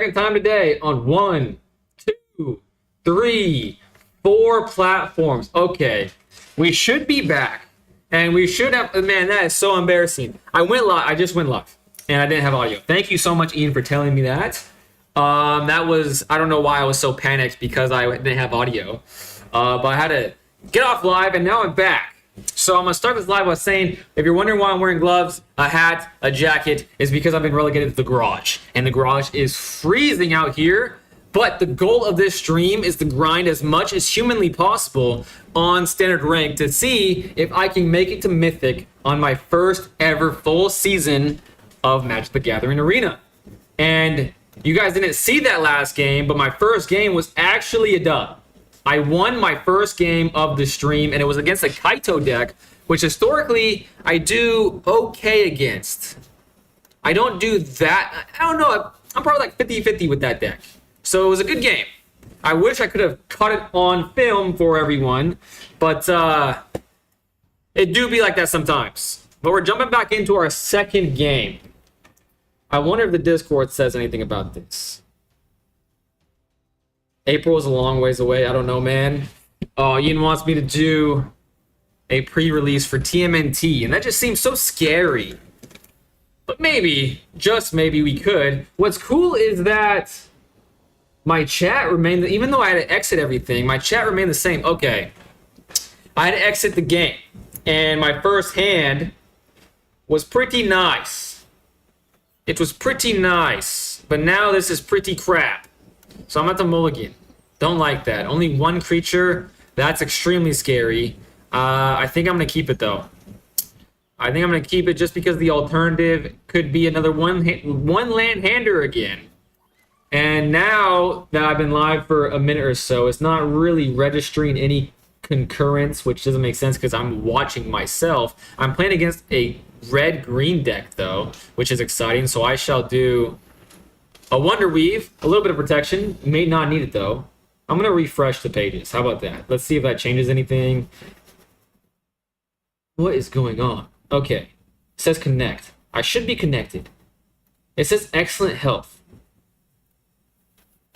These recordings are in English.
Second time today on 1, 2, 3, 4 platforms. Okay, we should be back, and we should have. Man, that is so embarrassing. I went live. I just went live, and I didn't have audio. Thank you so much, Ian, for telling me that. That was, I don't know why I was so panicked because I didn't have audio, but I had to get off live, and now I'm back. So I'm gonna start this live by saying, if you're wondering why I'm wearing gloves, a hat, a jacket, is because I've been relegated to the garage, and the garage is freezing out here. But the goal of this stream is to grind as much as humanly possible on standard rank to see if I can make it to Mythic on my first ever full season of Magic the Gathering Arena. And you guys didn't see that last game, but my first game was actually a dub. I won my first game of the stream, and it was against a Kaito deck, which historically I do okay against. I don't do that. I don't know. I'm probably like 50-50 with that deck. So it was a good game. I wish I could have cut it on film for everyone, but it do be like that sometimes. But we're jumping back into our second game. I wonder if the Discord says anything about this. April is a long ways away. I don't know, man. Oh, Ian wants me to do a pre-release for TMNT, and that just seems so scary. But maybe, just maybe we could. What's cool is that my chat remained, even though I had to exit everything, my chat remained the same. Okay, I had to exit the game, and my first hand was pretty nice. It was pretty nice, but now this is pretty crap. So I'm at the mulligan. Don't like that. Only one creature. That's extremely scary. I think I'm going to keep it, though. I think I'm going to keep it just because the alternative could be another one land hander again. And now that I've been live for a minute or so, it's not really registering any concurrence, which doesn't make sense because I'm watching myself. I'm playing against a red-green deck, though, which is exciting. So I shall do a Wonder Weave, a little bit of protection. May not need it, though. I'm going to refresh the pages. How about that? Let's see if that changes anything. What is going on? Okay. It says connect. I should be connected. It says excellent health.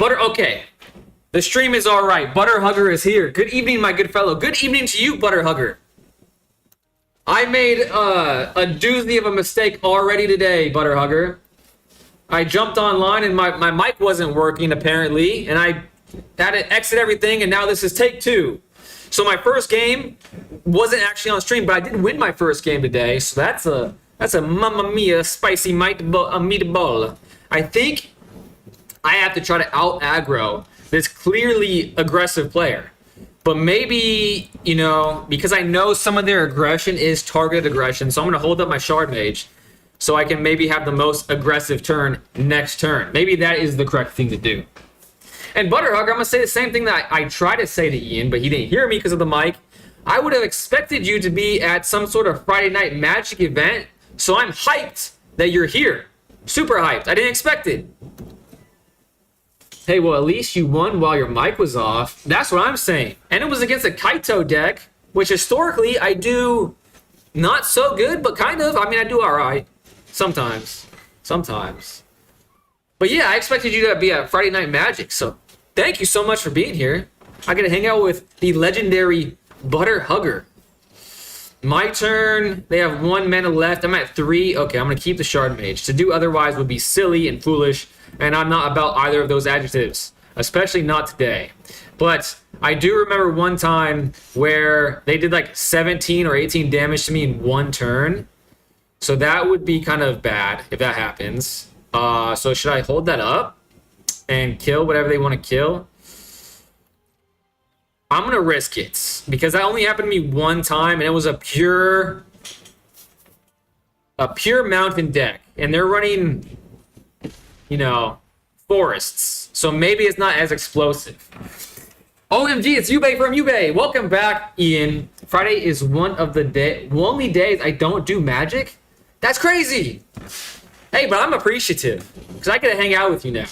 Okay. The stream is all right. Butterhugger is here. Good evening, my good fellow. Good evening to you, Butterhugger. I made a doozy of a mistake already today, Butterhugger. I jumped online and my mic wasn't working apparently, and I had to exit everything, and now this is take 2. So my first game wasn't actually on stream, but I did win my first game today, so that's a mamma mia spicy meatball. I think I have to try to out aggro this clearly aggressive player. But maybe, you know, because I know some of their aggression is targeted aggression, so I'm going to hold up my Shard Mage so I can maybe have the most aggressive turn next turn. Maybe that is the correct thing to do. And Butterhugger, I'm going to say the same thing that I tried to say to Ian, but he didn't hear me because of the mic. I would have expected you to be at some sort of Friday Night Magic event, so I'm hyped that you're here. Super hyped. I didn't expect it. Hey, well, at least you won while your mic was off. That's what I'm saying. And it was against a Kaito deck, which historically I do not so good, but kind of. I mean, I do all right. Sometimes. But yeah, I expected you to be at Friday Night Magic, so thank you so much for being here. I get to hang out with the legendary Butterhugger. My turn. They have 1 mana left. I'm at 3. Okay, I'm going to keep the Shard Mage. To do otherwise would be silly and foolish, and I'm not about either of those adjectives, especially not today. But I do remember one time where they did like 17 or 18 damage to me in one turn. So that would be kind of bad if that happens. So should I hold that up and kill whatever they want to kill? I'm going to risk it because that only happened to me one time, and it was a pure mountain deck. And they're running, you know, forests. So maybe it's not as explosive. OMG, it's Yubei from Yubei. Welcome back, Ian. Friday is one of the only days I don't do Magic. That's crazy. Hey, but I'm appreciative because I get to hang out with you now.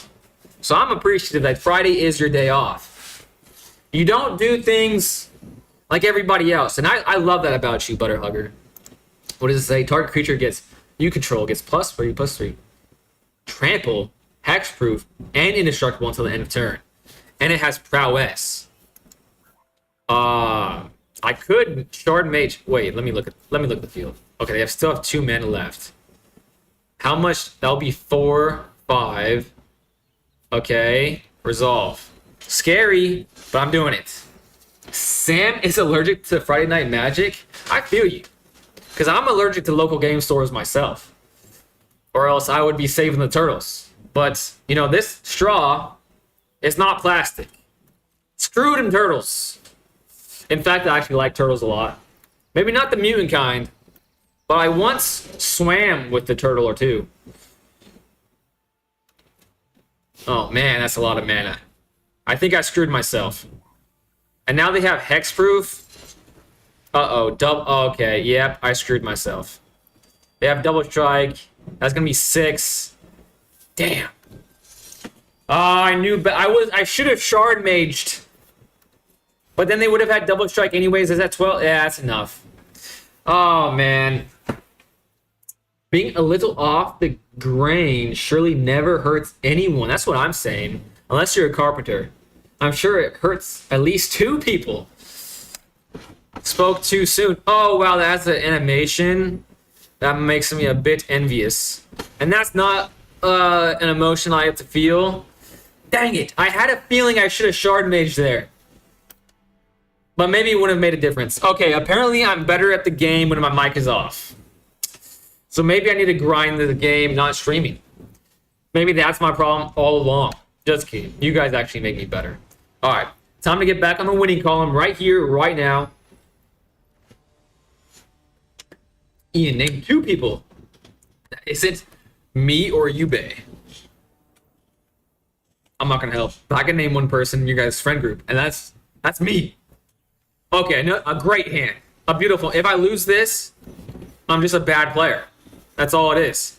So I'm appreciative that Friday is your day off. You don't do things like everybody else. And I love that about you, Butterhugger. What does it say? Target creature you control gets +3/+3. Trample. hexproof, and indestructible until the end of turn. And it has prowess. I could shard mage. Wait, let me look at the field. Okay, they still have 2 mana left. How much? That'll be 4, 5. Okay, resolve. Scary, but I'm doing it. Sam is allergic to Friday Night Magic. I feel you, because I'm allergic to local game stores myself, or else I would be saving the turtles. But you know, this straw is not plastic. Screw them turtles. In fact, I actually like turtles a lot. Maybe not the mutant kind, but I once swam with the turtle or two. Oh man, that's a lot of mana. I think I screwed myself. And now they have hexproof. Uh-oh, okay, yep, I screwed myself. They have double strike. That's gonna be 6. Damn. Oh, I knew, but I should have shard maged. But then they would have had double strike anyways. Is that 12? Yeah, that's enough. Oh, man. Being a little off the grain surely never hurts anyone. That's what I'm saying. Unless you're a carpenter. I'm sure it hurts at least 2 people. Spoke too soon. Oh, wow, that's an animation. That makes me a bit envious. And that's not an emotion I have to feel. Dang it. I had a feeling I should have shard maged there. But maybe it wouldn't have made a difference. Okay, apparently I'm better at the game when my mic is off. So maybe I need to grind the game, not streaming. Maybe that's my problem all along. Just kidding. You guys actually make me better. All right, time to get back on the winning column right here, right now. Ian, name 2 people. Is it me or Yube? I'm not gonna help. I can name one person in your guys' friend group, and that's me. Okay, no, a great hand. A beautiful. If I lose this, I'm just a bad player. That's all it is.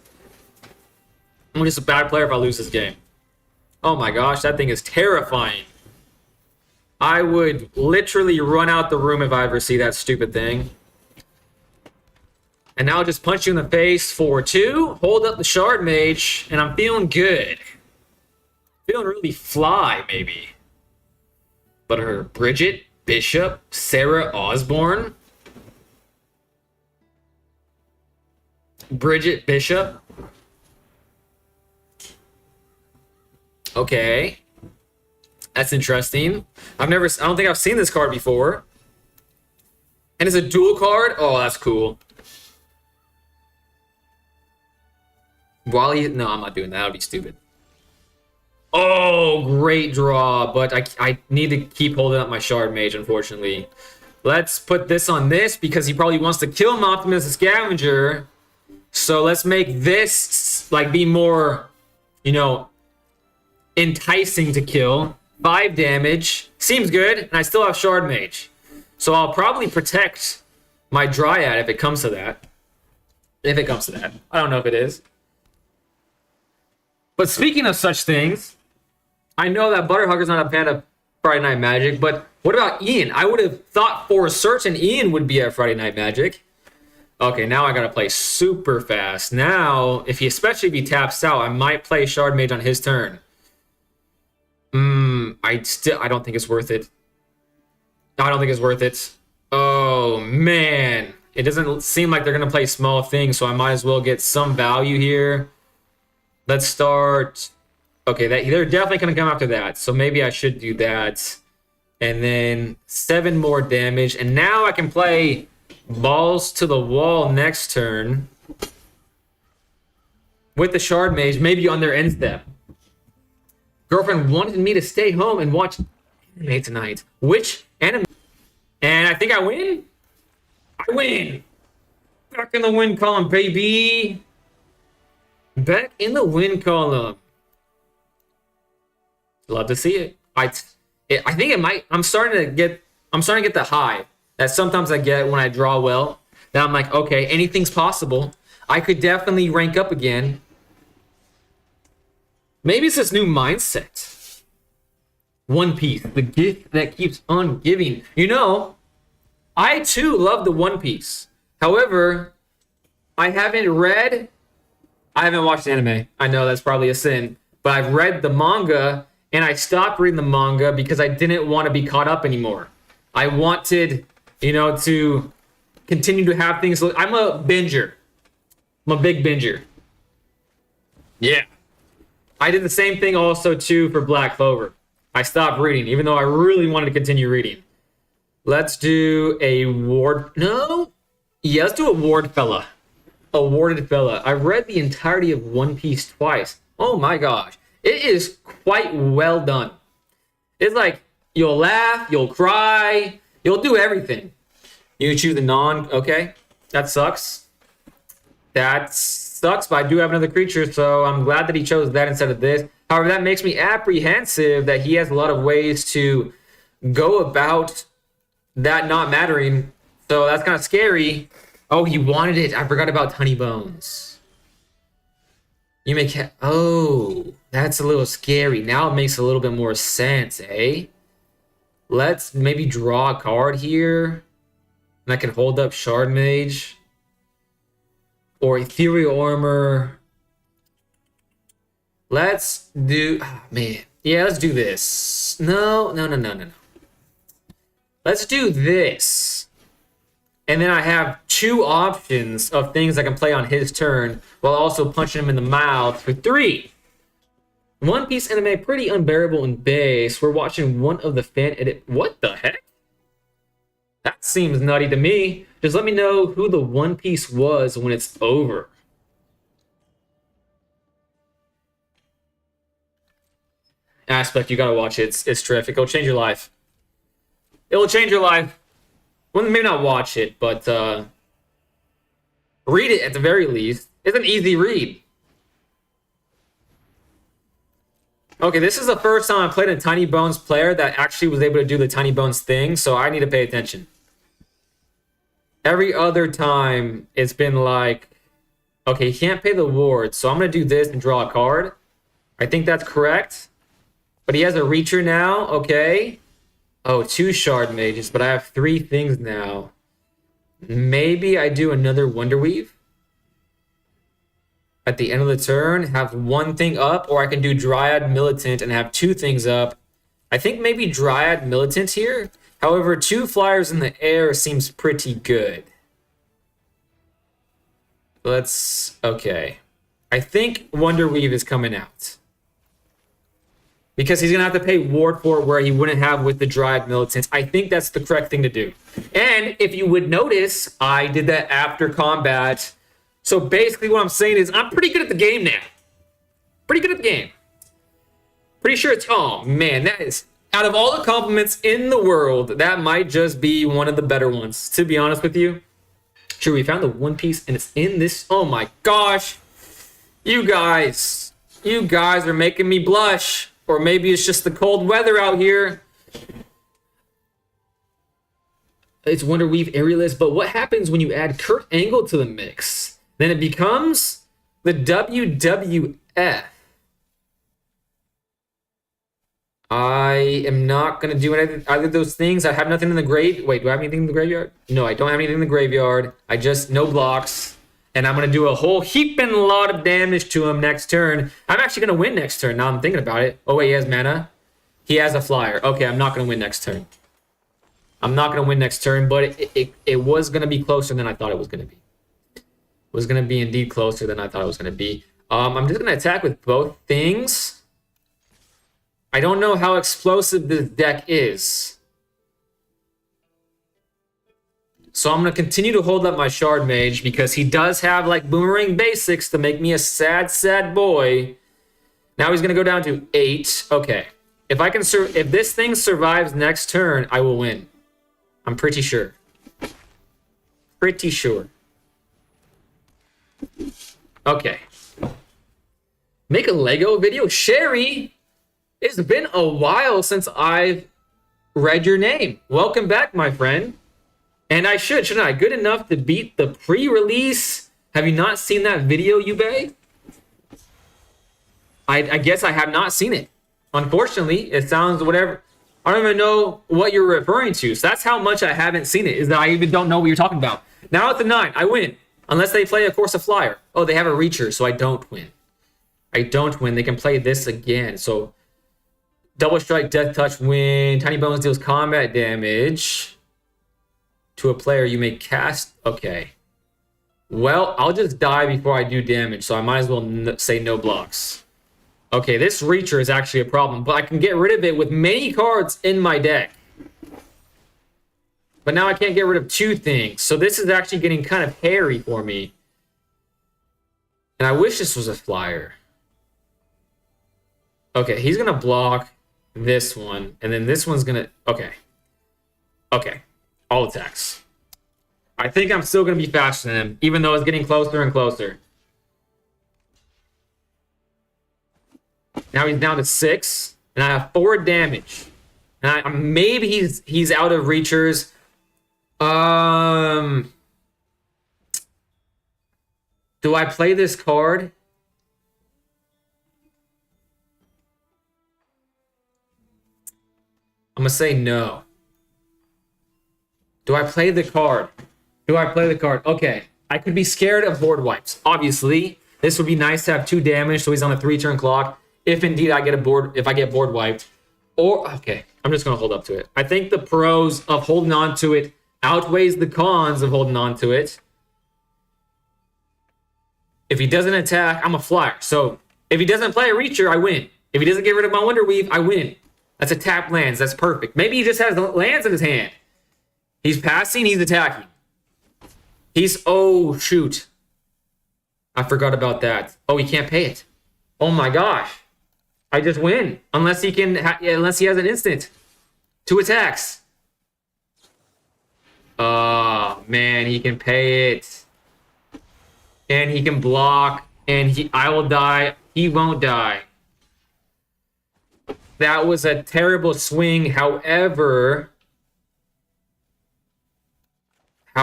I'm just a bad player if I lose this game. Oh my gosh, that thing is terrifying. I would literally run out the room if I ever see that stupid thing. And now I'll just punch you in the face for 2. Hold up the shard mage, and I'm feeling good. Feeling really fly, maybe. But her Bridget Bishop, Sarah Osborne. Bridget Bishop. Okay. That's interesting. I don't think I've seen this card before. And it's a dual card? Oh, that's cool. Wally, no, I'm not doing that. That would be stupid. Oh, great draw, but I need to keep holding up my shard mage, unfortunately. Let's put this on this because he probably wants to kill him Optimus the Scavenger. So let's make this like be more, you know, enticing to kill. 5 damage. Seems good, and I still have shard mage. So I'll probably protect my Dryad if it comes to that. If it comes to that. I don't know if it is. But speaking of such things, I know that Butterhugger's not a fan of Friday Night Magic, but what about Ian? I would have thought for certain Ian would be at Friday Night Magic. Okay, now I gotta play super fast. Now, especially if he taps out, I might play Shard Mage on his turn. I don't think it's worth it. I don't think it's worth it. Oh, man. It doesn't seem like they're gonna play small things, so I might as well get some value here. Let's start. Okay, they're definitely going to come after that. So maybe I should do that. And then 7 more damage. And now I can play Balls to the Wall next turn. With the Shard Mage, maybe on their end step. Girlfriend wanted me to stay home and watch anime tonight. Which anime? And I think I win? I win! Back in the win column, baby! Back in the win column. Love to see it. I think it might. I'm starting to get the high that sometimes I get when I draw well. That I'm like, okay, anything's possible. I could definitely rank up again. Maybe it's this new mindset. One Piece, the gift that keeps on giving. You know, I too love the One Piece. However, I haven't watched anime. I know that's probably a sin. but I've read the manga, and I stopped reading the manga because I didn't want to be caught up anymore. I wanted, to continue to have things. I'm a binger. I'm a big binger. Yeah. I did the same thing also, too, for Black Clover. I stopped reading, even though I really wanted to continue reading. Let's do a ward. No? Yeah, let's do a ward fella. A warded fella. I read the entirety of One Piece twice. Oh my gosh. It is quite well done. It's like, you'll laugh, you'll cry, you'll do everything. You choose the okay. That sucks. That sucks, but I do have another creature, so I'm glad that he chose that instead of this. However, that makes me apprehensive that he has a lot of ways to go about that not mattering. So that's kind of scary. Oh, he wanted it. I forgot about Tiny Bones. You make oh, that's a little scary. Now it makes a little bit more sense, eh? Let's maybe draw a card here. And I can hold up Shard Mage. Or Ethereal Armor. Let's do... Oh, man. Yeah, let's do this. No. Let's do this. And then I have 2 options of things I can play on his turn while also punching him in the mouth for 3. One Piece anime, pretty unbearable in base. We're watching one of the fan edit. What the heck? That seems nutty to me. Just let me know who the One Piece was when it's over. Aspect, you gotta watch it. It's terrific. It'll change your life. It'll change your life. Well, maybe not watch it, but read it at the very least. It's an easy read. Okay, this is the first time I played a Tiny Bones player that actually was able to do the Tiny Bones thing, so I need to pay attention. Every other time, it's been like, okay, he can't pay the ward, so I'm going to do this and draw a card. I think that's correct. But he has a Reacher now, okay. Oh, 2 Shard Mages, but I have 3 things now. Maybe I do another Wonder Weave. At the end of the turn, have 1 thing up, or I can do Dryad Militant and have 2 things up. I think maybe Dryad Militant here. However, 2 flyers in the air seems pretty good. Okay. I think Wonder Weave is coming out. Because he's going to have to pay ward for it where he wouldn't have with the Dryad Militants. I think that's the correct thing to do. And if you would notice, I did that after combat. So basically what I'm saying is I'm pretty good at the game now. Pretty good at the game. Pretty sure it's... Oh, man, that is... Out of all the compliments in the world, that might just be one of the better ones, to be honest with you. Sure, we found the One Piece, and it's in this... Oh, my gosh. You guys are making me blush. Or maybe it's just the cold weather out here. It's Wonder Weave Aerialist, but what happens when you add Kurt Angle to the mix? Then it becomes the WWF. I am not going to do either of those things. I have nothing in the grave. Wait, do I have anything in the graveyard? No, I don't have anything in the graveyard. I just, no blocks. And I'm going to do a whole heaping lot of damage to him next turn. I'm actually going to win next turn. Now I'm thinking about it. Oh, wait, he has mana. He has a flyer. Okay, I'm not going to win next turn. I'm not going to win next turn, but it was going to be closer than I thought it was going to be. It was going to be indeed closer than I thought it was going to be. I'm just going to attack with both things. I don't know how explosive this deck is. So I'm going to continue to hold up my Shard Mage because he does have like Boomerang basics to make me a sad, sad boy. Now he's going to go down to 8. Okay. If this thing survives next turn, I will win. I'm pretty sure. Pretty sure. Okay. Make a Lego video? Sherry, it's been a while since I've read your name. Welcome back, my friend. And I shouldn't I? Good enough to beat the pre-release. Have you not seen that video, Yubei? I guess I have not seen it. Unfortunately, it sounds whatever. I don't even know what you're referring to. So that's how much I haven't seen it, is that I even don't know what you're talking about. Now at the 9, I win. Unless they play a Course of Flyer. Oh, they have a Reacher, so I don't win. I don't win, they can play this again. So double strike, death touch, win. Tiny Bones deals combat damage to a player you may cast. Okay. Well, I'll just die before I do damage, so I might as well say no blocks. Okay, this Reacher is actually a problem, but I can get rid of it with many cards in my deck. But now I can't get rid of 2 things, so this is actually getting kind of hairy for me. And I wish this was a flyer. Okay, he's going to block this one, and then this one's going to... Okay. Okay. All attacks. I think I'm still going to be faster than him, even though it's getting closer and closer. Now he's down to 6, and I have 4 damage. And maybe he's out of Reachers. Do I play this card? I'm going to say no. Do I play the card? Do I play the card? Okay. I could be scared of board wipes. Obviously, this would be nice to have 2 damage, so he's on a 3-turn clock. If indeed I get board wiped. Or, okay, I'm just going to hold up to it. I think the pros of holding on to it outweighs the cons of holding on to it. If he doesn't attack, I'm a flyer. So if he doesn't play a Reacher, I win. If he doesn't get rid of my Wonder Weave, I win. That's a tap lands. That's perfect. Maybe he just has lands in his hand. He's passing, he's attacking. Oh, shoot. I forgot about that. Oh, he can't pay it. Oh my gosh. I just win. Unless he has an instant. 2 attacks. Oh, man, he can pay it. And he can block. And I will die. He won't die. That was a terrible swing. However, he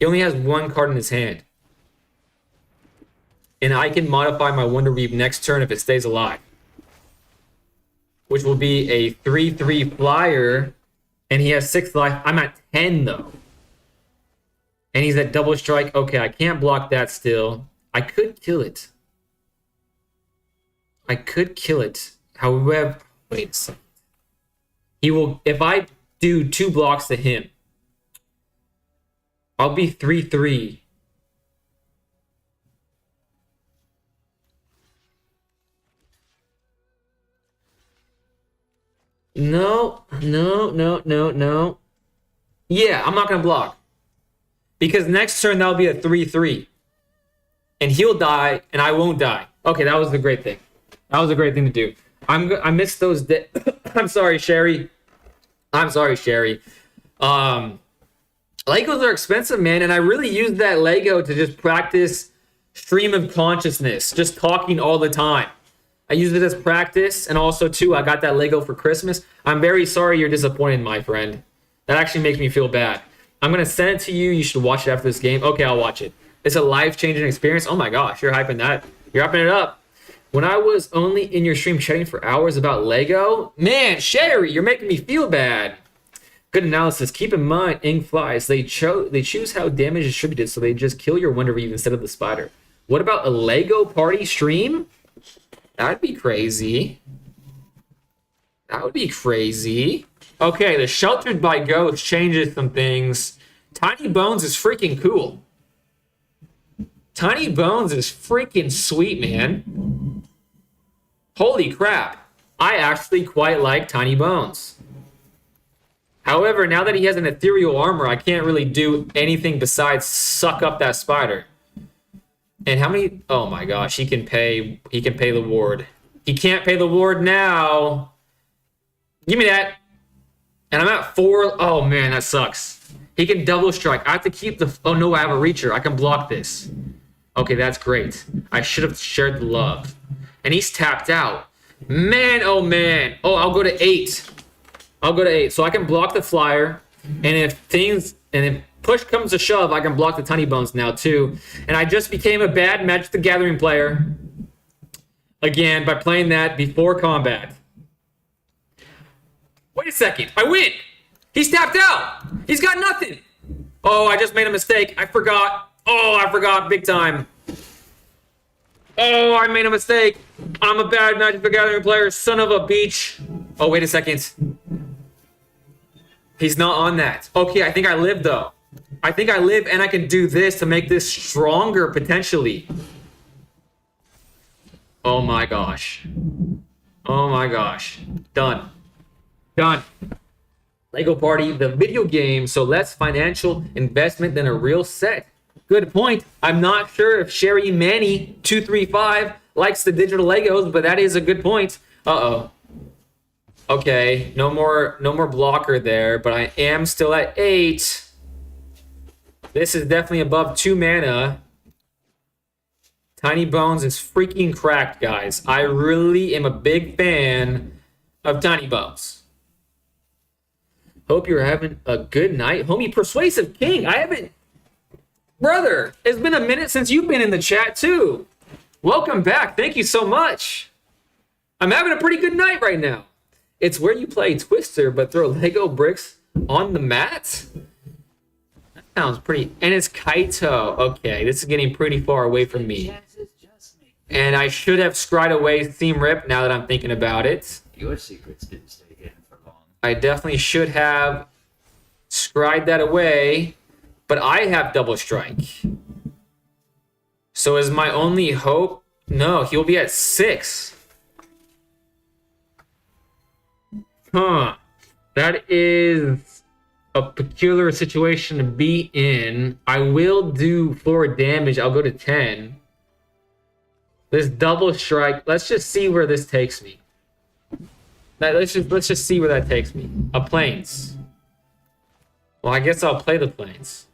only has 1 card in his hand. And I can modify my Wonder Weave next turn if it stays alive. Which will be a 3/3 flyer. And he has 6 life. I'm at 10 though. And he's at double strike. Okay, I can't block that still. I could kill it. However, wait a second. He will, if I do 2 blocks to him, I'll be 3/3. No. Yeah, I'm not going to block. Because next turn, that'll be a 3/3. And he'll die, and I won't die. Okay, that was the great thing. That was a great thing to do. I missed those... I'm sorry, Sherry. Legos are expensive, man, and I really used that Lego to just practice stream of consciousness, just talking all the time. I used it as practice, and also, too, I got that Lego for Christmas. I'm very sorry you're disappointed, my friend. That actually makes me feel bad. I'm going to send it to you. You should watch it after this game. Okay, I'll watch it. It's a life-changing experience. Oh, my gosh, you're hyping that. You're hyping it up. When I was only in your stream chatting for hours about Lego, man, Sherry, you're making me feel bad. Good analysis. Keep in mind, ink flies. They choose how damage is distributed, so they just kill your Wonder Weave instead of the spider. What about a Lego party stream? That'd be crazy. That would be crazy. Okay, the Sheltered by Ghost changes some things. Tiny Bones is freaking cool. Tiny Bones is freaking sweet, man. Holy crap. I actually quite like Tiny Bones. However, now that he has an ethereal armor, I can't really do anything besides suck up that spider. And how many... Oh my gosh, he can pay the ward. He can't pay the ward now. Give me that. And I'm at 4. Oh man, that sucks. He can double strike. I have to keep the... Oh no, I have a Reacher. I can block this. Okay, that's great. I should have shared the love. And he's tapped out. Man, oh man. Oh, I'll go to 8. So I can block the flyer. And if push comes to shove, I can block the Tiny Bones now too. And I just became a bad Magic the Gathering player. Again, by playing that before combat. Wait a second. I win. He's tapped out. He's got nothing. Oh, I just made a mistake. I forgot. Oh, I forgot big time. Oh, I made a mistake. I'm a bad Magic the Gathering player, son of a beach. Oh, wait a second. He's not on that. Okay, I think I live, though. I think I live, and I can do this to make this stronger, potentially. Oh, my gosh. Oh, my gosh. Done. Done. Lego Party, the video game, so less financial investment than a real set. Good point. I'm not sure if Sherry Manny 235 likes the digital Legos, but that is a good point. Uh-oh. Okay, no more blocker there, but I am still at 8. This is definitely above 2 mana. Tiny Bones is freaking cracked, guys. I really am a big fan of Tiny Bones. Hope you're having a good night. Homie, Persuasive King, I haven't... Brother, it's been a minute since you've been in the chat, too. Welcome back. Thank you so much. I'm having a pretty good night right now. It's where you play Twister, but throw Lego bricks on the mat? That sounds pretty... And it's Kaito. Okay, this is getting pretty far away from me. And I should have scried away Theme Rip now that I'm thinking about it. Your secrets didn't stay hidden for long. I definitely should have scried that away, but I have Double Strike. So is my only hope? No, he'll be at 6. Huh. That is a peculiar situation to be in. I will do 4 damage. I'll go to 10. This Double Strike, let's just see where this takes me. Let's just see where that takes me. A Plains. Well, I guess I'll play the Plains.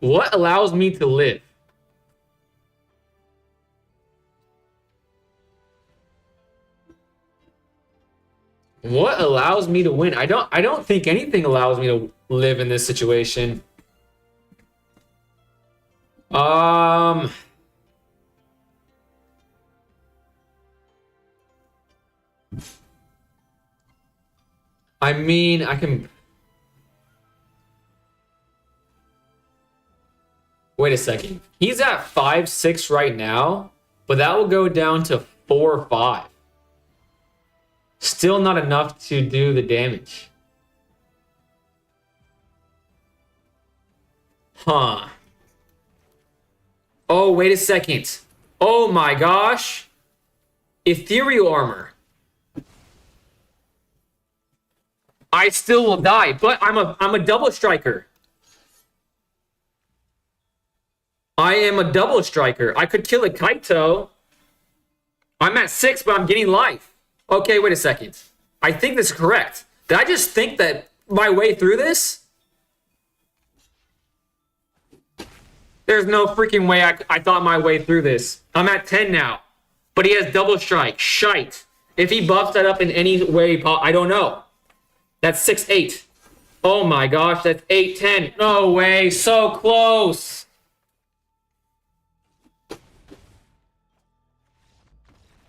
What allows me to live? What allows me to win? I don't think anything allows me to live in this situation. I mean, I can... Wait a second. He's at 5-6 right now, but that will go down to 4-5. Still not enough to do the damage. Huh. Oh, wait a second. Oh my gosh. Ethereal Armor. I still will die, but I'm a double striker. I am a double striker. I could kill a Kaito. I'm at 6, but I'm getting life. Okay, wait a second. I think this is correct. Did I just think that my way through this? There's no freaking way I thought my way through this. I'm at 10 now. But he has double strike. Shite. If he buffs that up in any way, I don't know. That's 6-8. Oh my gosh, that's 8-10. No way, so close.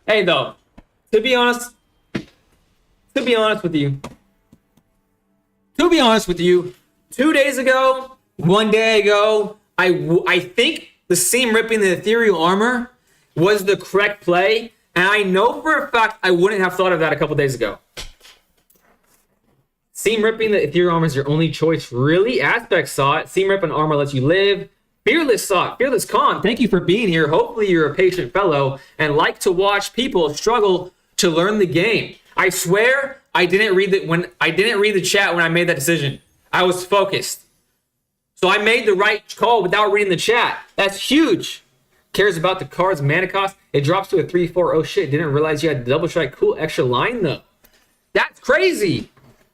Hey though, to be honest with you, 2 days ago, 1 day ago, I think the seam ripping the ethereal armor was the correct play, and I know for a fact I wouldn't have thought of that a couple days ago. Seam ripping the ethereal armor is your only choice, really? Aspect saw it. Seam ripping armor lets you live. Fearless saw it. Fearless Khan, thank you for being here. Hopefully you're a patient fellow and like to watch people struggle to learn the game. I swear I didn't read the chat when I made that decision. I was focused. So I made the right call without reading the chat. That's huge. Cares about the card's mana cost. It drops to a 3/4. Oh shit, didn't realize you had double strike. Cool extra line though. That's crazy.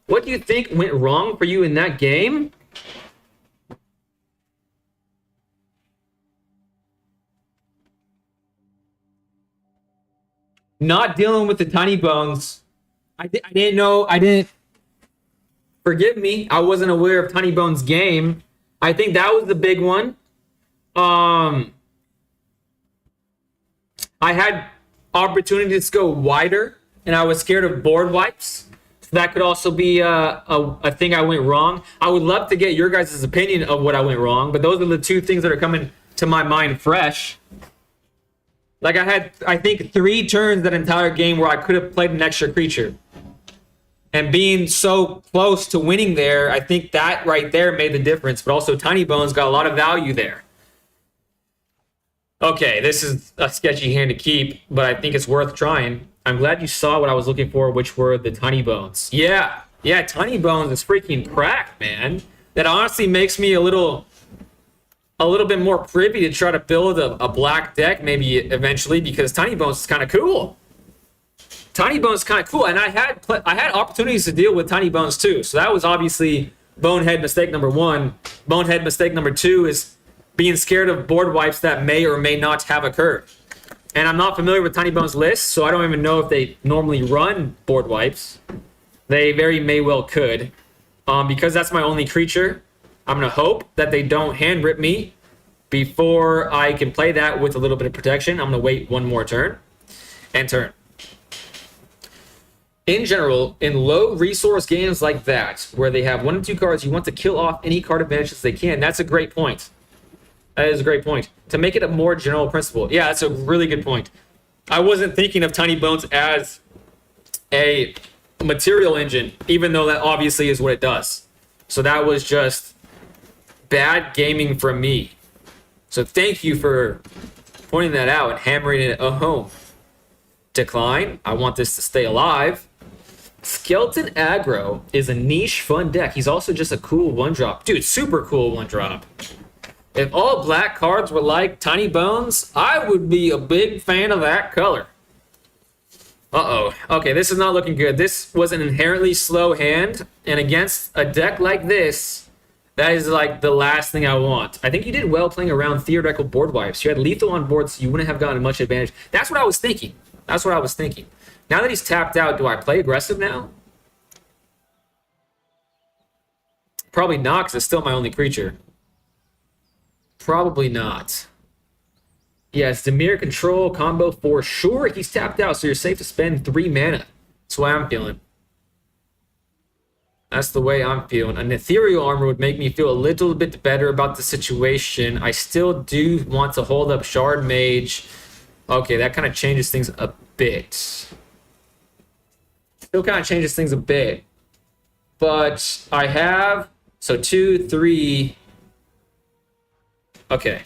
What do you think went wrong for you in that game? Not dealing with the tiny bones. I didn't know. Forgive me. I wasn't aware of Tiny Bones' game. I think that was the big one. I had opportunities to go wider, and I was scared of board wipes. So that could also be a thing I went wrong. I would love to get your guys' opinion of what I went wrong, but those are the two things that are coming to my mind fresh. Like I had, I think 3 turns that entire game where I could have played an extra creature. And being so close to winning there, I think that right there made the difference. But also Tiny Bones got a lot of value there. Okay, this is a sketchy hand to keep, but I think it's worth trying. I'm glad you saw what I was looking for, which were the Tiny Bones. Yeah, Tiny Bones is freaking cracked, man. That honestly makes me a little bit more privy to try to build a black deck maybe eventually, because Tiny Bones is kind of cool. Tiny Bones is kind of cool, and I had opportunities to deal with Tiny Bones too. So that was obviously bonehead mistake number 1. Bonehead mistake number 2 is being scared of board wipes that may or may not have occurred. And I'm not familiar with Tiny Bones lists, so I don't even know if they normally run board wipes. They very may well could. Because that's my only creature, I'm going to hope that they don't hand rip me before I can play that with a little bit of protection. I'm going to wait 1 more turn and turn. In general, in low resource games like that, where they have 1 or 2 cards, you want to kill off any card advantages they can. That's a great point. That is a great point. To make it a more general principle. Yeah, that's a really good point. I wasn't thinking of Tiny Bones as a material engine, even though that obviously is what it does. So that was just bad gaming from me. So thank you for pointing that out and hammering it home. Decline. I want this to stay alive. Skeleton Aggro is a niche fun deck. He's also just a cool 1-drop. Dude, super cool 1-drop. If all black cards were like Tiny Bones, I would be a big fan of that color. Uh-oh. Okay, this is not looking good. This was an inherently slow hand, and against a deck like this, that is like the last thing I want. I think you did well playing around theoretical board wipes. You had lethal on board, so you wouldn't have gotten much advantage. That's what I was thinking. Now that he's tapped out, do I play aggressive now? Probably not, because it's still my only creature. Probably not. Yes, Dimir control combo for sure. He's tapped out, so you're safe to spend 3 mana. That's the way I'm feeling. That's the way I'm feeling. An ethereal armor would make me feel a little bit better about the situation. I still do want to hold up Shard Mage. Okay, that kind of changes things a bit. Still kind of changes things a bit. But I have... So 2, 3... Okay,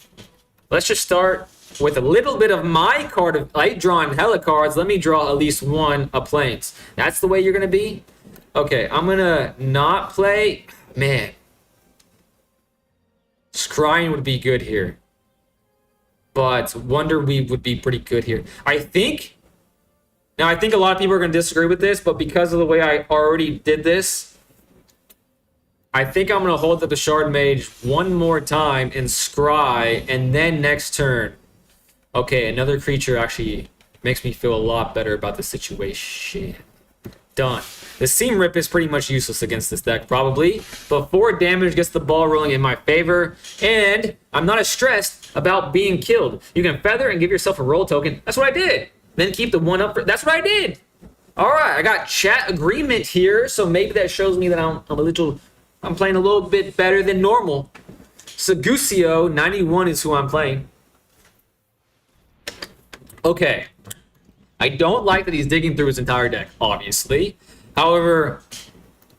let's just start with a little bit of my card. Of I drawing hella cards. Let me draw at least 1 of planes. That's the way you're gonna be. Okay, I'm gonna not play. Man, Scrying would be good here, but Wonder Weave would be pretty good here. I think. Now I think a lot of people are gonna disagree with this, but because of the way I already did this, I think I'm going to hold up the Shard Mage 1 more time and scry, and then next turn. Okay, another creature actually makes me feel a lot better about the situation. Done. The Seam Rip is pretty much useless against this deck, probably, but 4 damage gets the ball rolling in my favor, and I'm not as stressed about being killed. You can feather and give yourself a roll token. That's what I did. Then keep the 1 up. That's what I did. All right, I got chat agreement here, so maybe that shows me that I'm playing a little bit better than normal. Sagusio 91 is who I'm playing. Okay. I don't like that he's digging through his entire deck, obviously. However,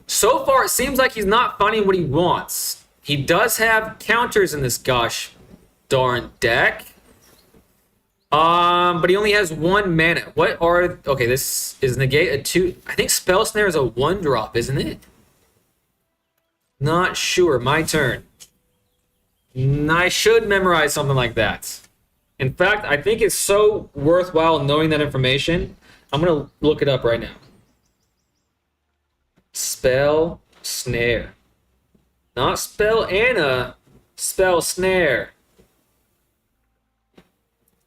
so far it seems like he's not finding what he wants. He does have counters in this gosh darn deck. But he only has 1 mana. What are... Okay, this is negate a 2... I think Spell Snare is a 1-drop, isn't it? Not sure. My turn. I should memorize something like that. In fact, I think it's so worthwhile knowing that information. I'm going to look it up right now. Spell Snare. Not Spell Anna. Spell Snare.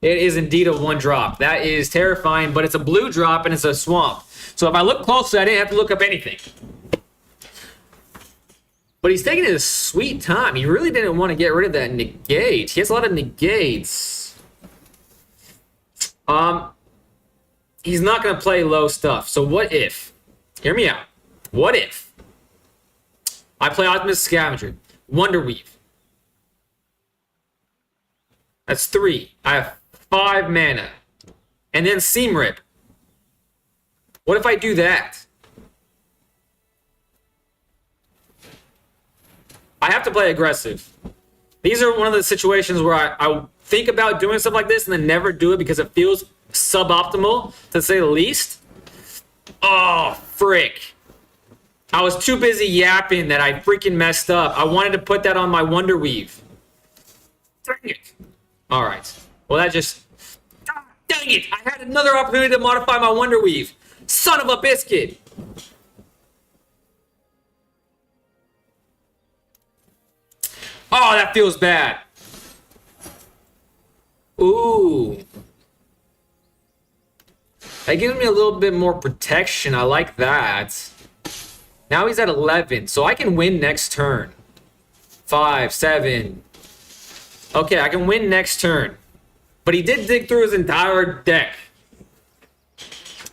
It is indeed a 1-drop. That is terrifying, but it's a blue drop and it's a swamp. So if I look closely, I didn't have to look up anything. But he's taking his sweet time. He really didn't want to get rid of that negate. He has a lot of negates. He's not going to play low stuff. So what if? Hear me out. What if I play Optimus Scavenger, Wonder Weave? That's 3. I have 5 mana. and then seam rip. What if I do that? I have to play aggressive. These are one of the situations where I think about doing stuff like this and then never do it because it feels suboptimal, to say the least. Oh, frick. I was too busy yapping that I freaking messed up. I wanted to put that on my Wonder Weave. Dang it. All right. Well, that just... Dang it. I had another opportunity to modify my Wonder Weave. Son of a biscuit. Oh, that feels bad. Ooh. That gives me a little bit more protection. I like that. Now he's at 11, so I can win next turn. 5, 7. Okay, I can win next turn. But he did dig through his entire deck.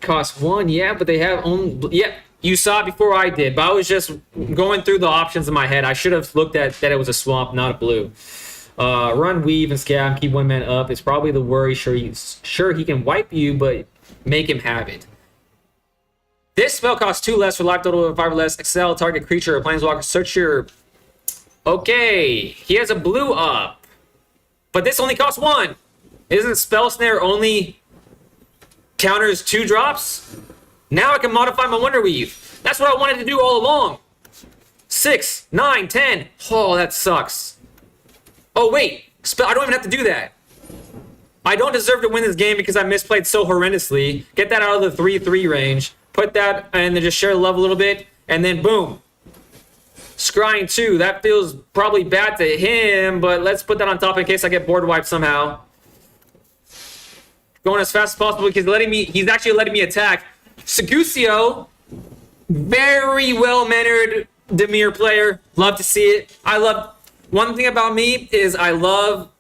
Cost 1, yeah, but they have only... Yep, you saw it before I did, but I was just going through the options in my head. I should have looked at that it was a swamp, not a blue. Run, weave, and scab, keep one man up. It's probably the worry. Sure, he can wipe you, but make him have it. This spell costs 2 less for life total, 5 or less. Excel, target creature or planeswalker. Search your... Okay, he has a blue up. But this only costs 1. Isn't Spell Snare only counters 2 drops? Now I can modify my Wonder Weave. That's what I wanted to do all along. 6, 9, 10. Oh, that sucks. Oh, wait. I don't even have to do that. I don't deserve to win this game because I misplayed so horrendously. Get that out of the 3-3 range. Put that and then just share the love a little bit. And then boom. Scrying 2. That feels probably bad to him, but let's put that on top in case I get board wiped somehow. Going as fast as possible because he's actually letting me attack. Segucio, very well-mannered Dimir player. Love to see it. One thing about me is I love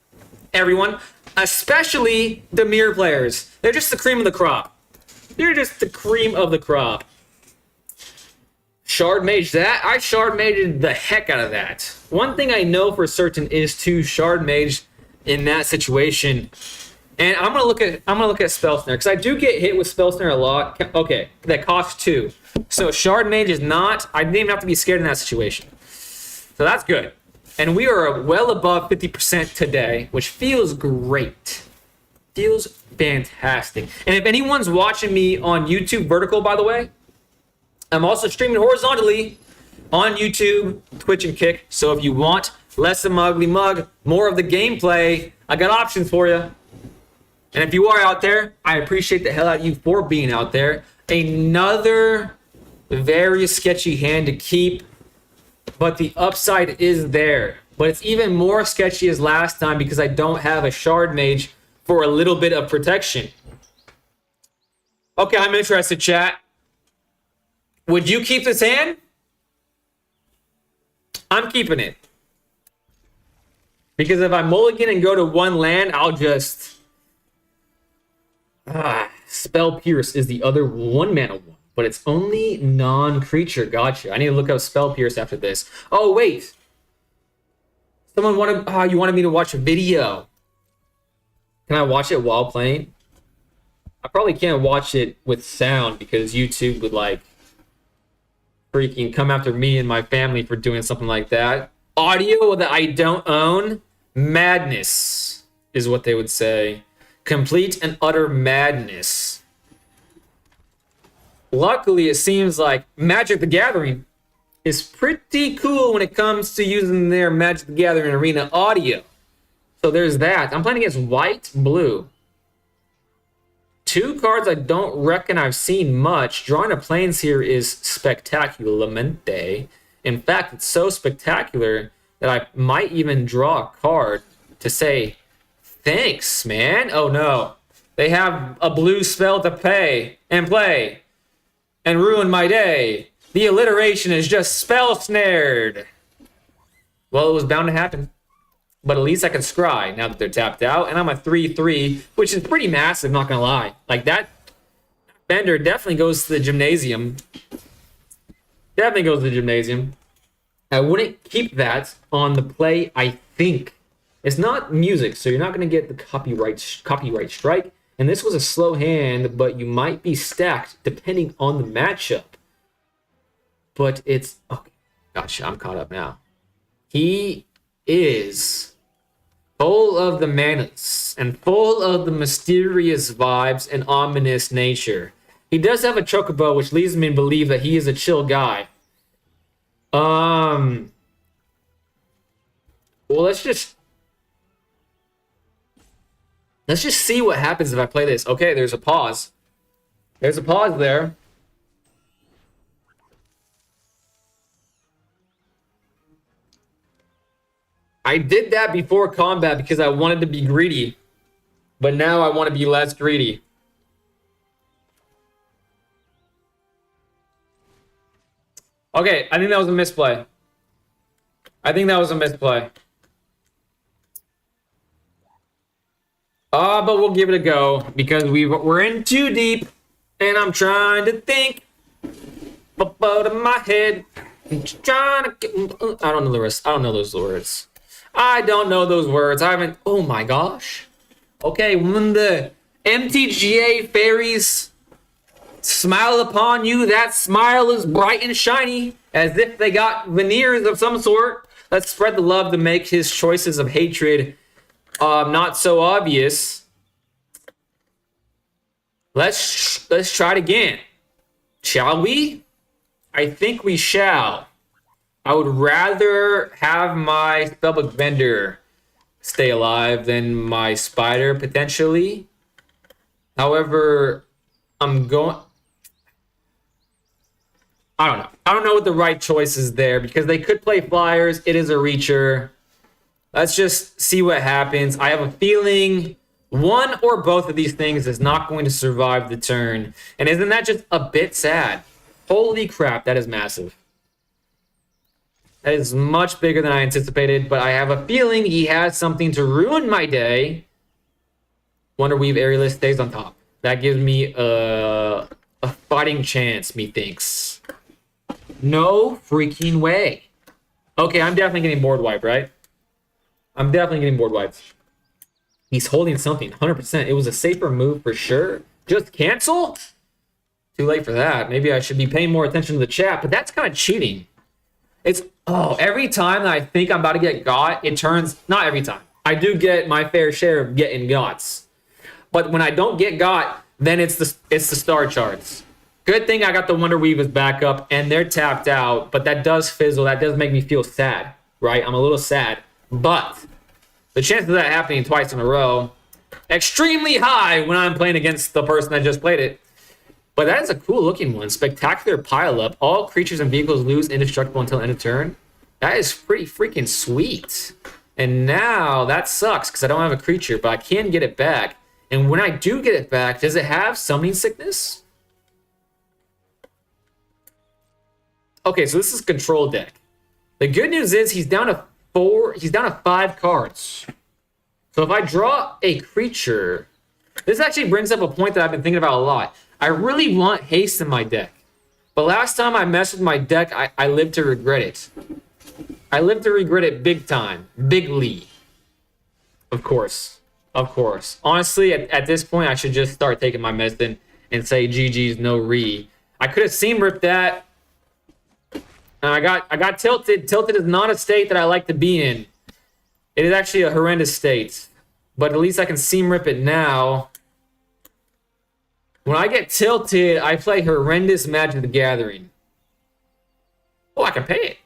everyone, especially Dimir players. They're just the cream of the crop. They're just the cream of the crop. Shard Mage that? I Shard Maged the heck out of that. One thing I know for certain is to Shard Mage in that situation. And I'm gonna look at Spell Snare because I do get hit with Spell Snare a lot. Okay, that costs 2. So Shard Mage is not. I didn't even have to be scared in that situation. So that's good. And we are well above 50% today, which feels great. Feels fantastic. And if anyone's watching me on YouTube vertical, by the way, I'm also streaming horizontally on YouTube, Twitch, and Kick. So if you want less of my ugly mug, more of the gameplay, I got options for you. And if you are out there, I appreciate the hell out of you for being out there. Another very sketchy hand to keep, but the upside is there. But it's even more sketchy as last time because I don't have a Shard Mage for a little bit of protection. Okay, I'm interested, chat. Would you keep this hand? I'm keeping it. Because if I mulligan and go to 1 land, I'll just... Spell Pierce is the other 1-mana one, but it's only non-creature. Gotcha. I need to look up Spell Pierce after this. Oh, wait. Someone wanted... you wanted me to watch a video. Can I watch it while playing? I probably can't watch it with sound because YouTube would, like, freaking come after me and my family for doing something like that. Audio that I don't own? Madness is what they would say. Complete and utter madness. Luckily, it seems like Magic the Gathering is pretty cool when it comes to using their Magic the Gathering Arena audio. So there's that. I'm playing against white, blue. 2 cards I don't reckon I've seen much. Drawing a Plains here is spectacularmente. In fact, it's so spectacular that I might even draw a card to say, thanks, man. Oh, no. They have a blue spell to pay and play and ruin my day. The alliteration is just spell snared. Well, it was bound to happen. But at least I can scry now that they're tapped out. And I'm a 3-3, which is pretty massive, not going to lie. Like, that Bender definitely goes to the gymnasium. Definitely goes to the gymnasium. I wouldn't keep that on the play, I think. It's not music, so you're not going to get the copyright strike. And this was a slow hand, but you might be stacked depending on the matchup. But it's... Okay, gotcha, I'm caught up now. He is full of the manas and full of the mysterious vibes and ominous nature. He does have a chocobo, which leads me to believe that he is a chill guy. Well, let's just see what happens if I play this. Okay, there's a pause. There's a pause there. I did that before combat because I wanted to be greedy. But now I want to be less greedy. Okay, I think that was a misplay. But we'll give it a go because we're in too deep, and I'm trying to think. Up out of my head, I'm trying to get. I don't know the rest. I don't know those words. I don't know those words. I haven't. Oh my gosh. Okay, when the MTGA fairies smile upon you, that smile is bright and shiny, as if they got veneers of some sort. Let's spread the love to make his choices of hatred not so obvious. Let's try it again. Shall we? I think we shall. I would rather have my Spellbook Vendor stay alive than my Spider, potentially. However, I'm going... I don't know. I don't know what the right choice is there because they could play Flyers. It is a Reacher. Let's just see what happens. I have a feeling one or both of these things is not going to survive the turn. And isn't that just a bit sad? Holy crap, that is massive. That is much bigger than I anticipated, but I have a feeling he has something to ruin my day. Wonderweave Aerialist stays on top. That gives me a fighting chance, methinks. No freaking way. Okay, I'm definitely getting board wiped, right? I'm definitely getting board wiped. He's holding something, 100%. It was a safer move for sure. Just cancel? Too late for that. Maybe I should be paying more attention to the chat, but that's kind of cheating. It's, every time that I think I'm about to get got, it turns, not every time. I do get my fair share of getting gots. But when I don't get got, then it's the star charts. Good thing I got the Wonder Weavers back up, and they're tapped out, but that does fizzle. That does make me feel sad, right? I'm a little sad. But the chances of that happening twice in a row, extremely high when I'm playing against the person that just played it. But that is a cool looking one. Spectacular pile up. All creatures and vehicles lose indestructible until end of turn. That is pretty freaking sweet. And now that sucks because I don't have a creature, but I can get it back. And when I do get it back, does it have summoning sickness? Okay, so this is control deck. The good news is he's down to 5 cards. So if I draw a creature, this actually brings up a point that I've been thinking about a lot. I really want haste in my deck. But last time I messed with my deck, I lived to regret it. I lived to regret it big time. Bigly. Of course. Of course. Honestly, at this point, I should just start taking my medicine and say GG's no re. I could have seam ripped that. And I got tilted. Tilted is not a state that I like to be in. It is actually a horrendous state. But at least I can seam rip it now. When I get tilted, I play horrendous Magic the Gathering. Oh, I can pay it.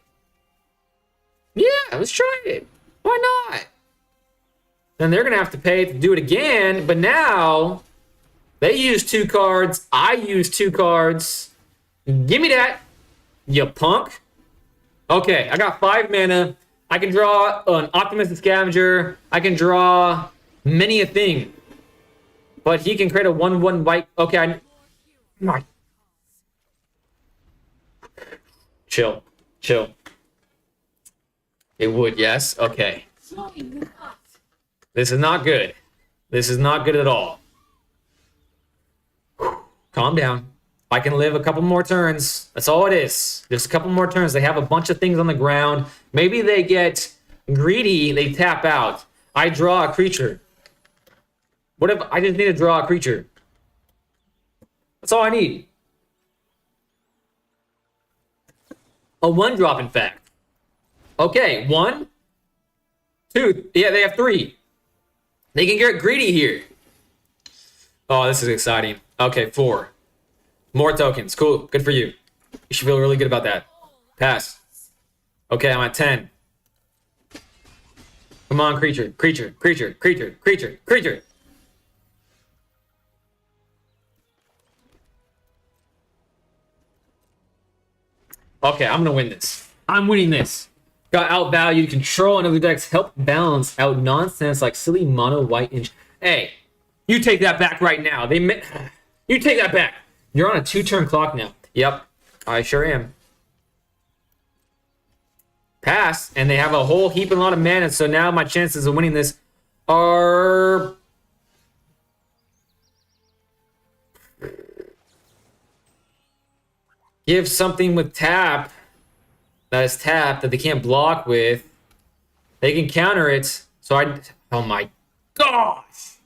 Yeah, let's try it. Why not? Then they're going to have to pay to do it again. But now, they use 2 cards. I use 2 cards. Give me that, you punk. Okay, I got 5 mana. I can draw an Optimistic Scavenger. I can draw many a thing. But he can create a 1/1 white. Okay, my. Chill. It would, yes. Okay. This is not good. This is not good at all. Calm down. I can live a couple more turns. That's all it is. Just a couple more turns. They have a bunch of things on the ground. Maybe they get greedy. They tap out. I draw a creature. What if I just need to draw a creature? That's all I need. A 1-drop, in fact. Okay, 1, 2. Yeah, they have 3. They can get greedy here. Oh, this is exciting. Okay, 4. More tokens. Cool. Good for you. You should feel really good about that. Pass. Okay, I'm at 10. Come on, creature. Creature. Creature. Creature. Creature. Creature. Okay, I'm gonna win this. I'm winning this. Got outvalued. Control and other decks help balance out nonsense like silly mono white inch. Hey, you take that back right now. You take that back. You're on a 2-turn clock now. Yep, I sure am. Pass, and they have a whole heap and a lot of mana, so now my chances of winning this are... Give something with tap that is tapped that they can't block with. They can counter it, so I... Oh my gosh!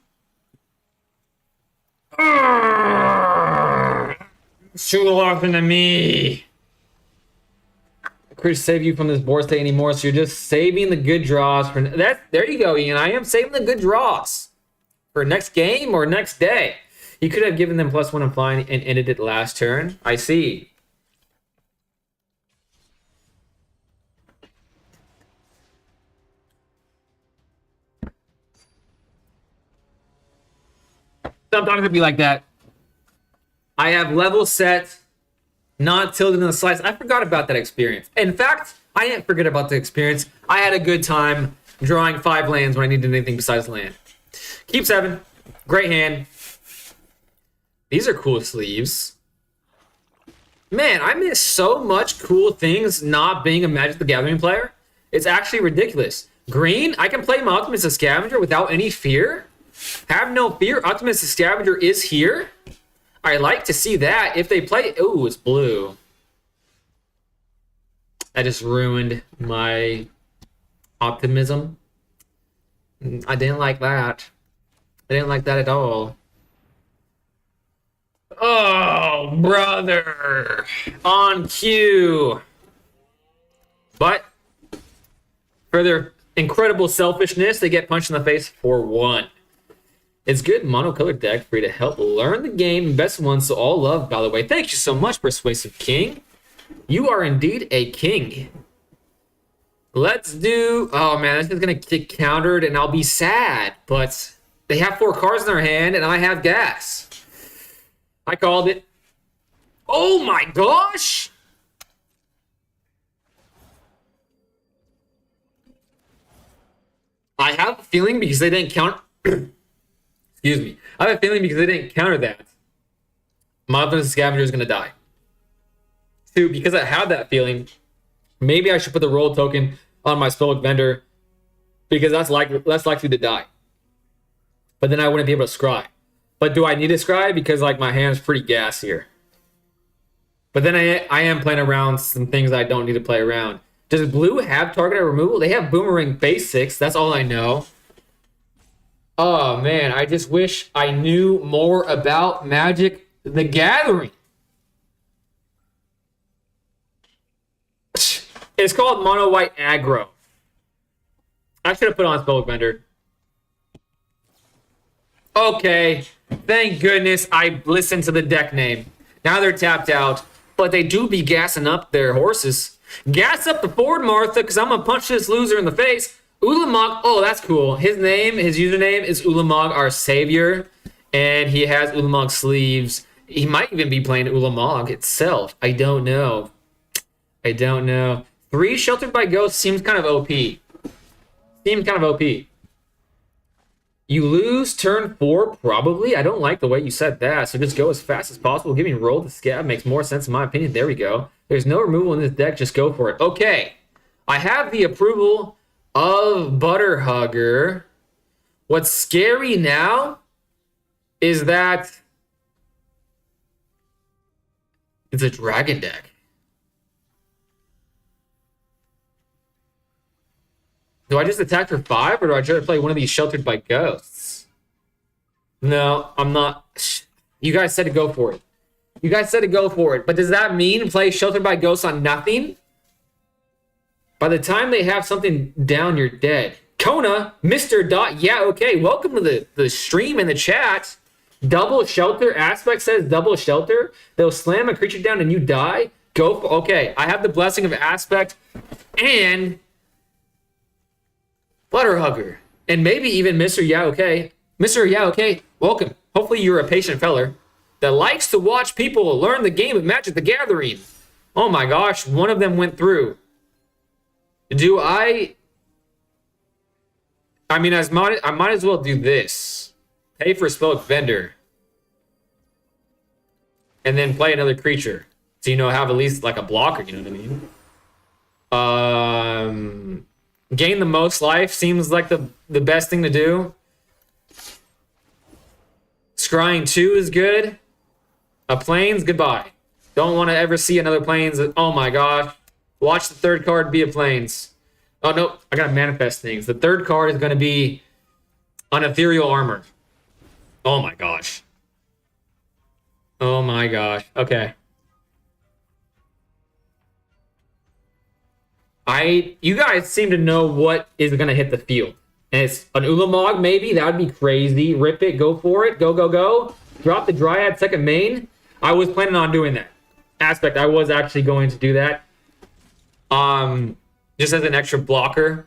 Shoot off into me! Couldn't save you from this board state anymore, so you're just saving the good draws for that. There you go, Ian. I am saving the good draws for next game or next day. You could have given them +1 and flying and ended it last turn. I see. Sometimes it'd be like that. I have level set. Not tilted in the slice. I forgot about that experience. In fact, I didn't forget about the experience. I had a good time drawing 5 lands when I needed anything besides land. Keep 7. Great hand. These are cool sleeves. Man, I miss so much cool things not being a Magic the Gathering player. It's actually ridiculous. Green, I can play my Optimistic Scavenger without any fear. Have no fear. Optimistic Scavenger is here. I like to see that. If they play... Ooh, it's blue. That just ruined my optimism. I didn't like that. I didn't like that at all. Oh, brother. On cue. But for their incredible selfishness, they get punched in the face for 1. It's good monocolored deck for you to help learn the game. Best one, so all love, by the way. Thank you so much, Persuasive King. You are indeed a king. Let's do... Oh, man, this is going to get countered, and I'll be sad. But they have 4 cards in their hand, and I have gas. I called it. Oh, my gosh! I have a feeling because they didn't count... Excuse me. I have a feeling because they didn't counter that, Optimistic Scavenger is going to die. 2, because I have that feeling, maybe I should put the roll token on my Spellbook Vendor because that's likely to die. But then I wouldn't be able to scry. But do I need to scry? Because like my hand's pretty gas here. But then I am playing around some things I don't need to play around. Does blue have targeted removal? They have Boomerang Basics. That's all I know. Oh, man, I just wish I knew more about Magic the Gathering. It's called Mono White Aggro. I should have put on Spellbook Vendor. Okay, thank goodness I listened to the deck name. Now they're tapped out, but they do be gassing up their horses. Gas up the board, Martha, because I'm going to punch this loser in the face. Ulamog, oh, that's cool. His username is Ulamog, our savior, and he has Ulamog sleeves. He might even be playing Ulamog itself. I don't know. 3 Sheltered by Ghosts seems kind of OP. You lose turn 4, probably. I don't like the way you said that, so just go as fast as possible. Giving roll to scab makes more sense in my opinion. There we go. There's no removal in this deck. Just go for it. Okay. I have the approval of Butterhugger. What's scary now is that it's a dragon deck. Do I just attack for 5, or do I try to play one of these Sheltered by Ghosts? No, I'm not. You guys said to go for it. You guys said to go for it. But does that mean play Sheltered by Ghosts on nothing? By the time they have something down, you're dead. Kona, Mr. Dot, yeah, okay. Welcome to the stream and the chat. Double Shelter. Aspect says double Shelter. They'll slam a creature down and you die. Go for, okay. I have the blessing of Aspect and Butterhugger. And maybe even Mr. Yeah, okay. Mr. Yeah, okay. Welcome. Hopefully you're a patient feller that likes to watch people learn the game of Magic the Gathering. Oh my gosh, one of them went through. Do I mean, I might as well do this. Pay for Spell Vendor. And then play another creature. So, have at least like a blocker, you know what I mean? Gain the most life seems like the best thing to do. Scrying 2 is good. A Plains, goodbye. Don't want to ever see another Plains. Oh my gosh. Watch the third card be a Plains. Oh, no. I got to manifest things. The third card is going to be an Ethereal Armor. Oh, my gosh. Oh, my gosh. Okay. You guys seem to know what is going to hit the field. And it's an Ulamog, maybe. That would be crazy. Rip it. Go for it. Go, go, go. Drop the Dryad second main. I was planning on doing that. Aspect, I was actually going to do that. Just as an extra blocker.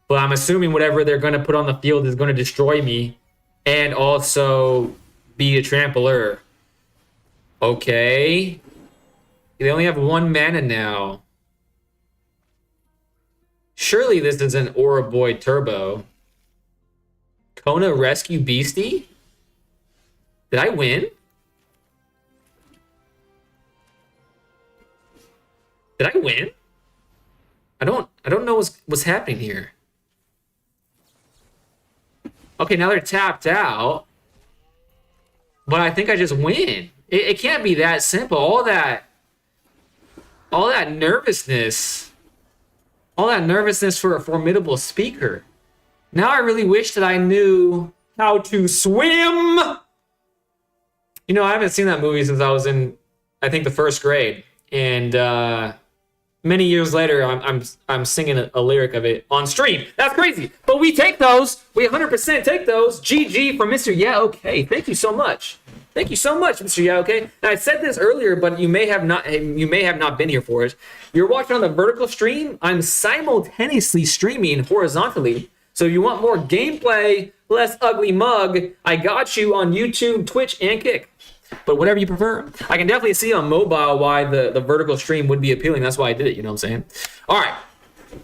But I'm assuming whatever they're going to put on the field is going to destroy me. And also be a trampler. Okay. They only have 1 mana now. Surely this is an Auraboy Turbo. Kona Rescue Beastie? Did I win? Did I win? I don't know what's happening here. Okay, now they're tapped out. But I think I just win. It can't be that simple. All that nervousness. All that nervousness for a formidable speaker. Now I really wish that I knew how to swim. I haven't seen that movie since I was in, I think, the 1st grade. And many years later, I'm singing a lyric of it on stream. That's crazy. But we take those. We 100% take those. GG from Mr. Yeah, okay. Thank you so much. Thank you so much, Mr. Yeah, okay. Now, I said this earlier, but you may have not been here for it. You're watching on the vertical stream. I'm simultaneously streaming horizontally. So if you want more gameplay, less ugly mug, I got you on YouTube, Twitch, and Kick. But whatever you prefer. I can definitely see on mobile why the vertical stream would be appealing. That's why I did it, you know what I'm saying? All right.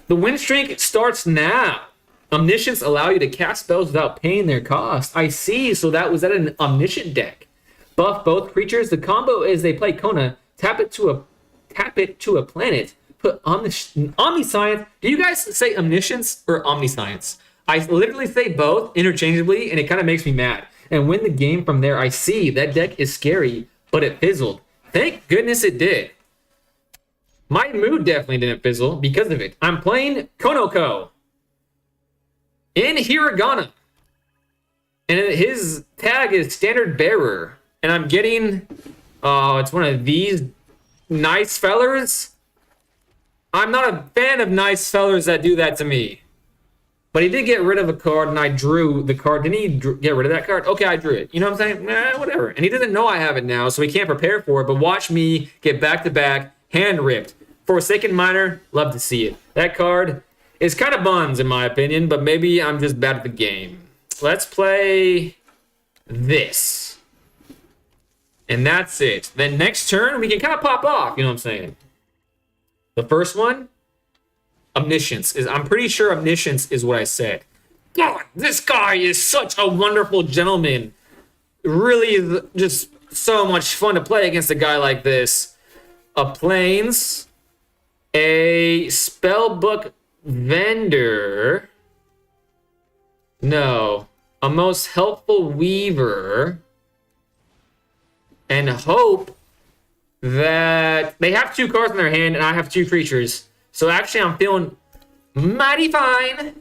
The win streak starts now. Omniscience allow you to cast spells without paying their cost. I see. So that was an Omniscient deck. Buff both creatures. The combo is they play Kona, tap it to a planet, put Omniscience. Do you guys say Omniscience or Omniscience? I literally say both interchangeably, and it kind of makes me mad. And win the game from there. I see that deck is scary, but it fizzled. Thank goodness it did. My mood definitely didn't fizzle because of it. I'm playing Konoko in Hiragana. And his tag is Standard Bearer. And I'm getting, it's one of these nice fellers. I'm not a fan of nice fellers that do that to me. But he did get rid of a card, and I drew the card. Didn't he get rid of that card? Okay, I drew it. You know what I'm saying? Whatever. And he doesn't know I have it now, so he can't prepare for it. But watch me get back-to-back, hand-ripped. Forsaken Miner, love to see it. That card is kind of buns, in my opinion, but maybe I'm just bad at the game. Let's play this. And that's it. Then next turn, we can kind of pop off. You know what I'm saying? The first one, Omniscience. I'm pretty sure Omniscience is what I said. God, this guy is such a wonderful gentleman. Really is just so much fun to play against a guy like this. A Plains, a Spellbook Vendor. No. A Most Helpful Weaver. And hope that they have 2 cards in their hand and I have 2 creatures. So actually I'm feeling mighty fine.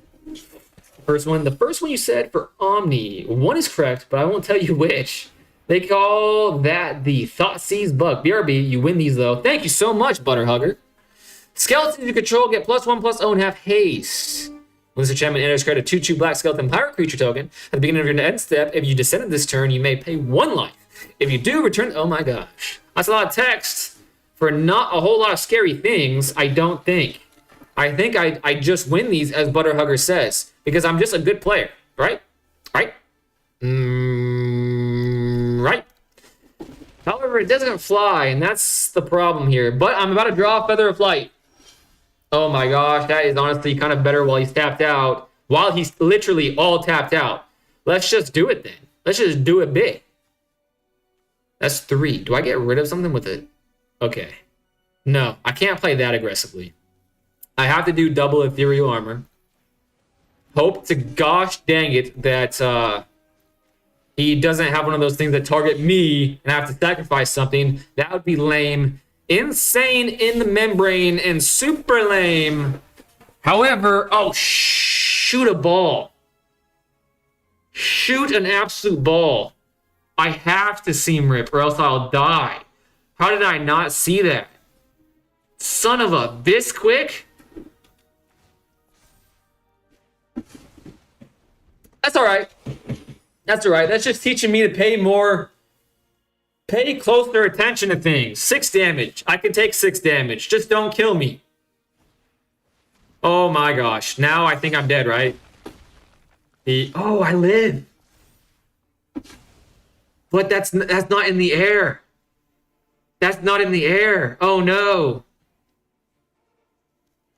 First one. The first one you said for Omni. One is correct, but I won't tell you which. They call that the Thoughtseize bug. BRB, you win these though. Thank you so much, Butterhugger. Skeletons you control get +1/+0 and have haste. When this enchantment enters, create a 2/2 black skeleton pirate creature token. At the beginning of your end step, if you descended this turn, you may pay 1 life. If you do, return. Oh my gosh. That's a lot of text for not a whole lot of scary things, I don't think. I think I just win these, as Butterhugger says, because I'm just a good player, right? Right? Right. However, it doesn't fly, and that's the problem here. But I'm about to draw Feather of Flight. Oh my gosh, that is honestly kind of better while he's tapped out. While he's literally all tapped out. Let's just do it then. Let's just do it big. That's 3. Do I get rid of something with it? Okay. No, I can't play that aggressively. I have to do double Ethereal Armor. Hope to gosh dang it that he doesn't have one of those things that target me and I have to sacrifice something. That would be lame. Insane in the membrane and super lame. However, oh, shoot a ball. Shoot an absolute ball. I have to seam rip or else I'll die. How did I not see that? Son of a Bisquick. That's all right. That's all right. That's just teaching me to pay closer attention to things. 6 damage. I can take 6 damage. Just don't kill me. Oh my gosh. Now I think I'm dead, right? Oh, I live. But that's not in the air. That's not in the air. Oh no.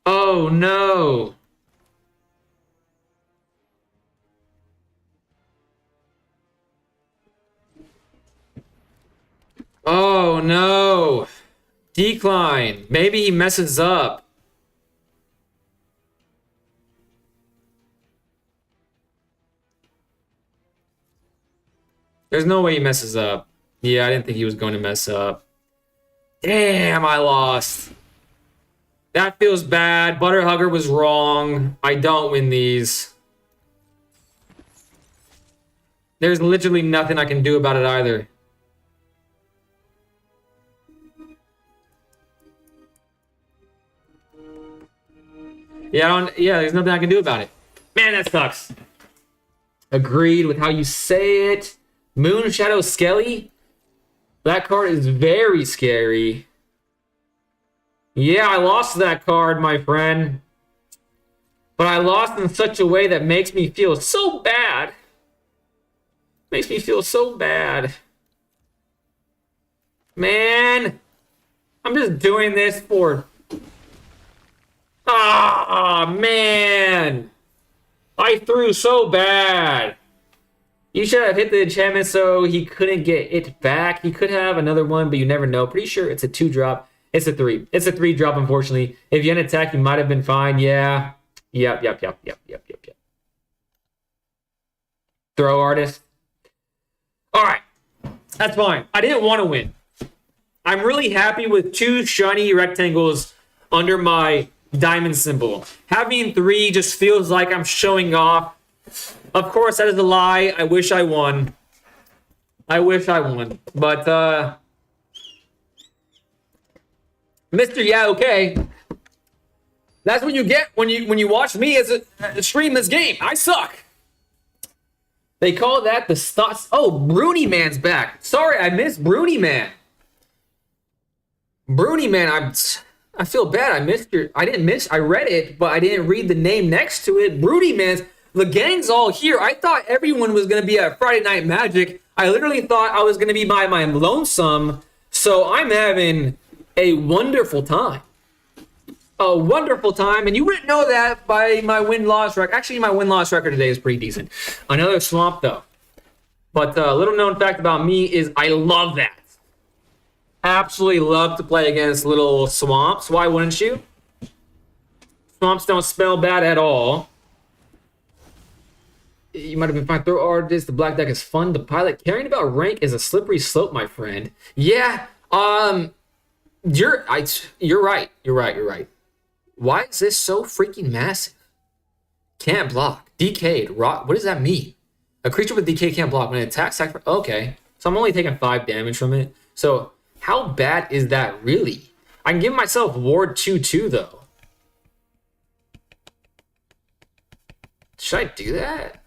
Oh no. Oh no. Decline. Maybe he messes up. There's no way he messes up. Yeah, I didn't think he was going to mess up. Damn, I lost. That feels bad. Butterhugger was wrong. I don't win these. There's literally nothing I can do about it either. Yeah, there's nothing I can do about it. Man, that sucks. Agreed with how you say it. Moon Shadow Skelly. That card is very scary. Yeah, I lost that card, my friend. But I lost in such a way that makes me feel so bad. Makes me feel so bad. Man. I'm just doing this for... Ah, man. I threw so bad. You should have hit the enchantment so he couldn't get it back. He could have another one, but you never know. Pretty sure it's a 2-drop. It's a 3. It's a 3-drop, unfortunately. If you had attack, you might have been fine. Yeah. Yep. Throw artist. All right. That's fine. I didn't want to win. I'm really happy with 2 shiny rectangles under my diamond symbol. Having 3 just feels like I'm showing off. Of course, that is a lie. I wish I won. But, Mr. Yeah, okay. That's what you get when you watch me as a stream this game. I suck. They call that the thoughts. Oh, Bruni Man's back. Sorry, I missed Bruni Man. Bruni Man, I feel bad. I missed your. I didn't miss. I read it, but I didn't read the name next to it. Bruni Man's. The gang's all here. I thought everyone was going to be at Friday Night Magic. I literally thought I was going to be by my lonesome. So I'm having a wonderful time. A wonderful time. And you wouldn't know that by my win-loss record. Actually, my win-loss record today is pretty decent. Another swamp, though. But a little known fact about me is I love that. Absolutely love to play against little swamps. Why wouldn't you? Swamps don't smell bad at all. You might have been fine. Throw artist. The black deck is fun to pilot. Caring about rank is a slippery slope, my friend. Yeah. You're right. You're right. Why is this so freaking massive? Can't block. Decayed. Rock. What does that mean? A creature with decay can't block when it attacks. Okay. So I'm only taking 5 damage from it. So how bad is that really? I can give myself Ward 2/2 though. Should I do that?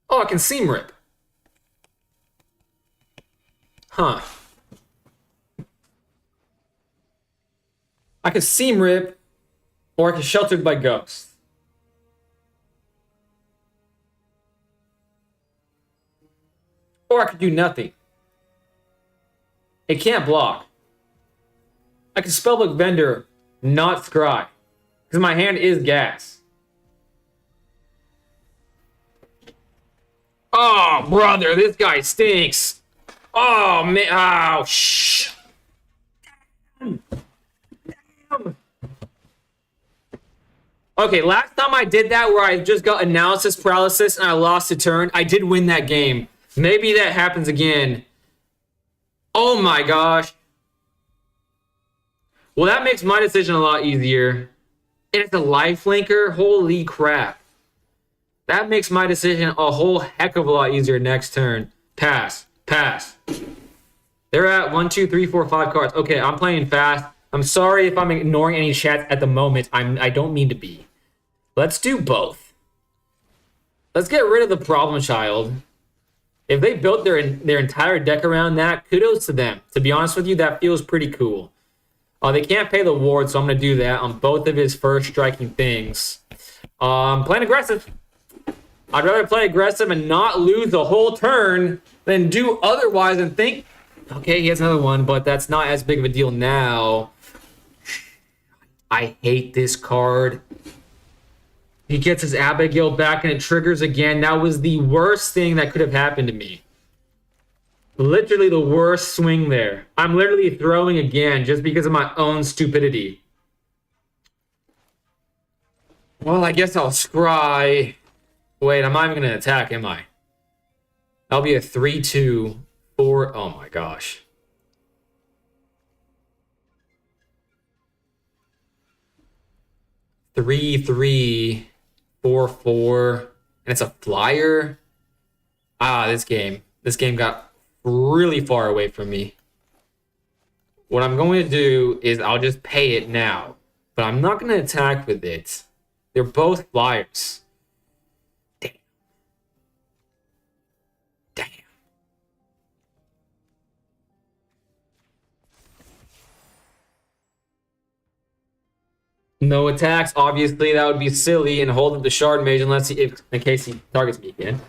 Oh, I can Seam Rip. Huh. I can Seam Rip, or I can Sheltered by Ghost. Or I could do nothing. It can't block. I can Spellbook Vendor, not Scry. Because my hand is gas. Oh, brother, this guy stinks. Oh, man. Oh, shh. Damn. Okay, last time I did that where I just got analysis paralysis and I lost a turn, I did win that game. Maybe that happens again. Oh my gosh. Well, that makes my decision a lot easier. And it's a lifelinker? Holy crap. That makes my decision a whole heck of a lot easier next turn. Pass. Pass. They're at 1, 2, 3, 4, 5 cards. Okay, I'm playing fast. I'm sorry if I'm ignoring any chats at the moment. I don't mean to be. Let's do both. Let's get rid of the problem child. If they built their entire deck around that, kudos to them. To be honest with you, that feels pretty cool. They can't pay the ward, so I'm going to do that on both of his first striking things. Playing aggressive. I'd rather play aggressive and not lose the whole turn than do otherwise and think, okay, he has another one, but that's not as big of a deal now. I hate this card. He gets his Abigail back and it triggers again. That was the worst thing that could have happened to me. Literally the worst swing there. I'm literally throwing again just because of my own stupidity. Well, I guess I'll scry. Wait, I'm not even going to attack, am I? That'll be a 3-2, 4. Oh my gosh. Three, 3, 4, 4. And it's a flyer. This game got really far away from me. What I'm going to do is I'll just pay it now. But I'm not going to attack with it. They're both flyers. Damn. Damn. No attacks, obviously. That would be silly. And hold up the Shard Mage unless in case he targets me again.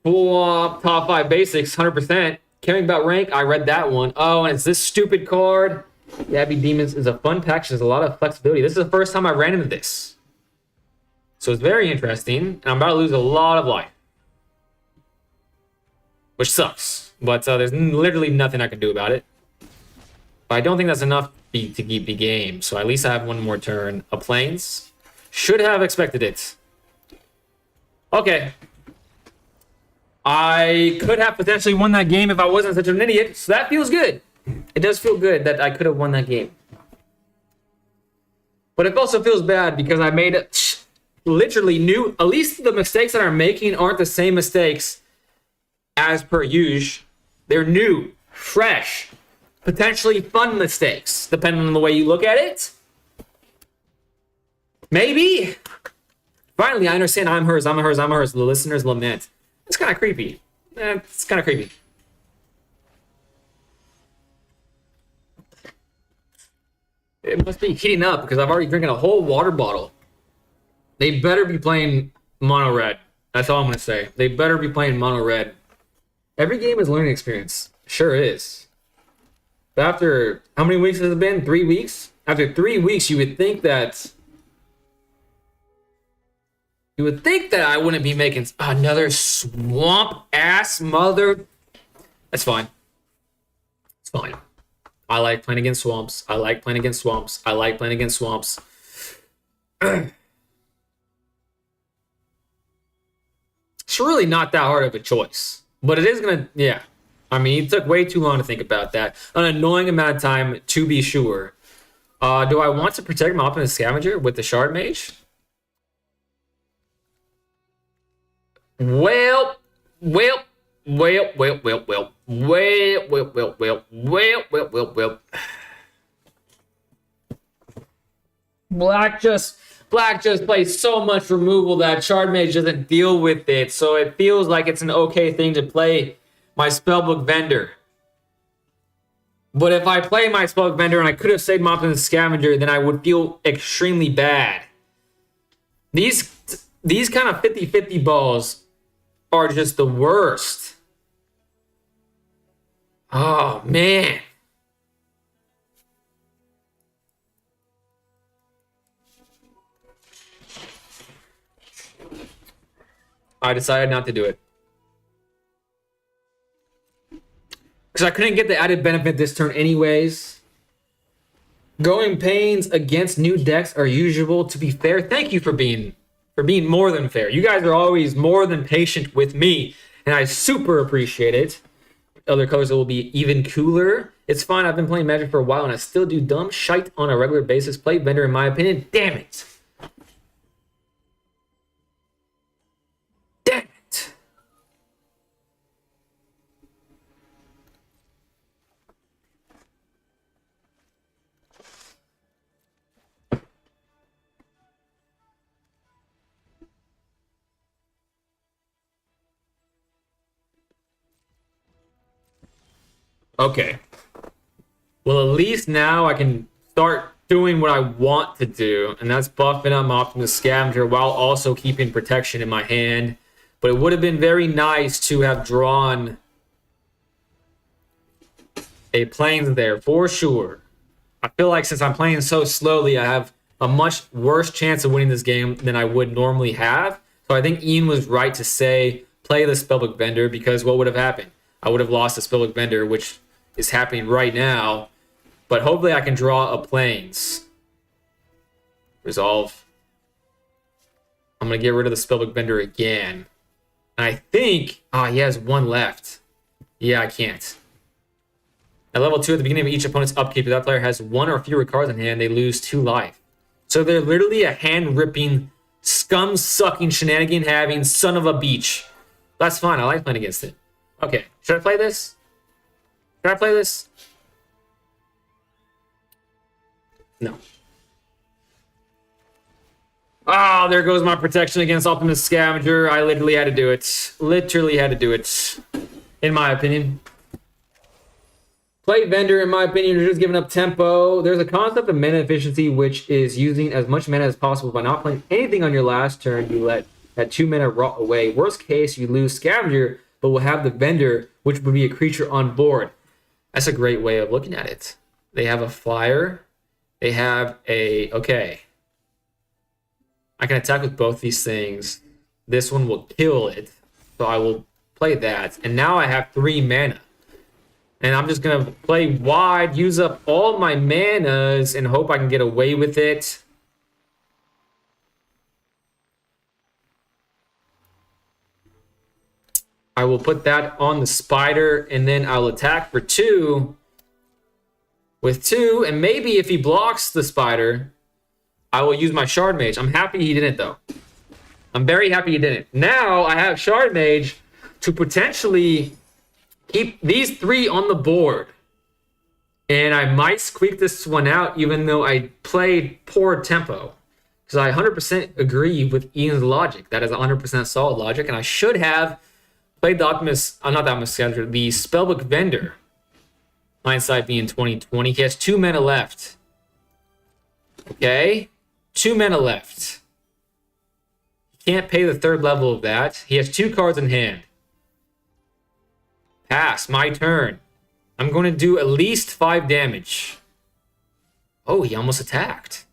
Full top 5 basics, 100%. Caring about rank, I read that one. Oh, and it's this stupid card. The Abbey Demons is a fun package. There's a lot of flexibility. This is the first time I ran into this. So it's very interesting. And I'm about to lose a lot of life. Which sucks. But there's literally nothing I can do about it. But I don't think that's enough to keep the game. So at least I have one more turn. A Plains. Should have expected it. Okay. I could have potentially won that game if I wasn't such an idiot. So that feels good. It does feel good that I could have won that game. But it also feels bad because I made it literally new. At least the mistakes that I'm making aren't the same mistakes as per usual. They're new, fresh, potentially fun mistakes, depending on the way you look at it. Maybe. Finally, I understand I'm hers, I'm hers, I'm hers. The listeners lament. It's kind of creepy. It's kind of creepy. It must be heating up because I've already drinking a whole water bottle. They better be playing mono red. That's all I'm going to say. They better be playing mono red. Every game is a learning experience. Sure is. But after, how many weeks has it been? 3 weeks? After 3 weeks, you would think that I wouldn't be making another swamp ass mother. That's fine. It's fine. I like playing against swamps. I like playing against swamps. I like playing against swamps. It's really not that hard of a choice. But it is going to, yeah. I mean, it took way too long to think about that. An annoying amount of time, to be sure. Do I want to protect my Optimus Scavenger with the Shard Mage? Well. Black just plays so much removal that Shard Mage doesn't deal with it, so it feels like it's an okay thing to play my Spellbook Vendor. But if I play my Spellbook Vendor and I could have saved my Optimus Scavenger, then I would feel extremely bad. These kind of 50-50 balls are just the worst. Oh, man. I decided not to do it. Because I couldn't get the added benefit this turn anyways. Going pains against new decks are usual. To be fair, thank you for being more than fair. You guys are always more than patient with me, and I super appreciate it. Other colors will be even cooler. It's fine. I've been playing Magic for a while, and I still do dumb shite on a regular basis. Play Vendor, in my opinion. Damn it. Damn it. Okay. Well, at least now I can start doing what I want to do, and that's buffing up my Optimus Scavenger while also keeping protection in my hand. But it would have been very nice to have drawn a Plains there for sure. I feel like since I'm playing so slowly, I have a much worse chance of winning this game than I would normally have. So I think Ian was right to say play the Spellbook Vendor, because what would have happened? I would have lost the Spellbook Vendor, which is happening right now. But hopefully I can draw a Plains. Resolve. I'm going to get rid of the Spellbook Vendor again. And I think... he has one left. Yeah, I can't. At level 2, at the beginning of each opponent's upkeep, if that player has one or fewer cards in hand, they lose 2 life. So they're literally a hand-ripping, scum-sucking, shenanigan-having son of a beach. That's fine. I like playing against it. Okay. Should I play this? Should I play this? No. Oh, there goes my protection against Optimus Scavenger. I literally had to do it. Literally had to do it. In my opinion. Play Vendor, in my opinion, you're just giving up tempo. There's a concept of mana efficiency, which is using as much mana as possible by not playing anything on your last turn. You let that 2 mana rot away. Worst case, you lose Scavenger, but will have the Vendor, which would be a creature on board. That's a great way of looking at it. They have a flyer. They have a... Okay. I can attack with both these things. This one will kill it. So I will play that. And now I have 3 mana. And I'm just going to play wide, use up all my manas, and hope I can get away with it. I will put that on the spider, and then I'll attack for 2. With 2, and maybe if he blocks the spider, I will use my Shard Mage. I'm happy he didn't, though. I'm very happy he didn't. Now I have Shard Mage to potentially keep these 3 on the board. And I might squeak this one out, even though I played poor tempo. Because I 100% agree with Ian's logic. That is 100% solid logic, and I should have played the Optimus, not the Optimus Scavenger, the Spellbook Vendor. Hindsight being 2020. He has 2 mana left. Okay? 2 mana left. He can't pay the 3rd level of that. He has 2 cards in hand. Pass. My turn. I'm going to do at least 5 damage. Oh, he almost attacked.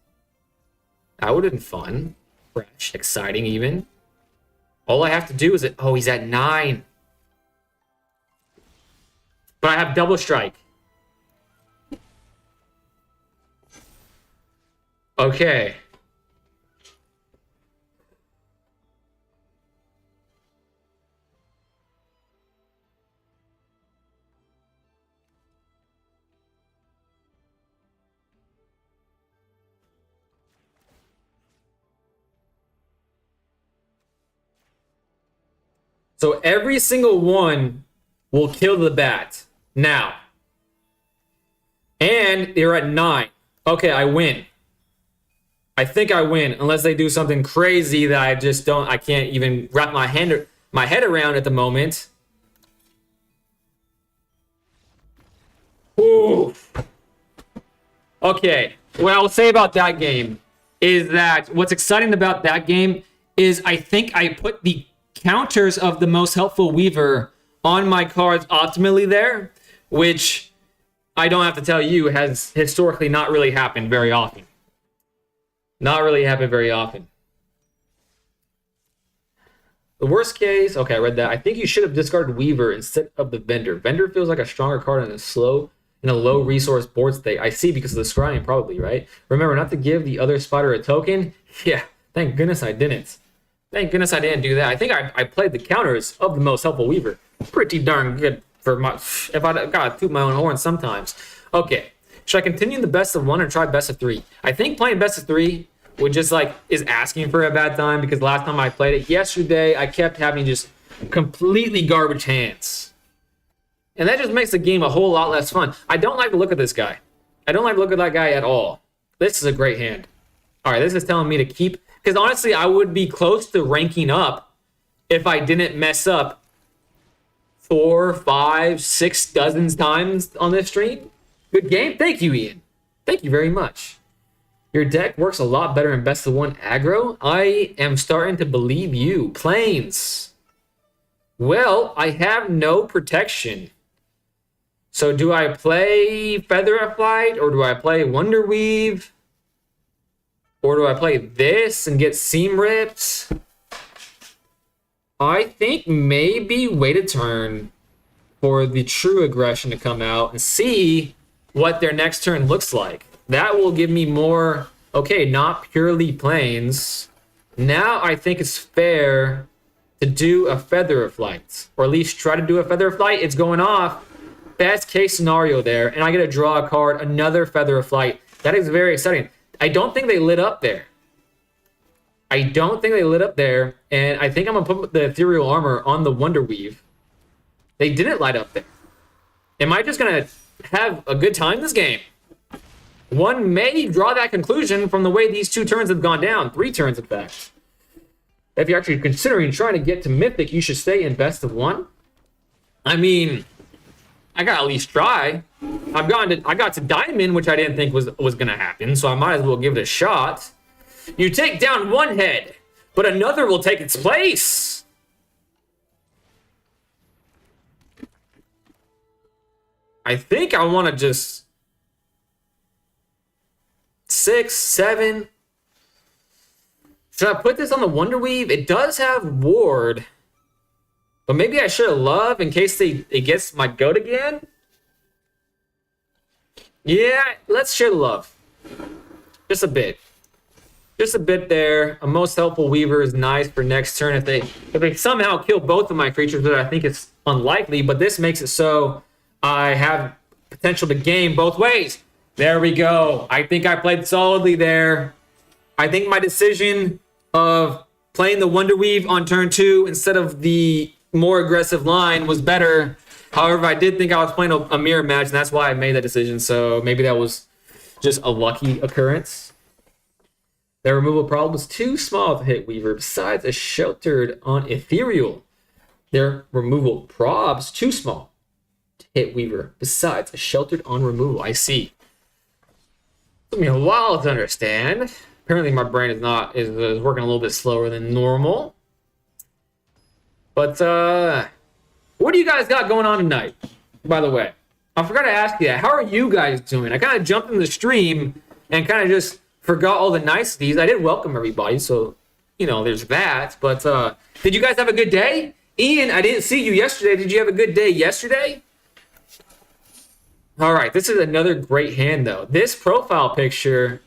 That would have been fun. Fresh. Exciting, even. All I have to do is... Oh, he's at 9. But I have double strike. Okay. So every single one will kill the bat. Now. And they're at 9. Okay, I win. I think I win, unless they do something crazy that I can't even wrap my head around at the moment. Ooh. Okay, what I'll say about that game is that what's exciting about that game is I think I put the counters of the most helpful Weaver on my cards optimally there, which I don't have to tell you has historically not really happened very often. Not really happened very often. The worst case, okay, I read that. I think you should have discarded Weaver instead of the Vendor. Vendor feels like a stronger card in a low resource board state. I see, because of the scrying, probably, right? Remember not to give the other spider a token? Yeah, thank goodness I didn't. Thank goodness I didn't do that. I think I played the counters of the most helpful Weaver. Pretty darn good for my... If I gotta toot my own horn sometimes. Okay, should I continue the best of 1 or try best of 3? I think playing best of 3 would just is asking for a bad time, because last time I played it yesterday, I kept having just completely garbage hands. And that just makes the game a whole lot less fun. I don't like the look of this guy. I don't like the look of that guy at all. This is a great hand. All right, this is telling me to keep... Because honestly, I would be close to ranking up if I didn't mess up 4, 5, 6 dozens times on this stream. Good game. Thank you, Ian. Thank you very much. Your deck works a lot better in best of 1 aggro. I am starting to believe you. Planes. Well, I have no protection. So do I play Feather of Flight, or do I play Wonder Weave? Or do I play this and get Seam Ripped? I think maybe wait a turn for the true aggression to come out and see what their next turn looks like. That will give me more, okay, not purely planes. Now I think it's fair to do a Feather of Flight, or at least try to do a Feather of Flight. It's going off. Best case scenario there, and I get to draw a card, another Feather of Flight. That is very exciting. I don't think they lit up there. And I think I'm going to put the Ethereal Armor on the Wonder Weave. They didn't light up there. Am I just going to have a good time this game? One may draw that conclusion from the way these 2 turns have gone down. 3 turns, in fact. If you're actually considering trying to get to Mythic, you should stay in best of 1. I mean... I gotta at least try. I got to Diamond, which I didn't think was gonna happen, so I might as well give it a shot. You take down 1 head, but another will take its place. I think I want to just 6, 7. Should I put this on the Wonder Weave? It does have Ward. But maybe I should have Love in case it gets my goat again. Yeah, let's share Love. Just a bit. Just a bit there. A most helpful Weaver is nice for next turn. If they somehow kill both of my creatures, but I think it's unlikely. But this makes it so I have potential to game both ways. There we go. I think I played solidly there. I think my decision of playing the Wonder Weave on turn 2 instead of the more aggressive line was better. However, I did think I was playing a mirror match, and that's why I made that decision. So maybe that was just a lucky occurrence. Their removal problem was too small to hit Weaver. Besides, a sheltered on Ethereal. Their removal probs too small to hit Weaver. Besides, a sheltered on removal. I see. Took me a while to understand. Apparently, my brain is working a little bit slower than normal. But, what do you guys got going on tonight, by the way? I forgot to ask you that. How are you guys doing? I kind of jumped in the stream and kind of just forgot all the niceties. I did welcome everybody, so, there's that. But, did you guys have a good day? Ian, I didn't see you yesterday. Did you have a good day yesterday? All right, this is another great hand, though. This profile picture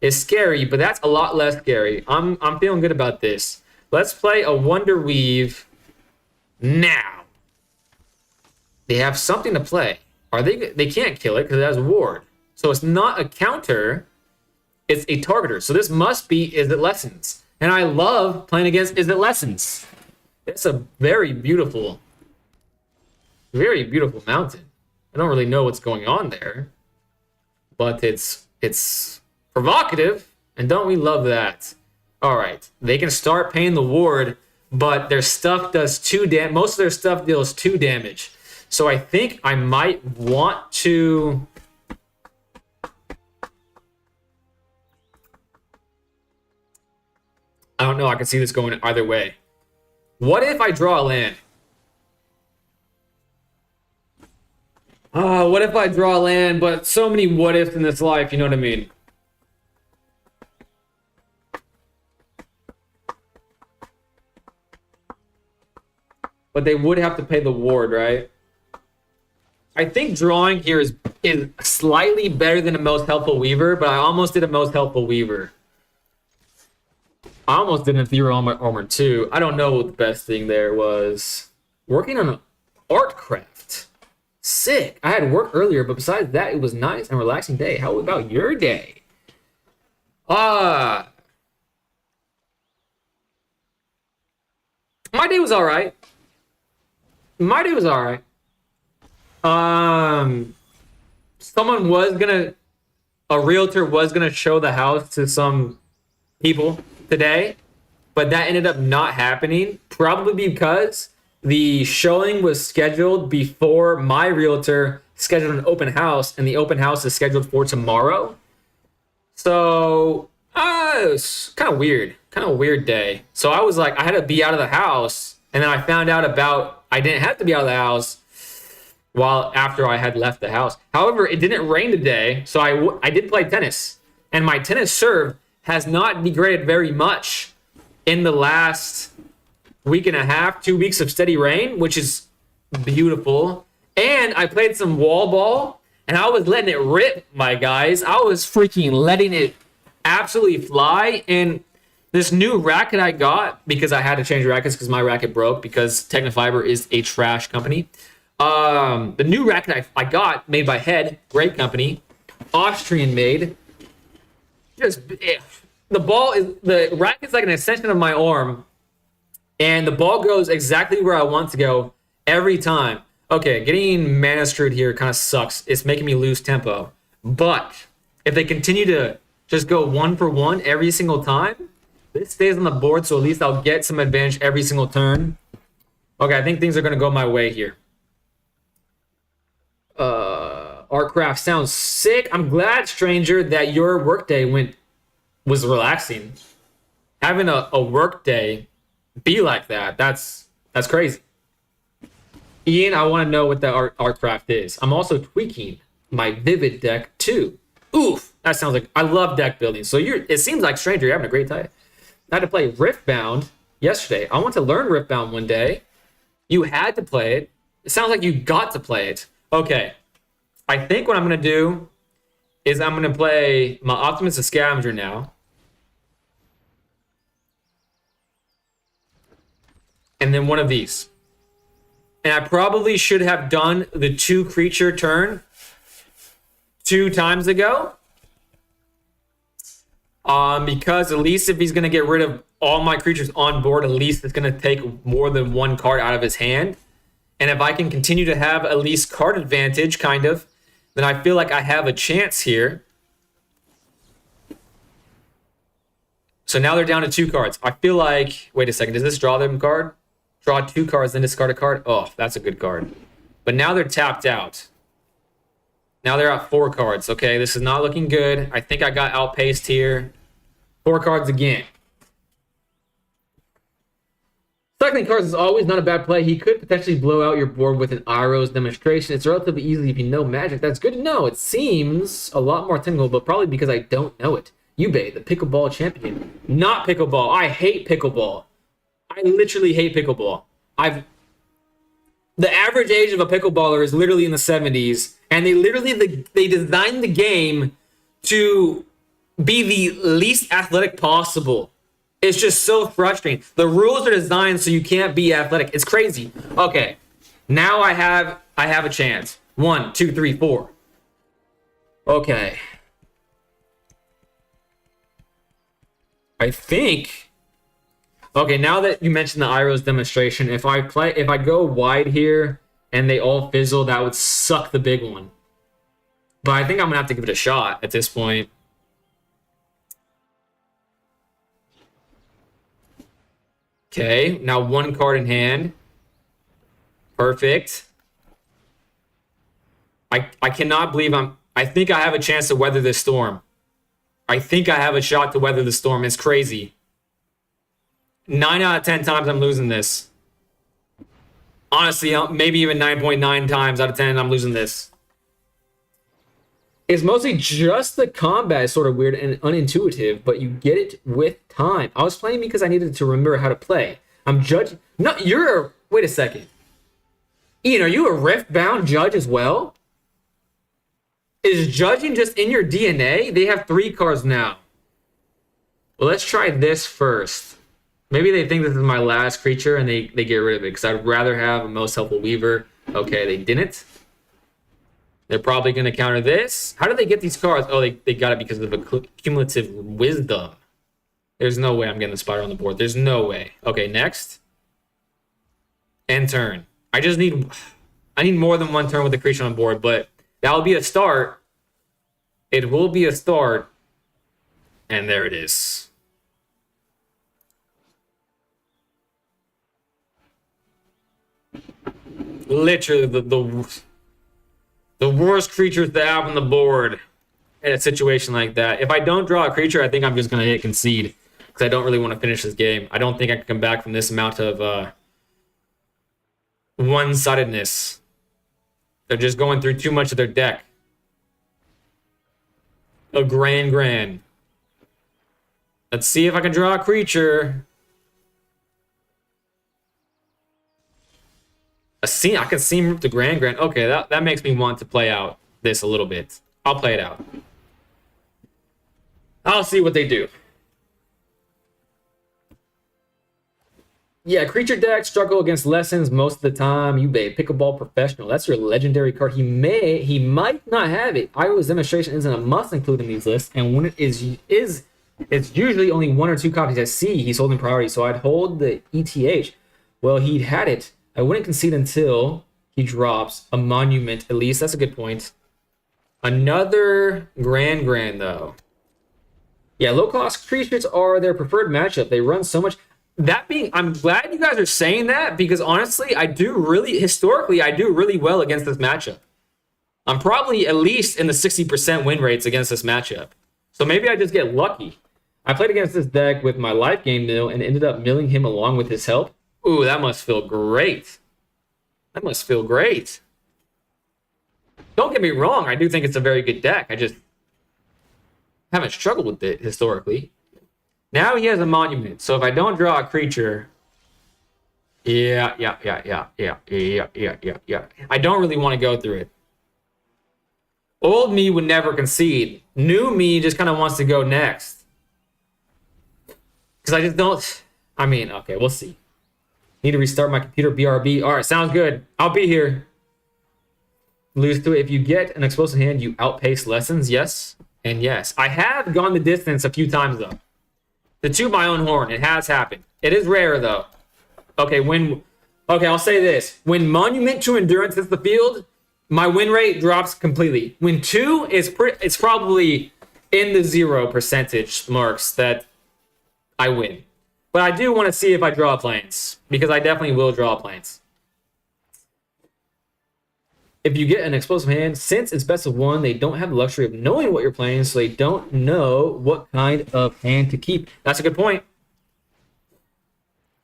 is scary, but that's a lot less scary. I'm feeling good about this. Let's play a Wonder Weave now. They have something to play. They can't kill it because it has Ward. So it's not a counter. It's a targeter. So this must be Is It Lessons. And I love playing against Is It Lessons. It's a very beautiful mountain. I don't really know what's going on there, but it's provocative, and don't we love that? All right, they can start paying the ward, but their stuff does 2 damage. Most of their stuff deals 2 damage. So I think I might want to... I don't know. I can see this going either way. What if I draw a land? What if I draw a land, but so many what ifs in this life, you know what I mean? But they would have to pay the ward, right? I think drawing here is slightly better than a most helpful weaver, but I almost did a most helpful weaver. I almost did an ethereal armor too. I don't know what the best thing there was. Working on an art craft. Sick. I had work earlier, but besides that, it was nice and relaxing day. How about your day? My day was all right. A realtor was gonna show the house to some people today, but that ended up not happening, probably because the showing was scheduled before my realtor scheduled an open house, and the open house is scheduled for tomorrow. So it was kind of a weird day. So I was like, I had to be out of the house, and then I found out about I didn't have to be out of the house after I had left the house. However, it didn't rain today, so I did play tennis, and my tennis serve has not degraded very much in the last week and a half, 2 weeks of steady rain, which is beautiful. And I played some wall ball, and I was letting it rip, my guys. I was freaking letting it absolutely fly. And this new racket I got, because I had to change rackets because my racket broke, because Technofiber is a trash company. The new racket I got, made by Head, great company, Austrian made. The racket's like an extension of my arm, and the ball goes exactly where I want to go every time. Okay, getting mana screwed here kind of sucks. It's making me lose tempo. But if they continue to just go 1 for 1 every single time, this stays on the board, so at least I'll get some advantage every single turn. Okay, I think things are going to go my way here. Artcraft sounds sick. I'm glad, stranger, that your workday was relaxing. Having a work day be like that, that's crazy. Ian, I want to know what the Artcraft is. I'm also tweaking my Vivid deck too. Oof, that sounds like I love deck building. So it seems like, stranger, you're having a great time. I had to play Riftbound yesterday. I want to learn Riftbound one day. You had to play it. It sounds like you got to play it. Okay, I think what I'm going to do is I'm going to play my Optimus Scavenger now. And then one of these. And I probably should have done the 2 creature turn 2 times ago. Because at least if he's going to get rid of all my creatures on board, at least it's going to take more than 1 card out of his hand. And if I can continue to have at least card advantage, kind of, then I feel like I have a chance here. So now they're down to 2 cards. I feel like, wait a second, does this draw them a card? Draw 2 cards, then discard a card? Oh, that's a good card. But now they're tapped out. Now they're at 4 cards. Okay, this is not looking good. I think I got outpaced here. 4 cards again. Cycling cards is always not a bad play. He could potentially blow out your board with an Iroh's demonstration. It's relatively easy if you know Magic. That's good to know. It seems a lot more technical, but probably because I don't know it. Yubei, the pickleball champion. Not pickleball. I hate pickleball. I literally hate pickleball. The average age of a pickleballer is literally in the 70s, and they designed the game to be the least athletic possible. It's just so frustrating. The rules are designed so you can't be athletic. It's crazy. Okay, now I have a chance. 1, 2, 3, 4. Okay. I think Okay, now that you mentioned the Iroh's demonstration, if I go wide here and they all fizzle, that would suck the big one. But I think I'm gonna have to give it a shot at this point. Okay, now one card in hand. Perfect. I cannot believe I think I have a chance to weather this storm. I think I have a shot to weather the storm. It's crazy. 9 out of 10 times I'm losing this. Honestly, maybe even 9.9 times out of 10 I'm losing this. It's mostly just the combat is sort of weird and unintuitive, but you get it with time. I was playing because I needed to remember how to play. I'm judging. No, wait a second. Ian, are you a Rift-bound judge as well? Is judging just in your DNA? They have 3 cards now. Well, let's try this first. Maybe they think this is my last creature and they get rid of it because I'd rather have a Most Helpful Weaver. Okay, they didn't. They're probably going to counter this. How did they get these cards? Oh, they got it because of a cumulative wisdom. There's no way I'm getting the spider on the board. There's no way. Okay, next. End turn. I need more than one turn with the creature on board, but that'll be a start. It will be a start. And there it is. Literally the worst creatures to have on the board in a situation like that. If I don't draw a creature, I think I'm just going to hit concede because I don't really want to finish this game. I don't think I can come back from this amount of one-sidedness. They're just going through too much of their deck. A grand. Let's see if I can draw a creature. I can seam the grand. Okay, that makes me want to play out this a little bit. I'll play it out. I'll see what they do. Yeah, creature decks struggle against lessons most of the time. You a pickleball professional. That's your legendary card. He might not have it. Iroh's demonstration isn't a must include in these lists, and when it is it's usually only 1 or 2 copies I see he's holding priority. So I'd hold the ETH. Well, he'd had it. I wouldn't concede until he drops a monument, at least. That's a good point. Another grand, though. Yeah, low-cost creatures are their preferred matchup. They run so much. I'm glad you guys are saying that because, honestly, historically, I do really well against this matchup. I'm probably at least in the 60% win rates against this matchup. So maybe I just get lucky. I played against this deck with my life game mill and ended up milling him along with his help. Ooh, that must feel great. That must feel great. Don't get me wrong. I do think it's a very good deck. I just haven't struggled with it historically. Now he has a monument. So if I don't draw a creature... Yeah. I don't really want to go through it. Old me would never concede. New me just kind of wants to go next. Because I just don't... I mean, okay, we'll see. Need to restart my computer, BRB. All right, sounds good. I'll be here. Lose to it. If you get an explosive hand, you outpace lessons. Yes and yes. I have gone the distance a few times, though. To toot my own horn. It has happened. It is rare, though. Okay, I'll say this. When Monument to Endurance hits the field, my win rate drops completely. When 2 it's probably in the 0% marks that I win. But I do want to see if I draw planes, because I definitely will draw planes. If you get an explosive hand, since it's best of 1, they don't have the luxury of knowing what you're playing, so they don't know what kind of hand to keep. That's a good point.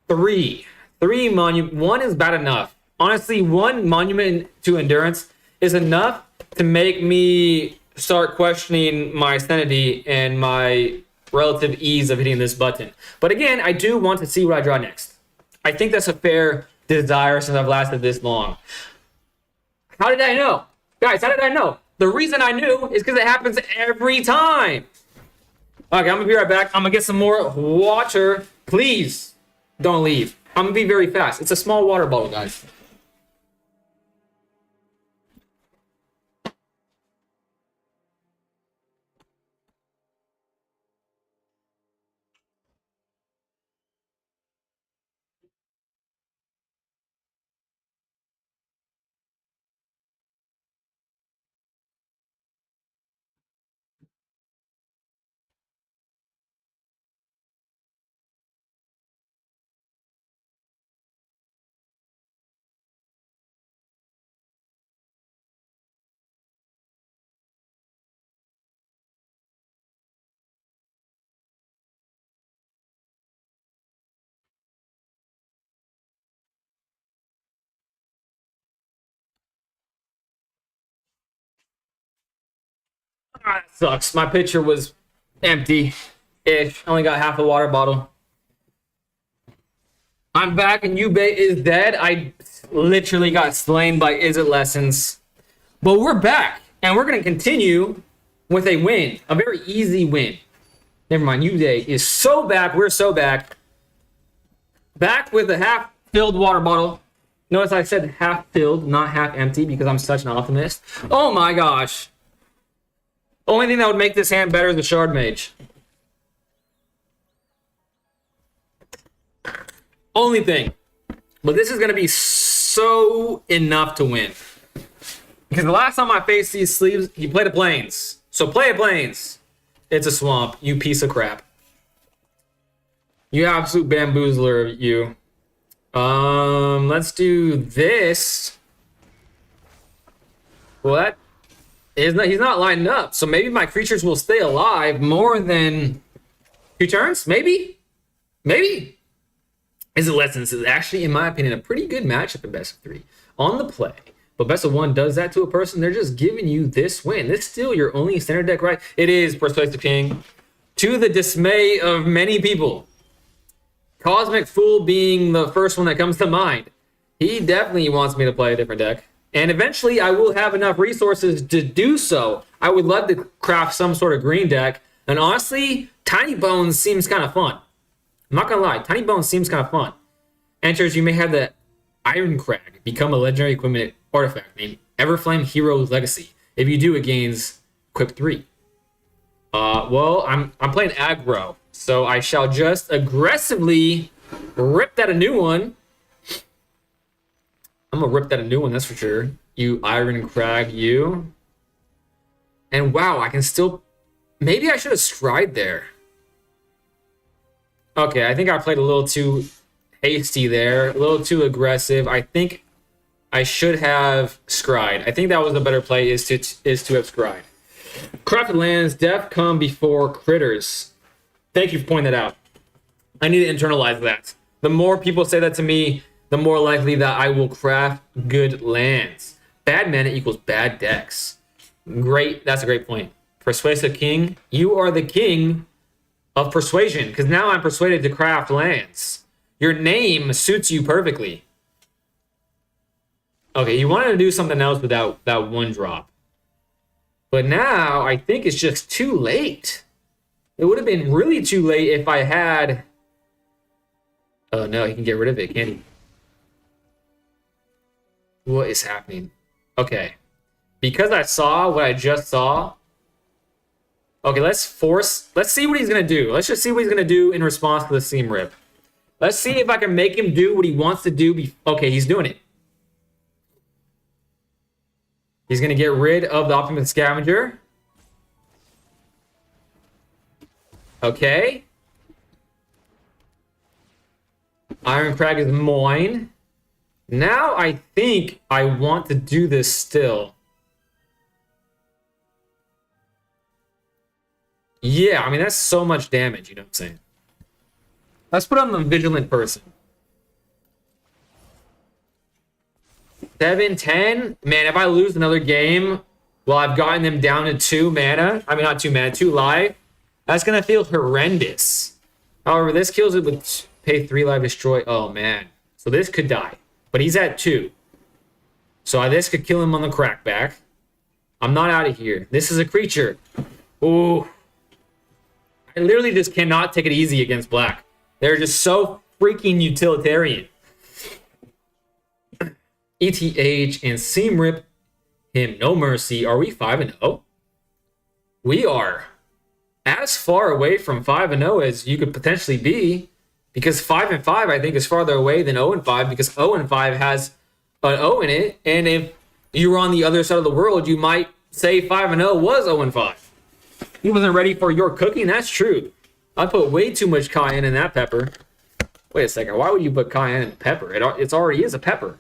3 monument. 1 is bad enough. Honestly, 1 monument to endurance is enough to make me start questioning my sanity and my relative ease of hitting this button. But again, I do want to see what I draw next. I think that's a fair desire since I've lasted this long. How did I know? Guys, how did I know? The reason I knew is because it happens every time. Okay, I'm going to be right back. I'm going to get some more water. Please don't leave. I'm going to be very fast. It's a small water bottle, guys. Ah, that sucks. My pitcher was empty-ish. Only got half a water bottle. I'm back and Yubei is dead. I literally got slain by Is It Lessons. But we're back. And we're going to continue with a win. A very easy win. Never mind. Yubei is so back. We're so back. Back with a half-filled water bottle. Notice I said half-filled, not half-empty, because I'm such an optimist. Oh my gosh. Only thing that would make this hand better is the Shard Mage. Only thing. But this is going to be so enough to win. Because the last time I faced these sleeves, he played a Plains. So play a Plains. It's a swamp, you piece of crap. You absolute bamboozler, you. Let's do this. Well, that is not, he's not lining up. So maybe my creatures will stay alive more than 2 turns? Maybe? Maybe. Is It Lessons is actually, in my opinion, a pretty good matchup in best of 3 on the play. But best of 1 does that to a person, they're just giving you this win. This is still your only standard deck, right? It is Persuasive King, to the dismay of many people. Cosmic Fool being the first one that comes to mind. He definitely wants me to play a different deck. And eventually I will have enough resources to do so. I would love to craft some sort of green deck. And honestly, Tiny Bones seems kind of fun. I'm not gonna lie, Tiny Bones seems kind of fun. Enters, you may have the Iron Crag become a legendary equipment artifact named Everflame Hero's Legacy. If you do, it gains Equip 3. Well, I'm playing aggro, so I shall just aggressively rip that a new one. I'm gonna rip that a new one, that's for sure. You Iron Crag, you. And wow, I can still... Maybe I should have Scryed there. Okay, I think I played a little too hasty there. A little too aggressive. I think I should have Scryed. I think that was the better play, is to have Scryed. Crafted lands, death come before critters. Thank you for pointing that out. I need to internalize that. The more people say that to me, the more likely that I will craft good lands. Bad mana equals bad decks. Great, that's a great point. Persuasive King, you are the king of persuasion, because now I'm persuaded to craft lands. Your name suits you perfectly. Okay, you wanted to do something else without that 1 drop. But now, I think it's just too late. It would have been really too late if I had... Oh no, he can get rid of it, can't he? What is happening? Okay. Because I saw what I just saw... Okay, let's see what he's going to do. Let's just see what he's going to do in response to the Seam Rip. Let's see if I can make him do what he wants to do. Okay, he's doing it. He's going to get rid of the Optimist Scavenger. Okay. Iron Crag is mine. Now I think I want to do this still. Yeah, I mean, that's so much damage, you know what I'm saying? Let's put on the Vigilant Person. 7, 10? Man, if I lose another game, well, I've gotten them down to 2 mana. I mean, not 2 mana, 2 life. That's going to feel horrendous. However, this kills it with pay 3 life, destroy. Oh, man. So this could die. But he's at 2. So this could kill him on the crackback. I'm not out of here. This is a creature. Ooh. I literally just cannot take it easy against black. They're just so freaking utilitarian. ETH and Seam Rip him no mercy. Are we 5-0? We are as far away from 5-0 as you could potentially be, because 5-5 I think is farther away than 0-5, because 0-5 has an O in it, and if you were on the other side of the world, you might say 5-0 was 0-5. He wasn't ready for your cooking. That's true. I put way too much cayenne in that pepper. Wait a second. Why would you put cayenne in pepper? It already is a pepper.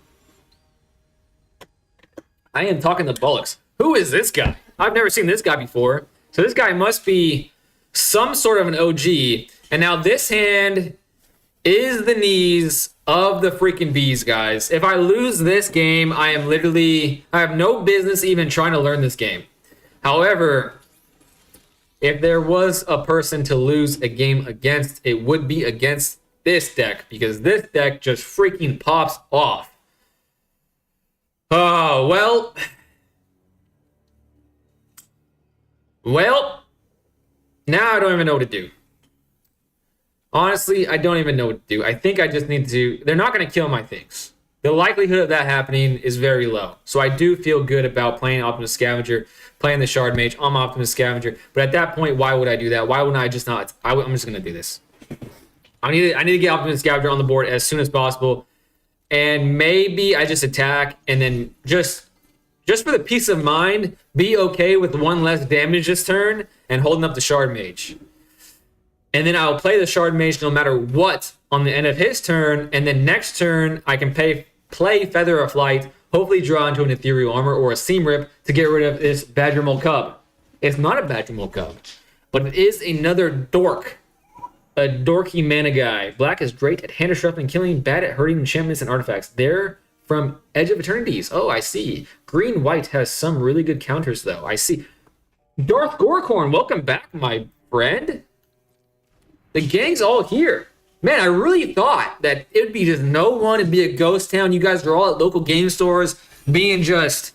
I am talking to Bullocks. Who is this guy? I've never seen this guy before. So this guy must be some sort of an OG. And now this hand is the knees of the freaking bees, guys. If I lose this game, I have no business even trying to learn this game. However, If there was a person to lose a game against, it would be against this deck, because this deck just freaking pops off. Oh, well. Well, now I don't even know what to do. Honestly, I don't even know what to do. I think I just need to... They're not going to kill my things. The likelihood of that happening is very low. So I do feel good about playing Optimus Scavenger, playing the Shard Mage on my Optimus Scavenger. But at that point, why would I do that? Why wouldn't I just not... I'm just going to do this. I need to get Optimus Scavenger on the board as soon as possible. And maybe I just attack and then just for the peace of mind, be okay with one less damage this turn and holding up the Shard Mage. And then I'll play the Shard Mage no matter what on the end of his turn. And then next turn, I can play Feather of Flight, hopefully draw into an Ethereal Armor or a Seam Rip to get rid of this Badgermole Cub. It's not a Badgermole Cub, but it is another dork. A dorky mana guy. Black is great at hand disrupt and killing, bad at hurting enchantments and artifacts. They're from Edge of Eternities. Oh, I see. Green-white has some really good counters, though. I see. Darth Gorecorn, welcome back, my friend. The gang's all here. Man, I really thought that it would be just no one. It'd be a ghost town. You guys are all at local game stores being just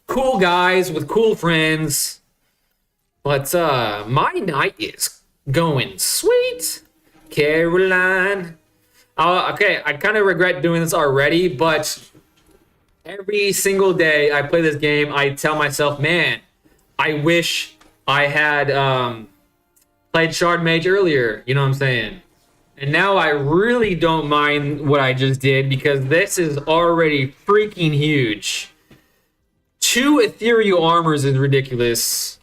cool guys with cool friends. But my night is going sweet. Caroline. Okay, I kind of regret doing this already, but every single day I play this game, I tell myself, man, I wish I had played Shard Mage earlier. You know what I'm saying? And now I really don't mind what I just did, because this is already freaking huge. 2 Ethereal Armors is ridiculous.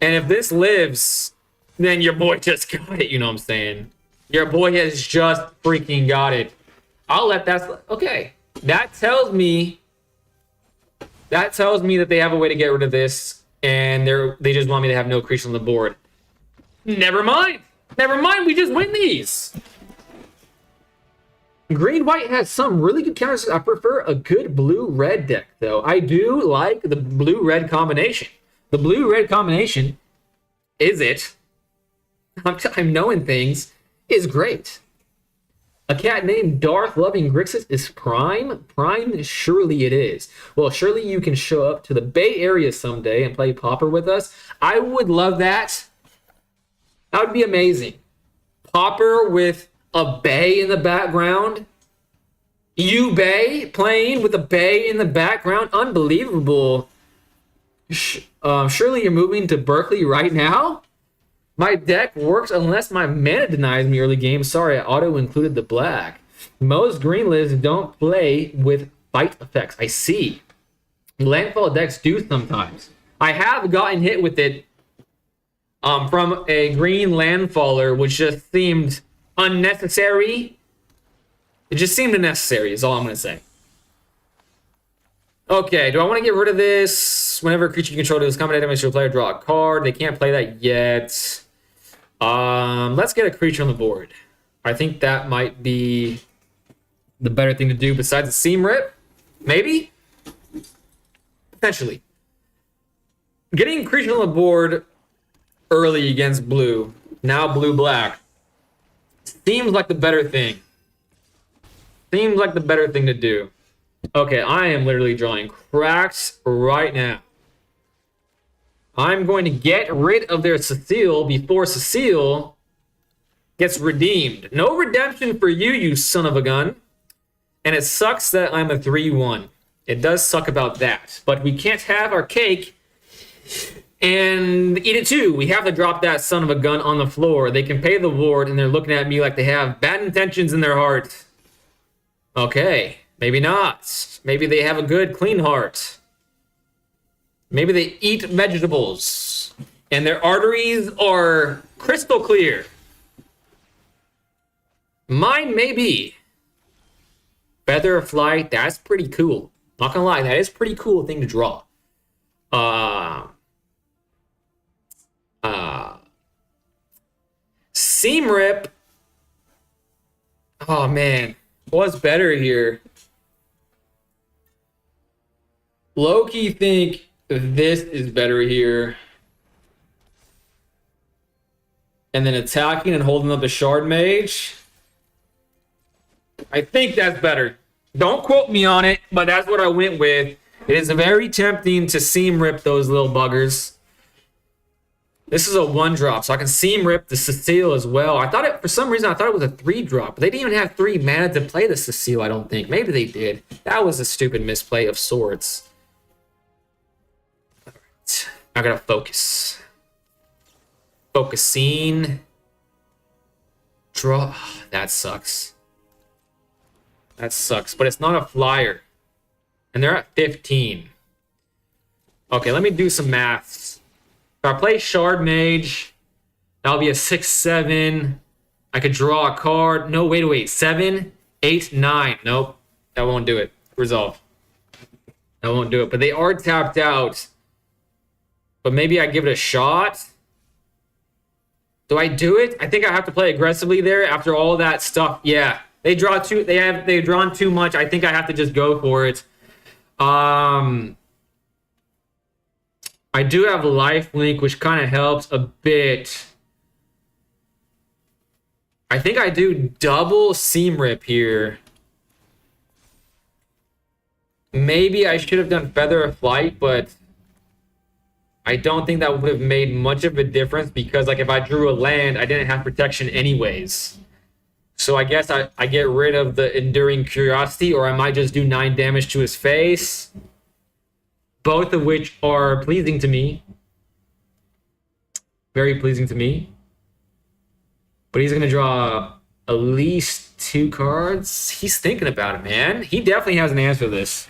And if this lives, then your boy just got it, you know what I'm saying? Your boy has just freaking got it. I'll let that... Okay. That tells me that they have a way to get rid of this, and they just want me to have no creatures on the board. Never mind. Never mind, we just win these. Green-white has some really good counters. I prefer a good blue-red deck, though. I do like the blue-red combination. The blue-red combination, is it? I'm knowing things, is great. A cat named Darth Loving Grixis is prime? Prime? Surely it is. Well, surely you can show up to the Bay Area someday and play Pauper with us. I would love that. That would be amazing. Pauper with a bay in the background. You Bay playing with a bay in the background. Unbelievable. Surely you're moving to Berkeley right now? My deck works unless my mana denies me early game. Sorry, I auto-included the black. Most green lists don't play with fight effects. I see. Landfall decks do sometimes. I have gotten hit with it from a green landfaller, which just seemed unnecessary. It just seemed unnecessary is all I'm going to say. Okay, do I want to get rid of this? Whenever a creature you control does combat damage to a player, draw a card. They can't play that yet. Let's get a creature on the board. I think that might be the better thing to do besides the Seam Rip. Maybe? Potentially. Getting a creature on the board early against blue, now blue-black, seems like the better thing. Seems like the better thing to do. Okay, I am literally drawing cracks right now. I'm going to get rid of their Cecile before Cecile gets redeemed. No redemption for you, you son of a gun. And it sucks that I'm a 3-1. It does suck about that. But we can't have our cake and eat it too. We have to drop that son of a gun on the floor. They can pay the ward, and they're looking at me like they have bad intentions in their heart. Okay, maybe not. Maybe they have a good, clean heart. Maybe they eat vegetables, and their arteries are crystal clear. Mine may be. Feather of Flight, that's pretty cool. Not gonna lie, that is a pretty cool thing to draw. Seam Rip. Oh man, what's better here? Low-key think this is better here. and then attacking and holding up the Shard Mage. I think that's better. Don't quote me on it, but that's what I went with. It is very tempting to seam rip those little buggers. This is a 1-drop, so I can seam rip the Cecile as well. I thought it, for some reason, I thought it was a 3-drop, but they didn't even have 3 mana to play the Cecile, I don't think. Maybe they did. That was a stupid misplay of sorts. All right, I gotta focus. Focusing. Draw. That sucks. That sucks, but it's not a flyer. And they're at 15. Okay, let me do some maths. If I play Shard Mage, that'll be a 6/7. I could draw a card. No, wait. 7, 8, 9. Nope, that won't do it. Resolve. That won't do it. But they are tapped out. But maybe I give it a shot. Do I do it? I think I have to play aggressively there after all that stuff. Yeah, they've drawn too much. I think I have to just go for it. I do have lifelink, which kind of helps a bit. I think I do double seam rip here. Maybe I should have done Feather of Flight, but I don't think that would have made much of a difference because, like, if I drew a land, I didn't have protection anyways. So I guess I get rid of the Enduring Curiosity, or I might just do 9 damage to his face. Both of which are pleasing to me. Very pleasing to me. But he's going to draw at least 2 cards. He's thinking about it, man. He definitely has an answer to this.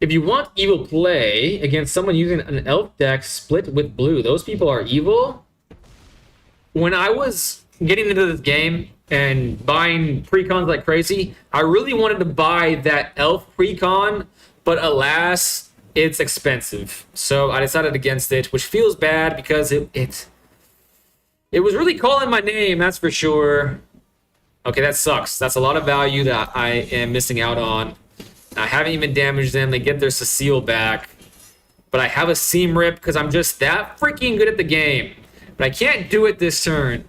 If you want evil play against someone using an elf deck split with blue, those people are evil. When I was getting into this game and buying precons like crazy, I really wanted to buy that elf precon, but alas, it's expensive. So I decided against it, which feels bad because it was really calling my name, that's for sure. Okay, that sucks. That's a lot of value that I am missing out on. I haven't even damaged them. They get their Cecile back. But I have a seam rip because I'm just that freaking good at the game. But I can't do it this turn.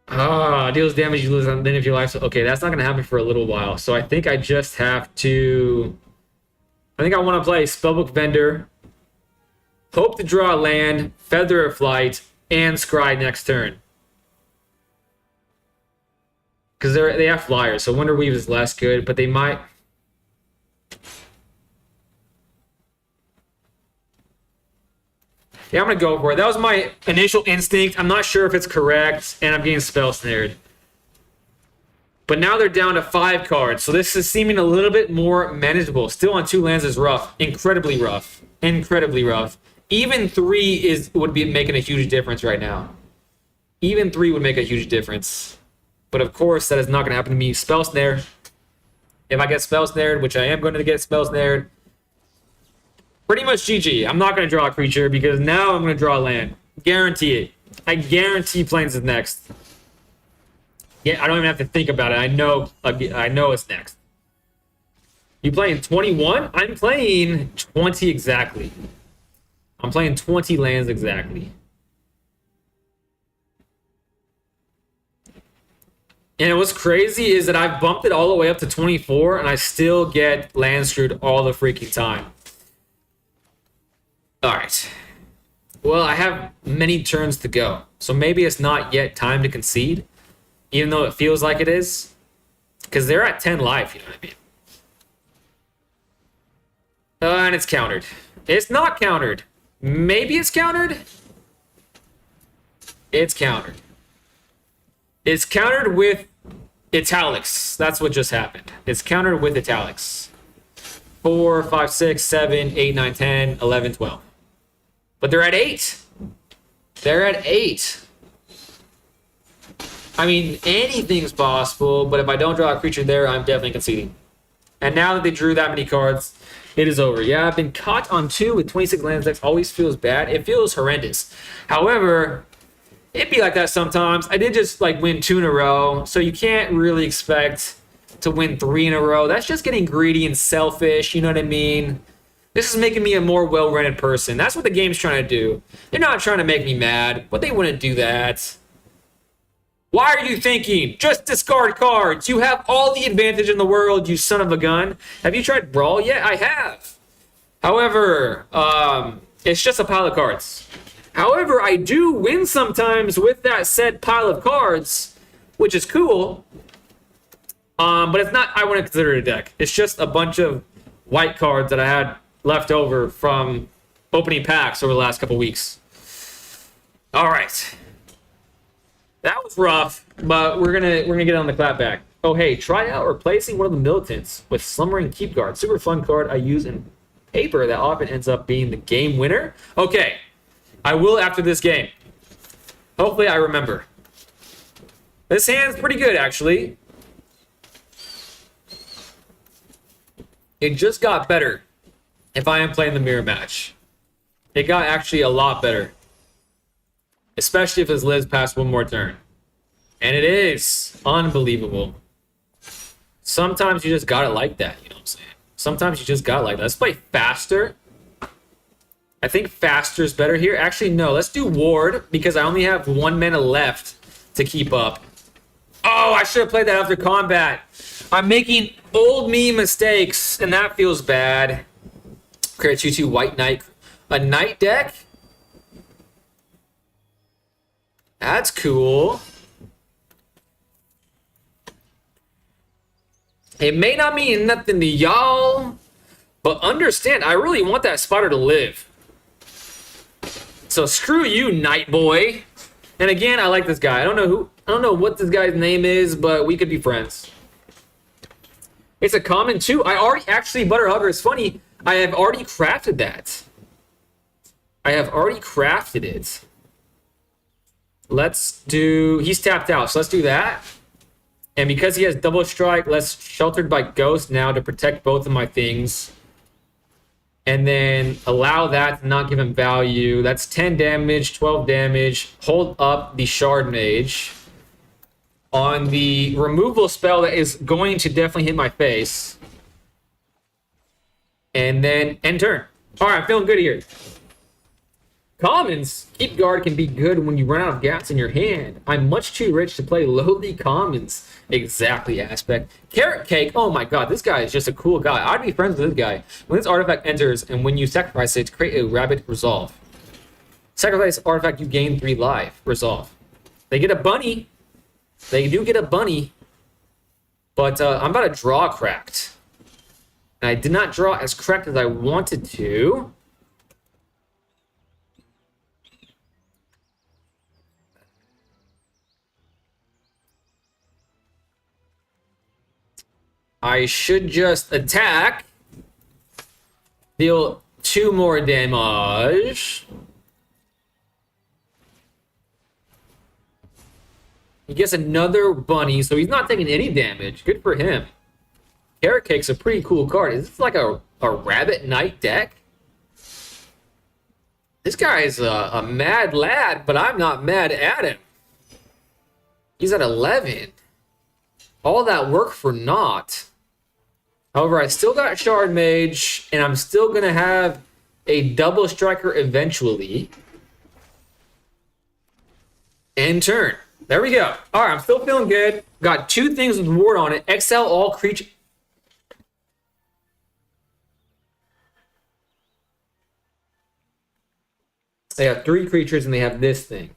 Deals damage, you lose then if your life. Okay, that's not going to happen for a little while. So I think I just have to... I think I want to play Spellbook Vendor. Hope to draw a land, Feather of Flight, and Scry next turn. Because they have flyers, so Wonder Weave is less good, but they might... Yeah, I'm going to go for it. That was my initial instinct. I'm not sure if it's correct, and I'm getting spell snared. But now they're down to 5 cards, so this is seeming a little bit more manageable. Still on 2 lands is rough. Incredibly rough. Incredibly rough. Even 3 would be making a huge difference right now. Even 3 would make a huge difference. But of course, that is not going to happen to me. Spell snare. If I get spell snared, which I am going to get spell snared, pretty much GG. I'm not going to draw a creature because now I'm going to draw a land. Guarantee it. I guarantee Plains is next. Yeah, I don't even have to think about it. I know it's next. You playing 21? I'm playing 20 exactly. I'm playing 20 lands exactly. And what's crazy is that I've bumped it all the way up to 24, and I still get land screwed all the freaking time. All right. Well, I have many turns to go, so maybe it's not yet time to concede, even though it feels like it is, because they're at 10 life, you know what I mean? And it's countered. It's not countered. Maybe it's countered? It's countered. It's countered with italics. That's what just happened. It's countered with italics. 4, 5, 6, 7, 8, 9, 10, 11, 12. But they're at 8. They're at 8. I mean, anything's possible, but if I don't draw a creature there, I'm definitely conceding. And now that they drew that many cards, it is over. Yeah, I've been caught on 2 with 26 lands decks. Always feels bad. It feels horrendous. However, it'd be like that sometimes. I did just win 2 in a row, so you can't really expect to win 3 in a row. That's just getting greedy and selfish, you know what I mean? This is making me a more well-rounded person. That's what the game's trying to do. They're not trying to make me mad, but they wouldn't do that. Why are you thinking? Just discard cards. You have all the advantage in the world, you son of a gun. Have you tried Brawl yet? I have. However, it's just a pile of cards. However, I do win sometimes with that said pile of cards, which is cool. But it's not, I wouldn't consider it a deck. It's just a bunch of white cards that I had left over from opening packs over the last couple weeks. All right. That was rough, but we're gonna get on the clap back. Oh hey, try out replacing one of the militants with Slumbering Keep Guard. Super fun card I use in paper that often ends up being the game winner. Okay, I will after this game. Hopefully I remember. This hand's pretty good actually. It just got better if I am playing the mirror match. It got actually a lot better. Especially if this lives past one more turn. And it is unbelievable. Sometimes you just got it like that, you know what I'm saying? Sometimes you just got it like that. Let's play faster. I think faster is better here. Actually, no. Let's do ward because I only have 1 mana left to keep up. Oh, I should have played that after combat. I'm making old me mistakes, and that feels bad. Create 2/2 White Knight. A Knight deck? That's cool. It may not mean nothing to y'all, but understand, I really want that spotter to live. So screw you, Knight Boy. And again, I like this guy. I don't know what this guy's name is, but we could be friends. It's a common too. I already actually Butterhugger. It's funny. I have already crafted that. I have already crafted it. Let's do... He's tapped out, so let's do that. And because he has double strike, let's Sheltered by Ghost now to protect both of my things. And then allow that to not give him value. That's 10 damage, 12 damage. Hold up the Shard Mage. On the removal spell that is going to definitely hit my face. And then end turn. Alright, I'm feeling good here. Commons. Keep Guard can be good when you run out of gas in your hand. I'm much too rich to play lowly commons. Exactly, Aspect. Carrot Cake. Oh my god, this guy is just a cool guy. I'd be friends with this guy. When this artifact enters and when you sacrifice it, create a rabbit resolve. Sacrifice artifact, you gain 3 life. Resolve. They get a bunny. They do get a bunny. But I'm about to draw Cracked. And I did not draw as correct as I wanted to. I should just attack. Deal 2 more damage. He gets another bunny, so he's not taking any damage. Good for him. Carrot Cake's a pretty cool card. Is this like a Rabbit Knight deck? This guy is a mad lad, but I'm not mad at him. He's at 11. All that work for naught. However, I still got Shard Mage, and I'm still going to have a double striker eventually. End turn. There we go. All right, I'm still feeling good. Got 2 things with ward on it. Exile all creatures. They have 3 creatures, and they have this thing.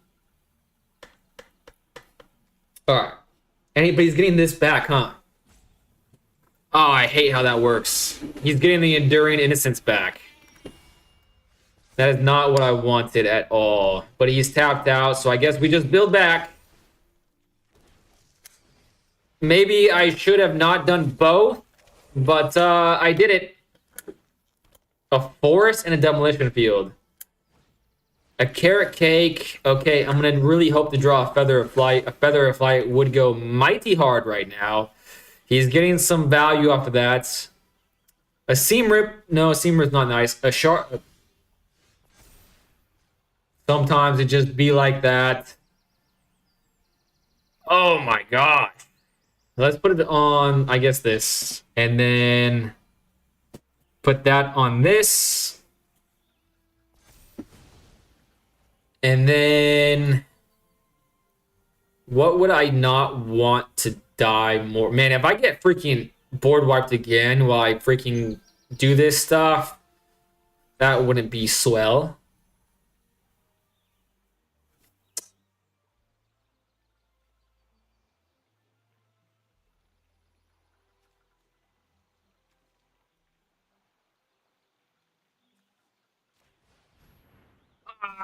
All right. Anybody's getting this back, huh? Oh, I hate how that works. He's getting the Enduring Innocence back. That is not what I wanted at all. But he's tapped out, so I guess we just build back. Maybe I should have not done both, but I did it. A forest and a demolition field. A Carrot Cake. Okay, I'm going to really hope to draw a Feather of Flight. A Feather of Flight would go mighty hard right now. He's getting some value off of that. A Seam Rip. No, Seam Rip's not nice. A Sharp. Sometimes it just be like that. Oh my gosh. Let's put it on, I guess, this. And then Put that on this. And then what would I not want to die more? Man, if I get freaking board wiped again while I freaking do this stuff, that wouldn't be swell.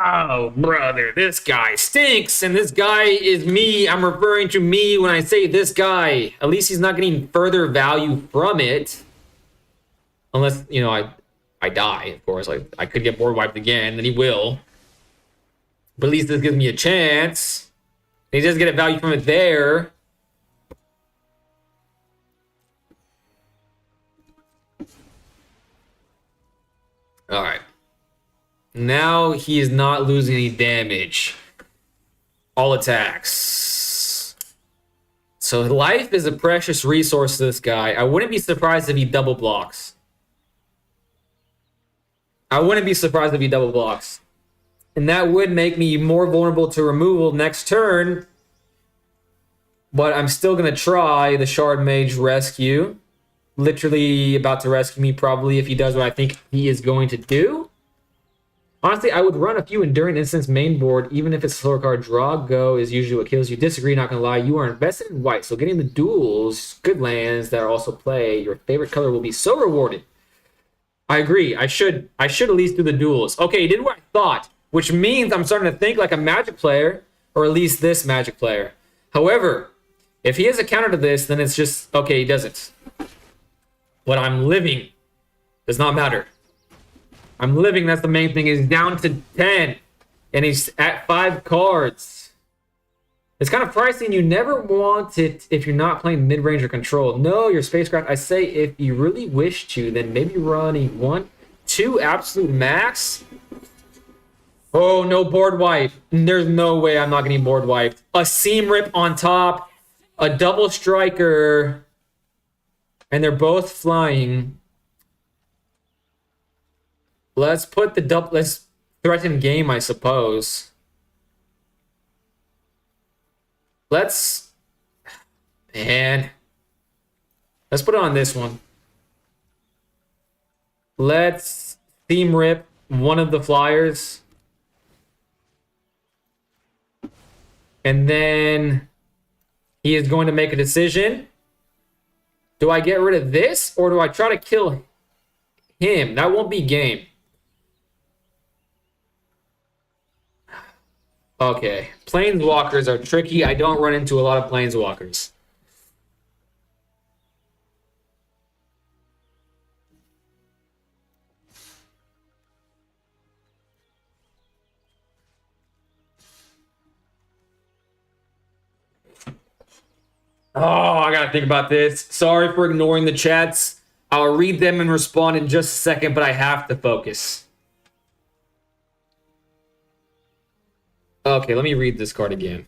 Oh, brother, this guy stinks, and this guy is me. I'm referring to me when I say this guy. At least he's not getting further value from it. Unless, you know, I die, of course. Like, I could get board wiped again, and he will. But at least this gives me a chance. He does get a value from it there. All right. Now he is not losing any damage. All attacks. So life is a precious resource to this guy. I wouldn't be surprised if he double blocks. I wouldn't be surprised if he double blocks. And that would make me more vulnerable to removal next turn. But I'm still going to try the Shard Mage Rescue. Literally about to rescue me probably if he does what I think he is going to do. Honestly, I would run a few Enduring Instants main board, even if it's a slower card. Draw, go is usually what kills you. Disagree, not gonna lie. You are invested in white, so getting the duels, good lands that are also play, your favorite color will be so rewarded. I agree. I should at least do the duels. Okay, he did what I thought, which means I'm starting to think like a Magic player, or at least this Magic player. However, if he has a counter to this, then it's just, okay, he doesn't. What I'm living does not matter. I'm living, that's the main thing. He's down to 10. And he's at 5 cards. It's kind of pricey. You never want it if you're not playing mid-range or control. No, your spacecraft. I say if you really wish to, then maybe run a 1, 2 absolute max. Oh, no board wipe. There's no way I'm not getting board wiped. A seam rip on top. A double striker. And they're both flying. Let's put the double. Let's threaten game, I suppose. Let's. Man. Let's put it on this one. Let's theme rip one of the flyers. And then he is going to make a decision. Do I get rid of this or do I try to kill him? That won't be game. Okay, planeswalkers are tricky. I don't run into a lot of planeswalkers. Oh, I gotta think about this. Sorry for ignoring the chats. I'll read them and respond in just a second, but I have to focus. Okay, let me read this card again.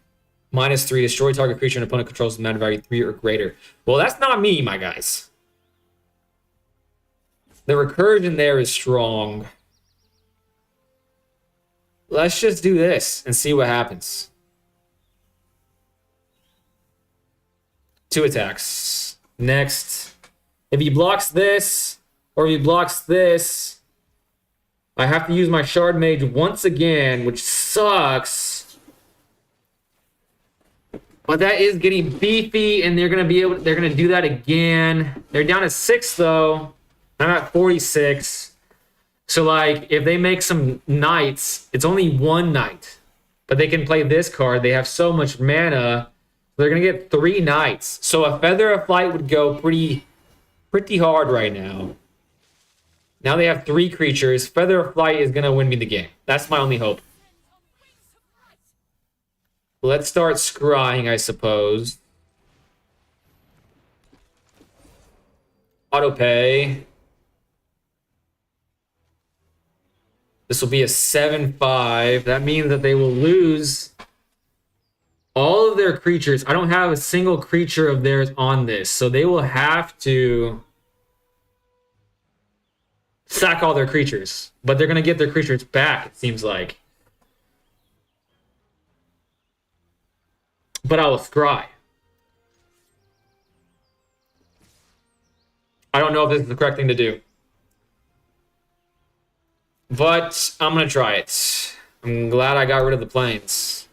-3, destroy target creature an opponent controls mana value 3 or greater. Well, that's not me, my guys. The recursion there is strong. Let's just do this and see what happens. 2 attacks. Next. If he blocks this, or if he blocks this, I have to use my Shard Mage once again, which sucks. But that is getting beefy, and they're gonna do that again. They're down to 6 though. I'm at 46. So like if they make some knights, it's only 1 knight. But they can play this card. They have so much mana. They're gonna get 3 knights. So a Feather of Flight would go pretty hard right now. Now they have 3 creatures. Feather of Flight is going to win me the game. That's my only hope. Let's start scrying, I suppose. Autopay. This will be a 7/5. That means that they will lose all of their creatures. I don't have a single creature of theirs on this. So they will have to... sack all their creatures. But they're going to get their creatures back, it seems like. But I will scry. I don't know if this is the correct thing to do. But I'm going to try it. I'm glad I got rid of the planes.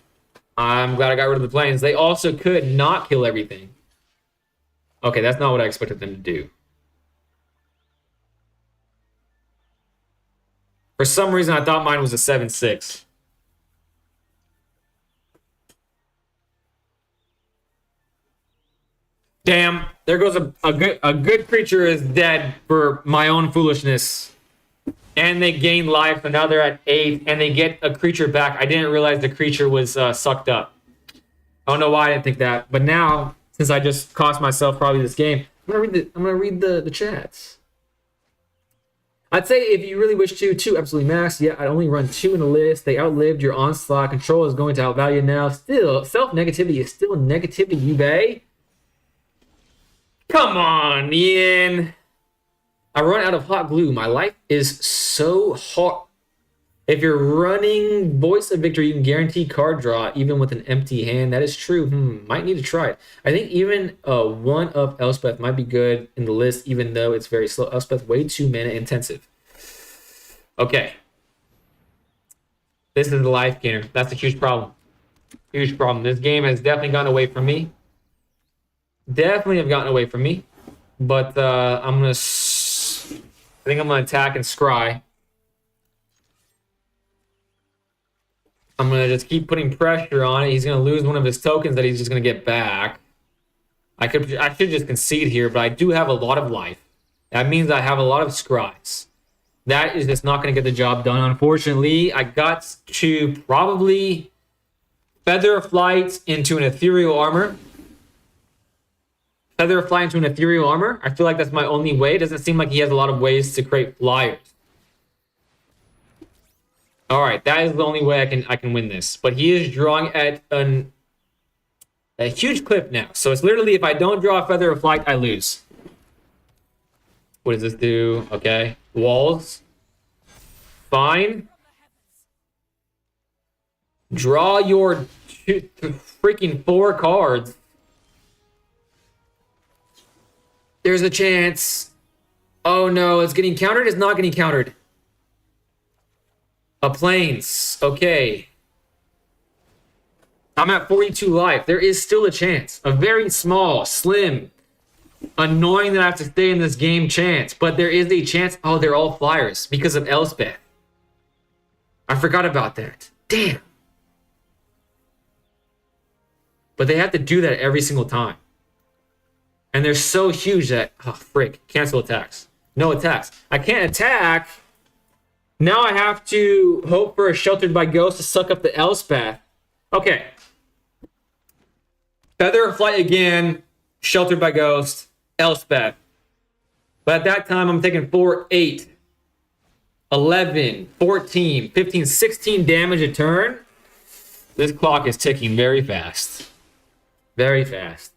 They also could not kill everything. Okay, that's not what I expected them to do. For some reason, I thought mine was a 7/6. Damn, there goes a good creature is dead for my own foolishness. And they gain life, so now they're at 8, and they get a creature back. I didn't realize the creature was sucked up. I don't know why I didn't think that, but now, since I just cost myself probably this game, I'm gonna read the chats. I'd say if you really wish to, 2 absolutely max. Yeah, I'd only run 2 in the list. They outlived your onslaught. Control is going to outvalue now. Still, self-negativity is still negativity, you bay. Come on, Ian. I run out of hot glue. My life is so hot. If you're running Voice of Victory, you can guarantee card draw even with an empty hand. That is true. Might need to try it. I think even one of Elspeth might be good in the list, even though it's very slow. Elspeth, way too mana intensive. Okay. This is the life gainer. That's a huge problem. Huge problem. This game has definitely gone away from me. Definitely have gotten away from me. But I think I'm going to attack and scry. I'm going to just keep putting pressure on it. He's going to lose one of his tokens that he's just going to get back. I should just concede here, but I do have a lot of life. That means I have a lot of scries. That is just not going to get the job done. Unfortunately, I got to probably Feather Flight into an Ethereal Armor. Feather Fly into an Ethereal Armor. I feel like that's my only way. It doesn't seem like he has a lot of ways to create flyers. All right, that is the only way I can win this. But he is drawing at a huge clip now. So it's literally if I don't draw a Feather of Flight, I lose. What does this do? Okay, walls. Fine. Draw your freaking 4 cards. There's a chance. Oh no, it's getting countered. It's not getting countered. A planes. Okay. I'm at 42 life. There is still a chance. A very small, slim, annoying that I have to stay in this game chance. But there is a chance. Oh, they're all flyers because of Elspeth. I forgot about that. Damn. But they have to do that every single time. And they're so huge that, oh, frick, cancel attacks. No attacks. I can't attack. Now I have to hope for a Sheltered by Ghost to suck up the Elspeth. Okay. Feather of Flight again. Sheltered by Ghost. Elspeth. But at that time, I'm taking 4, 8, 11, 14, 15, 16 damage a turn. This clock is ticking very fast. Very fast.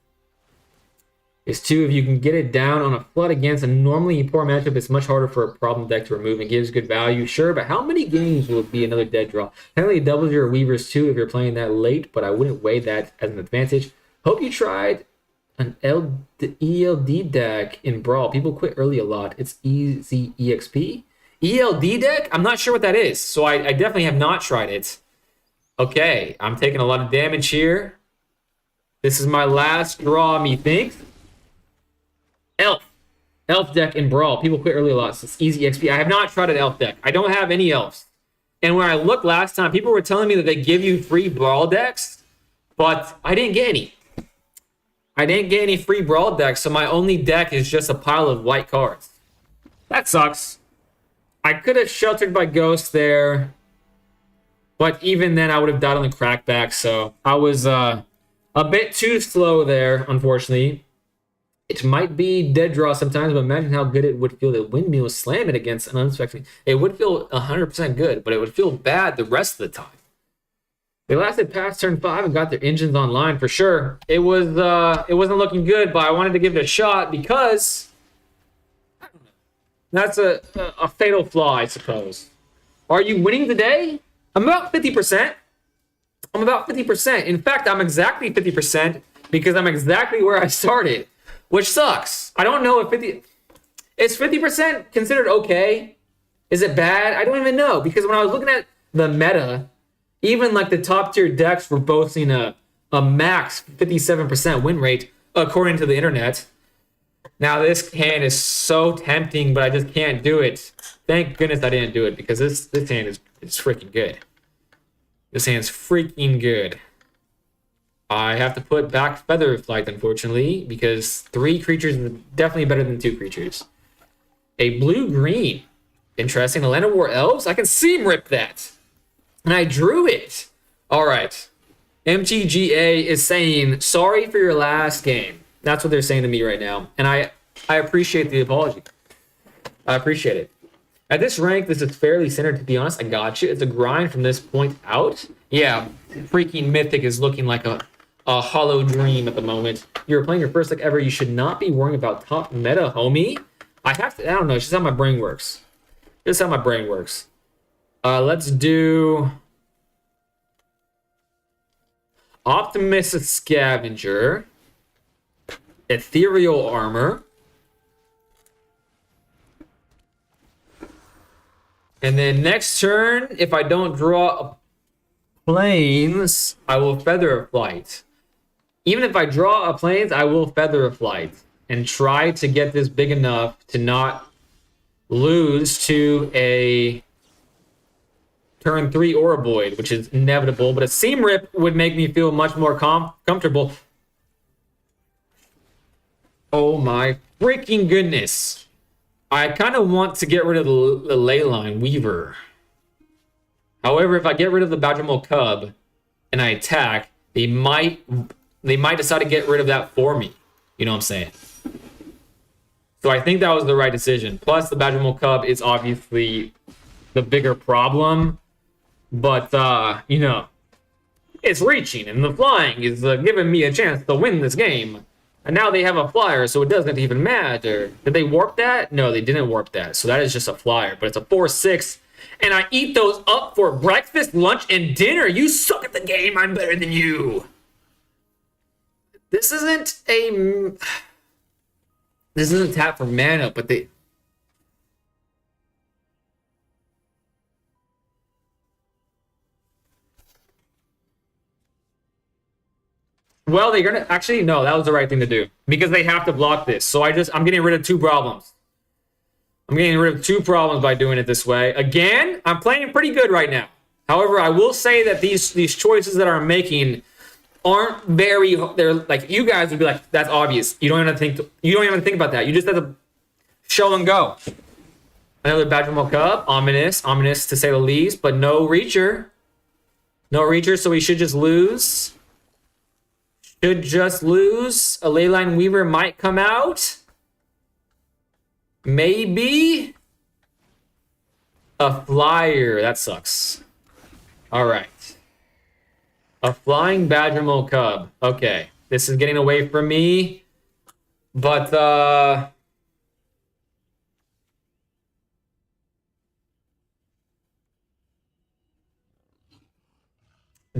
Is 2 if you can get it down on a flood against a normally poor matchup, it's much harder for a problem deck to remove and gives good value. Sure, but how many games will it be another dead draw? Apparently it doubles your Weavers too if you're playing that late, but I wouldn't weigh that as an advantage. Hope you tried an ELD deck in Brawl. People quit early a lot. It's easy EXP. ELD deck? I'm not sure what that is, so I definitely have not tried it. Okay, I'm taking a lot of damage here. This is my last draw, methinks. Elf deck in Brawl. People quit early a lot, so it's easy XP. I have not tried an elf deck. I don't have any elves. And when I looked last time, people were telling me that they give you free Brawl decks, but I didn't get any. I didn't get any free Brawl decks, so my only deck is just a pile of white cards. That sucks. I could have Sheltered by Ghost there, but even then I would have died on the crackback, so I was a bit too slow there, unfortunately. It might be dead draw sometimes, but imagine how good it would feel to windmill slam it against an unsuspecting. It would feel 100% good, but it would feel bad the rest of the time. They lasted past turn 5 and got their engines online for sure. It wasn't looking good, but I wanted to give it a shot because That's a fatal flaw, I suppose. Are you winning today? I'm about 50%. I'm about 50%. In fact, I'm exactly 50% because I'm exactly where I started, which sucks. I don't know if 50... Is 50% considered okay? Is it bad? I don't even know, because when I was looking at the meta, even like the top tier decks were boasting a max 57% win rate according to the internet. Now this hand is so tempting, but I just can't do it. Thank goodness I didn't do it, because this hand is freaking good. This hand's freaking good. I have to put back Feather Flight, unfortunately, because 3 creatures is definitely better than 2 creatures. A blue-green. Interesting. A Land of War Elves? I can seam rip that. And I drew it. All right. MTGA is saying, sorry for your last game. That's what they're saying to me right now. And I appreciate the apology. I appreciate it. At this rank, this is fairly centered, to be honest. I got you. It's a grind from this point out. Yeah, freaking Mythic is looking like a hollow dream at the moment. You're playing your first deck ever. You should not be worrying about top meta, homie. I don't know. It's just how my brain works. Just how my brain works. Let's do Optimus Scavenger, Ethereal Armor, and then next turn, if I don't draw planes, I will Feather Flight. Even if I draw a planes, I will Feather Flight and try to get this big enough to not lose to a turn 3 Oroboid, which is inevitable, but a Seam Rip would make me feel much more comfortable. Oh my freaking goodness. I kind of want to get rid of the Leyline Weaver. However, if I get rid of the Badgermole Cub and I attack, they might decide to get rid of that for me. You know what I'm saying? So I think that was the right decision. Plus, the Badgermole Cub is obviously the bigger problem. But, you know, it's reaching, and the flying is giving me a chance to win this game. And now they have a flyer, so it doesn't even matter. Did they warp that? No, they didn't warp that. So that is just a flyer, but it's a 4/6. And I eat those up for breakfast, lunch, and dinner. You suck at the game. I'm better than you. This isn't tap for mana, but they... Well, they're gonna... Actually, no, that was the right thing to do. Because they have to block this. So I'm getting rid of 2 problems. I'm getting rid of 2 problems by doing it this way. Again, I'm playing pretty good right now. However, I will say that these choices that I'm making aren't very... They're like, you guys would be like, that's obvious. You don't even think about that. You just have to show and go. Another Badgermole Cub. Ominous to say the least, but no Reacher. No Reacher, so we should just lose. Should just lose. A Leyline Weaver might come out. Maybe. A flyer. That sucks. All right. A flying Badgermole Cub. Okay. This is getting away from me. But,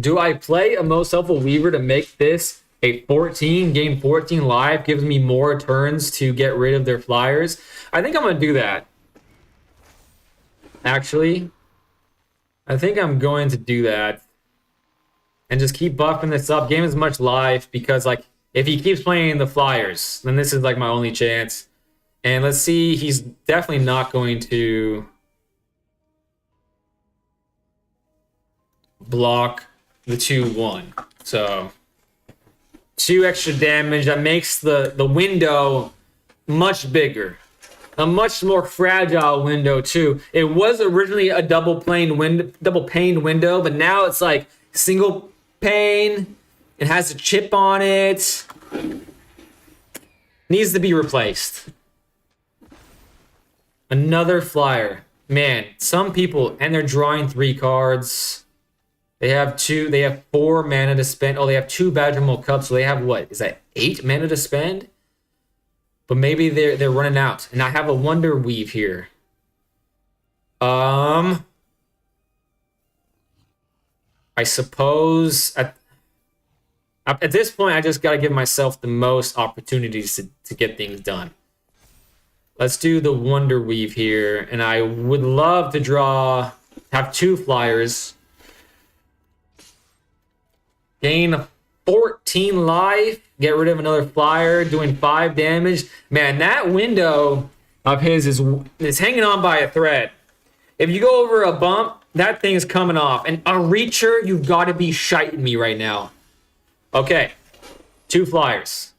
do I play a Most Helpful Weaver to make this a 14? Game 14 live gives me more turns to get rid of their flyers. I think I'm going to do that. Actually, I think I'm going to do that. And just keep buffing this up. Game is much live because, like, if he keeps playing the flyers, then this is, like, my only chance. And let's see, he's definitely not going to block the 2/1. So 2 extra damage. That makes the window much bigger. A much more fragile window too. It was originally a double paned window, but now it's like single pane. It has a chip on it. Needs to be replaced. Another flyer. Man, some people, and they're drawing 3 cards. They have 4 mana to spend. Oh, they have 2 Badgermole Cubs, so they have what? Is that 8 mana to spend? But maybe they're running out. And I have a Wonder Weave here. I suppose at this point, I just got to give myself the most opportunities to get things done. Let's do the Wonder Weave here. And I would love to have 2 flyers. Gain 14 life. Get rid of another flyer, doing 5 damage. Man, that window of his is hanging on by a thread. If you go over a bump, that thing's coming off. And a Reacher, you've got to be shiting me right now. Okay, 2 flyers.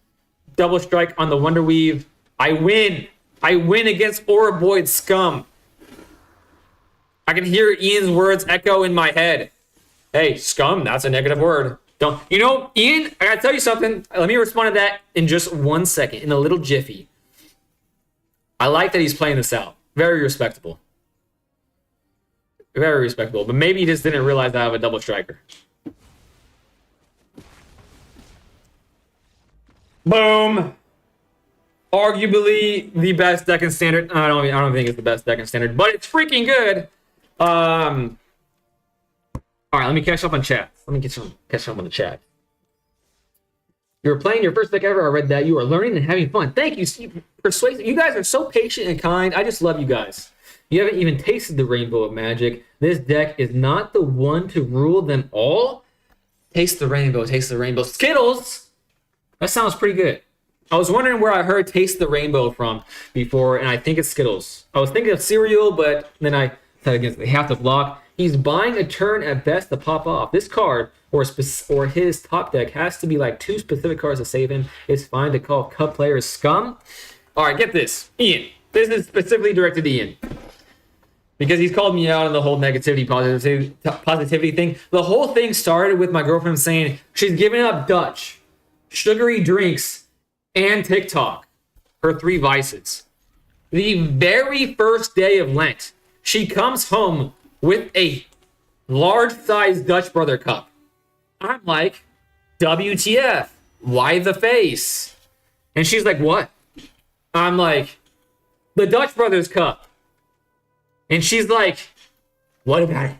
Double strike on the Wonder Weave. I win. I win against Ouroboid Scum. I can hear Ian's words echo in my head. Hey, scum, that's a negative word. Don't, you know, Ian, I gotta tell you something. Let me respond to that in just 1 second, in a little jiffy. I like that he's playing this out. Very respectable. Very respectable. But maybe he just didn't realize I have a double striker. Boom. Arguably the best deck in standard. I don't think it's the best deck in standard, but it's freaking good. All right, let me catch up on chat. Let me catch up on the chat. You're playing your first deck ever. I read that. You are learning and having fun. Thank you, Steve. Persuasive. You guys are so patient and kind. I just love you guys. You haven't even tasted the Rainbow of Magic. This deck is not the one to rule them all. Taste the rainbow. Taste the rainbow. Skittles. That sounds pretty good. I was wondering where I heard Taste the Rainbow from before, and I think it's Skittles. I was thinking of cereal, but then I said against they have to block. He's buying a turn at best to pop off. This card or his top deck has to be like 2 specific cards to save him. It's fine to call Cub players scum. All right, get this. Ian. This is specifically directed to Ian. Because he's called me out on the whole negativity, positivity thing. The whole thing started with my girlfriend saying she's giving up Dutch, sugary drinks, and TikTok. Her 3 vices. The very first day of Lent, she comes home with a large-sized Dutch Brother cup. I'm like, WTF? Why the face? And she's like, what? I'm like, the Dutch Brothers cup. And she's like, what about it?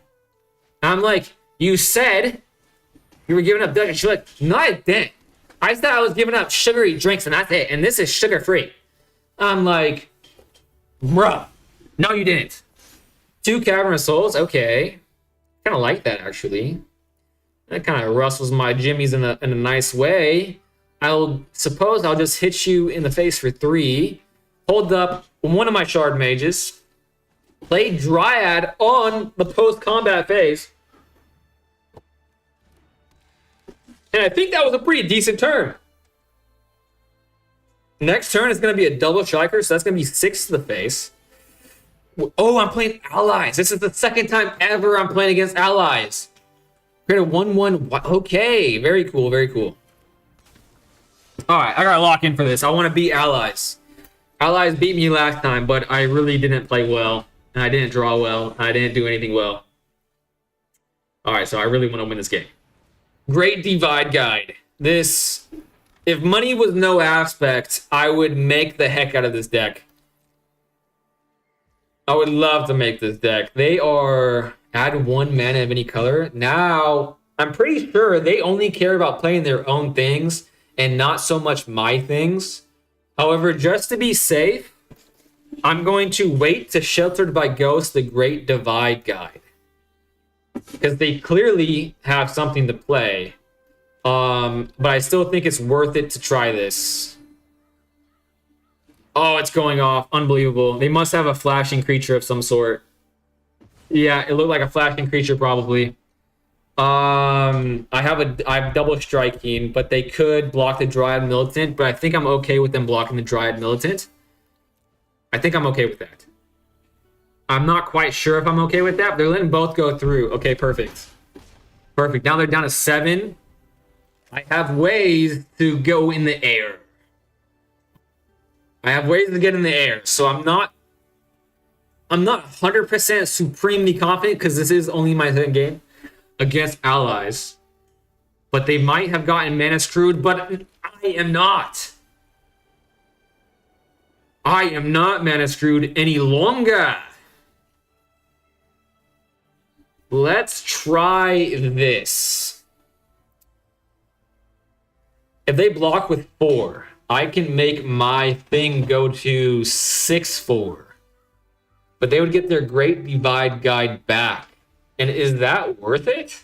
I'm like, you said you were giving up Dutch. And she's like, no, I didn't. I said I was giving up sugary drinks and that's it. And this is sugar-free. I'm like, bruh, no, you didn't. 2 Cavernous Souls, okay. Kind of like that, actually. That kind of rustles my jimmies in a nice way. I'll suppose I'll just hit you in the face for 3. Hold up one of my Shard Mages. Play Dryad on the post-combat phase. And I think that was a pretty decent turn. Next turn is going to be a double striker, so that's going to be 6 to the face. Oh, I'm playing allies. This is the second time ever I'm playing against allies. Create a 1/1. Okay, very cool, very cool. All right, I got to lock in for this. I want to beat allies. Allies beat me last time, but I really didn't play well. And I didn't draw well. And I didn't do anything well. All right, so I really want to win this game. Great Divide Guide. This, if money was no aspect, I would make the heck out of this deck. I would love to make this deck. They are add 1 mana of any color. Now, I'm pretty sure they only care about playing their own things and not so much my things. However, just to be safe, I'm going to wait to Sheltered by Ghost, the Great Divide Guide. Because they clearly have something to play. But I still think it's worth it to try this. Oh, it's going off. Unbelievable. They must have a flashing creature of some sort. Yeah, it looked like a flashing creature probably. I have double striking, but they could block the Dryad Militant, but I think I'm okay with them blocking the Dryad Militant. I think I'm okay with that. I'm not quite sure if I'm okay with that, but they're letting both go through. Okay, perfect. Perfect. Now they're down to 7. I have ways to go in the air. I have ways to get in the air, so I'm not 100% supremely confident because this is only my 2nd game against allies. But they might have gotten mana screwed, but I am not. I am not mana screwed any longer. Let's try this. If they block with 4, I can make my thing go to 6/4. But they would get their Great Divide Guide back. And is that worth it?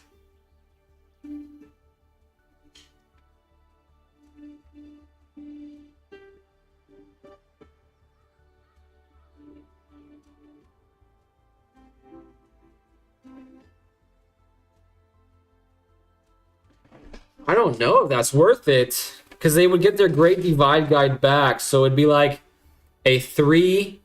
I don't know if that's worth it. Because they would get their Great Divide Guide back. So it'd be like a 3.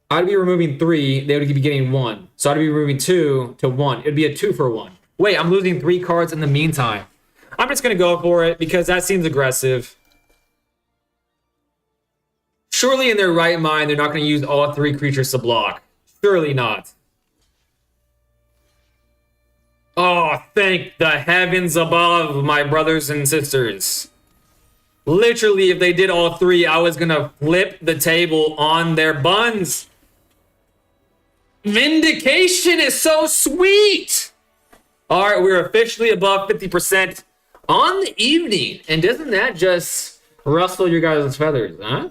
I'd be removing 3. They would be getting 1. So I'd be removing 2 to 1. It'd be a 2 for 1. Wait, I'm losing 3 cards in the meantime. I'm just going to go for it because that seems aggressive. Surely in their right mind, they're not going to use all 3 creatures to block. Surely not. Oh, thank the heavens above, my brothers and sisters. Literally, if they did all 3, I was going to flip the table on their buns. Vindication is so sweet. All right, we're officially above 50% on the evening. And doesn't that just rustle your guys' feathers, huh?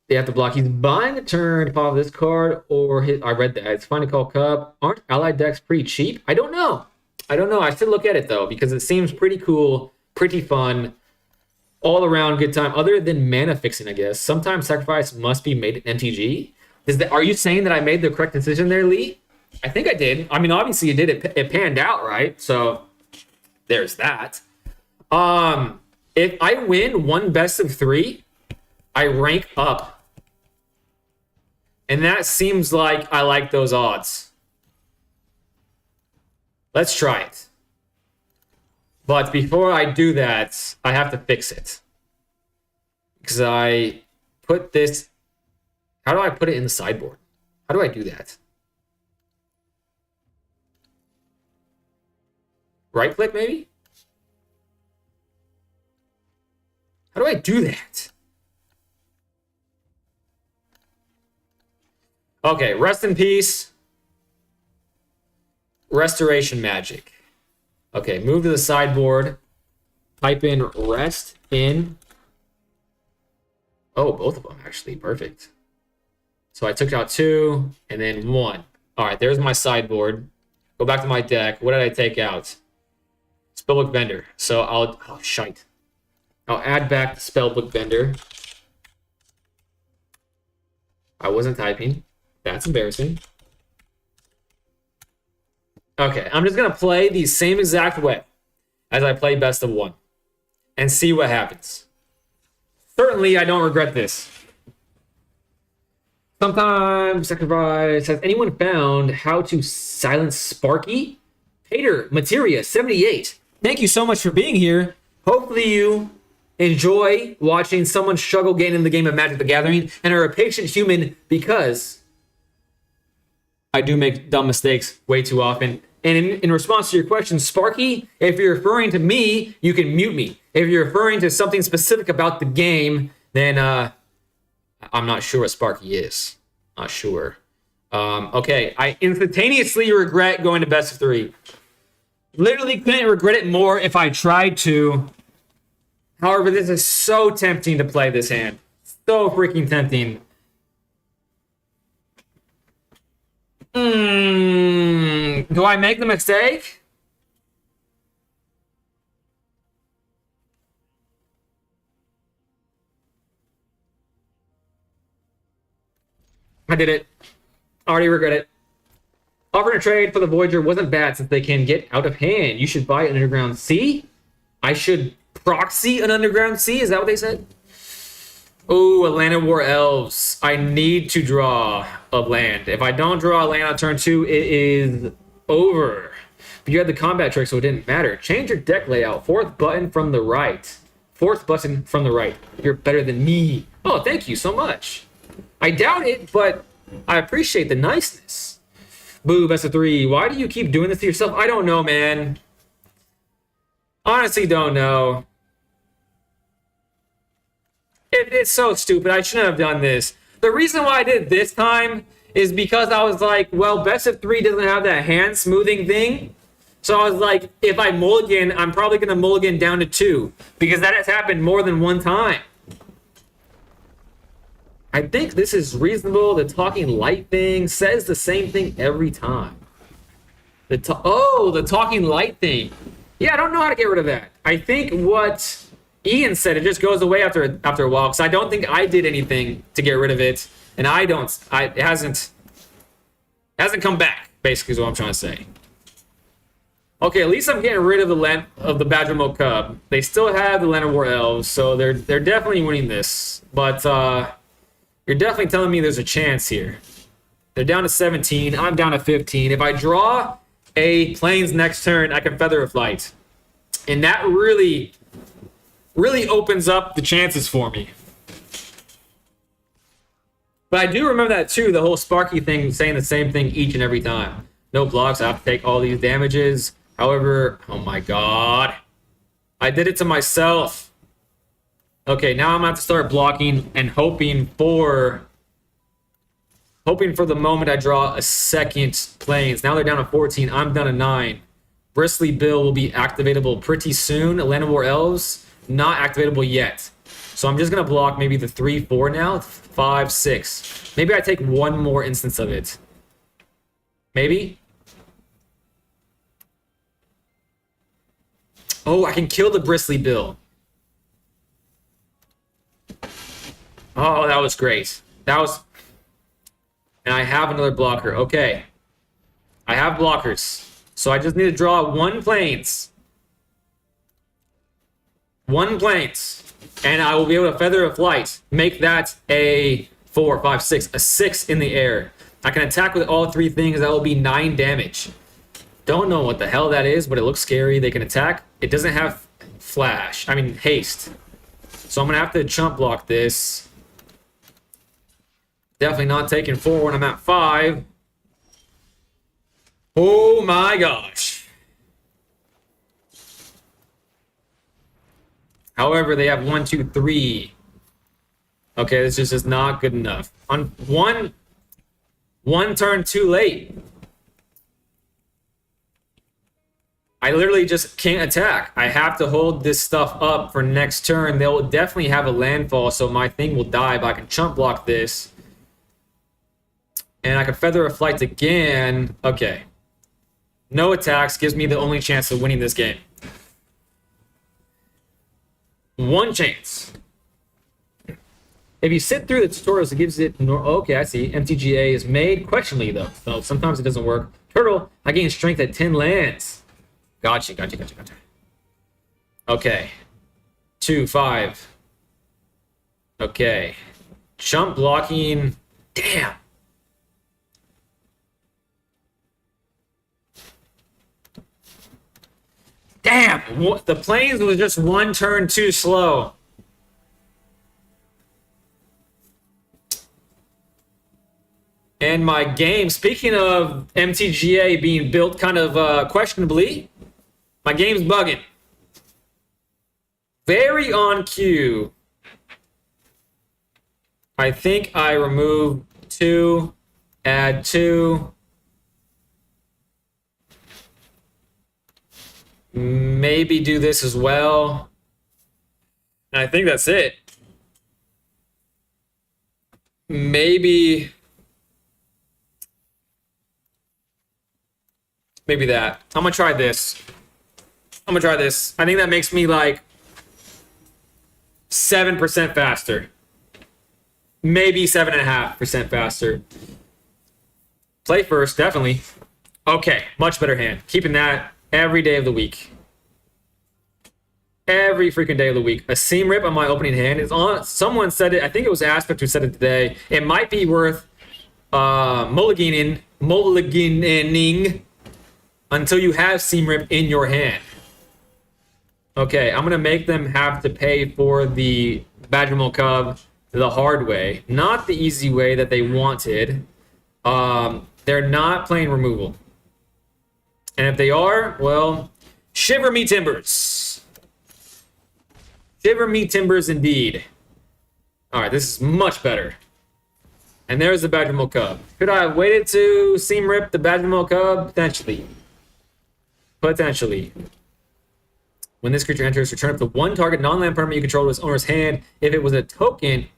They have to block. He's buying a turn to follow this card, or his. I read that. It's fine to call Cup. Aren't allied decks pretty cheap? I don't know. I should look at it, though, because it seems pretty cool, pretty fun, all around good time, other than mana fixing, I guess. Sometimes sacrifice must be made at MTG. Are you saying that I made the correct decision there, Lee? I think I did. I mean, obviously, you did. It panned out, right? So there's that. If I win 1 best of 3, I rank up. And that seems like I like those odds. Let's try it. But before I do that, I have to fix it. Because I put this... How do I put it in the sideboard? How do I do that? Right click, maybe? How do I do that? Okay, rest in peace. Restoration magic. Okay, move to the sideboard. Type in rest in. Oh, both of them actually. Perfect. So I took out 2 and then 1. All right, there's my sideboard. Go back to my deck. What did I take out? Spellbook Vendor. So oh, shite. I'll add back the Spellbook Vendor. I wasn't typing. That's embarrassing. Okay, I'm just going to play the same exact way as I play best of 1 and see what happens. Certainly, I don't regret this. Sometimes sacrifice. Has anyone found how to silence Sparky? Pater, Materia, 78. Thank you so much for being here. Hopefully you enjoy watching someone struggle getting in the game of Magic the Gathering and are a patient human, because I do make dumb mistakes way too often. And in response to your question, Sparky, if you're referring to me, you can mute me. If you're referring to something specific about the game, then I'm not sure what Sparky is. Not sure. Okay, I instantaneously regret going to best of 3. Literally couldn't regret it more if I tried to. However, this is so tempting to play this hand. So freaking tempting. Do I make the mistake? I did it. Already regret it. Offering a trade for the Voyager wasn't bad since they can get out of hand. You should buy an Underground Sea. I should proxy an Underground Sea. Is that what they said? Oh, Atlanta War Elves. I need to draw a land. If I don't draw a land on turn 2, it is over. But you had the combat trick, so it didn't matter. Change your deck layout. 4th button from the right. 4th button from the right. You're better than me. Oh, thank you so much. I doubt it, but I appreciate the niceness. Boo, best of 3. Why do you keep doing this to yourself? I don't know, man. Honestly, don't know. It's so stupid. I shouldn't have done this. The reason why I did it this time is because I was like, well, best of 3 doesn't have that hand smoothing thing. So I was like, if I mulligan, I'm probably going to mulligan down to 2. Because that has happened more than one time. I think this is reasonable. The talking light thing says the same thing every time. The talking light thing. Yeah, I don't know how to get rid of that. I think what Ian said, it just goes away after a while. Because I don't think I did anything to get rid of it. And it hasn't come back, basically is what I'm trying to say. Okay, at least I'm getting rid of the Badgermo Cub. They still have the Llanowar Elves, so they're definitely winning this. But you're definitely telling me there's a chance here. They're down to 17. I'm down to 15. If I draw a Plains next turn, I can Feather of Flight. And that really, really opens up the chances for me. But I do remember that too, the whole Sparky thing saying the same thing each and every time. No blocks, I have to take all these damages. However, oh my god. I did it to myself. Okay, now I'm gonna have to start blocking and hoping for the moment I draw a second Plains. Now they're down to 14, I'm down to 9. Bristly Bill will be activatable pretty soon. Llanowar Elves, not activatable yet. So I'm just gonna block maybe the 3, 4 now. 5, 6. Maybe I take one more instance of it. Maybe. Oh, I can kill the Bristly Bill. Oh, that was great. And I have another blocker. Okay. I have blockers. So I just need to draw 1 Plains. 1 Plains. And I will be able to Feather of Flight. Make that a 4, 5, 6. A 6 in the air. I can attack with all 3 things. That will be 9 damage. Don't know what the hell that is, but it looks scary. They can attack. It doesn't have haste. So I'm going to have to chump block this. Definitely not taking 4 when I'm at 5. Oh my gosh. However, they have 1, 2, 3. Okay, this is just not good enough. On one turn too late. I literally just can't attack. I have to hold this stuff up for next turn. They'll definitely have a landfall, so my thing will die, but I can chump block this. And I can Feather of Flight again. Okay. No attacks gives me the only chance of winning this game. 1 chance. If you sit through the tutorials, it gives it... Okay, I see. MTGA is made. Questionably, though. So sometimes it doesn't work. Turtle, I gain strength at 10 lands. Gotcha. Okay. 2, 5. Okay. Chump blocking. Damn. Damn. The Plains was just 1 turn too slow. And my game, speaking of MTGA being built kind of questionably, my game's bugging. Very on cue. I think I remove 2, add 2. Maybe do this as well. And I think that's it. Maybe that. I'm gonna try this. I think that makes me like 7% faster. Maybe 7.5% faster. Play first, definitely. Okay, much better hand. Keeping that every day of the week. Every freaking day of the week. A seam rip on my opening hand is on. Someone said it. I think it was Aspect who said it today. It might be worth mulliganing until you have seam rip in your hand. Okay, I'm gonna make them have to pay for the Badgermo Cub the hard way, not the easy way that they wanted. They're not playing removal, and if they are, well, shiver me timbers. Shiver me timbers indeed. All right, this is much better. And there's the Badgermole Cub. Could I have waited to seam rip the Badgermole Cub? Potentially. Potentially. When this creature enters, return up to one target non-land permanent you control to its owner's hand. If it was a token,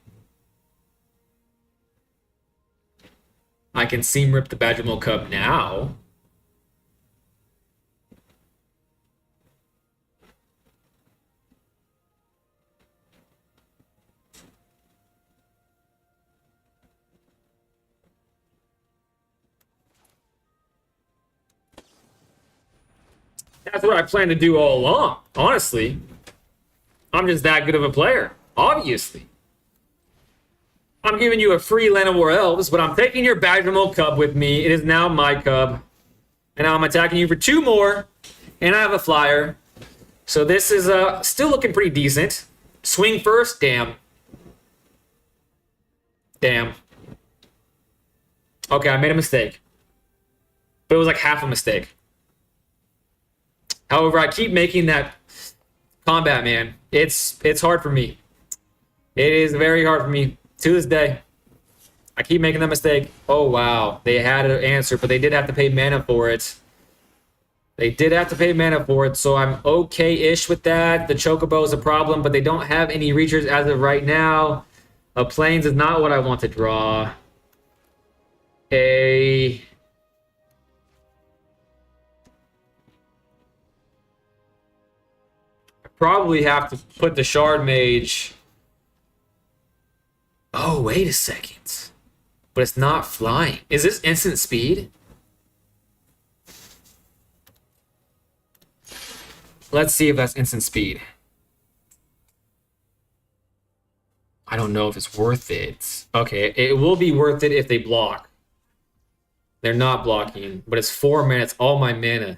I can seam rip the Badgermole Cub now. That's what I plan to do all along, honestly. I'm just that good of a player, obviously. I'm giving you a free Land of War Elves, but I'm taking your Badgermole Cub with me. It is now my cub. And now I'm attacking you for 2 more. And I have a flyer. So this is still looking pretty decent. Swing first, damn. Damn. Okay, I made a mistake. But it was like half a mistake. However, I keep making that combat, man. It's hard for me. It is very hard for me to this day. I keep making that mistake. Oh, wow. They had an answer, but they did have to pay mana for it. They did have to pay mana for it, so I'm okay-ish with that. The Chocobo is a problem, but they don't have any reachers as of right now. Plains is not what I want to draw. Probably have to put the Shard Mage. Oh, wait a second. But it's not flying. Is this instant speed? Let's see if that's instant speed. I don't know if it's worth it. Okay, it will be worth it if they block. They're not blocking, but it's 4 minutes, all my mana.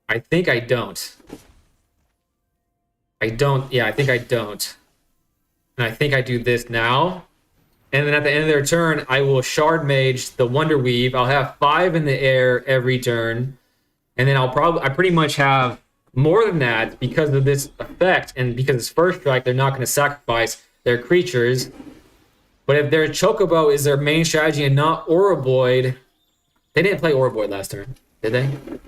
I think I don't. Yeah, I think I don't. And I think I do this now. And then at the end of their turn, I will Shard Mage the Wonder Weave. I'll have 5 in the air every turn. And then I pretty much have more than that because of this effect. And because it's first strike, they're not going to sacrifice their creatures. But if their Chocobo is their main strategy and not Oroboid, they didn't play Oroboid last turn, did they? I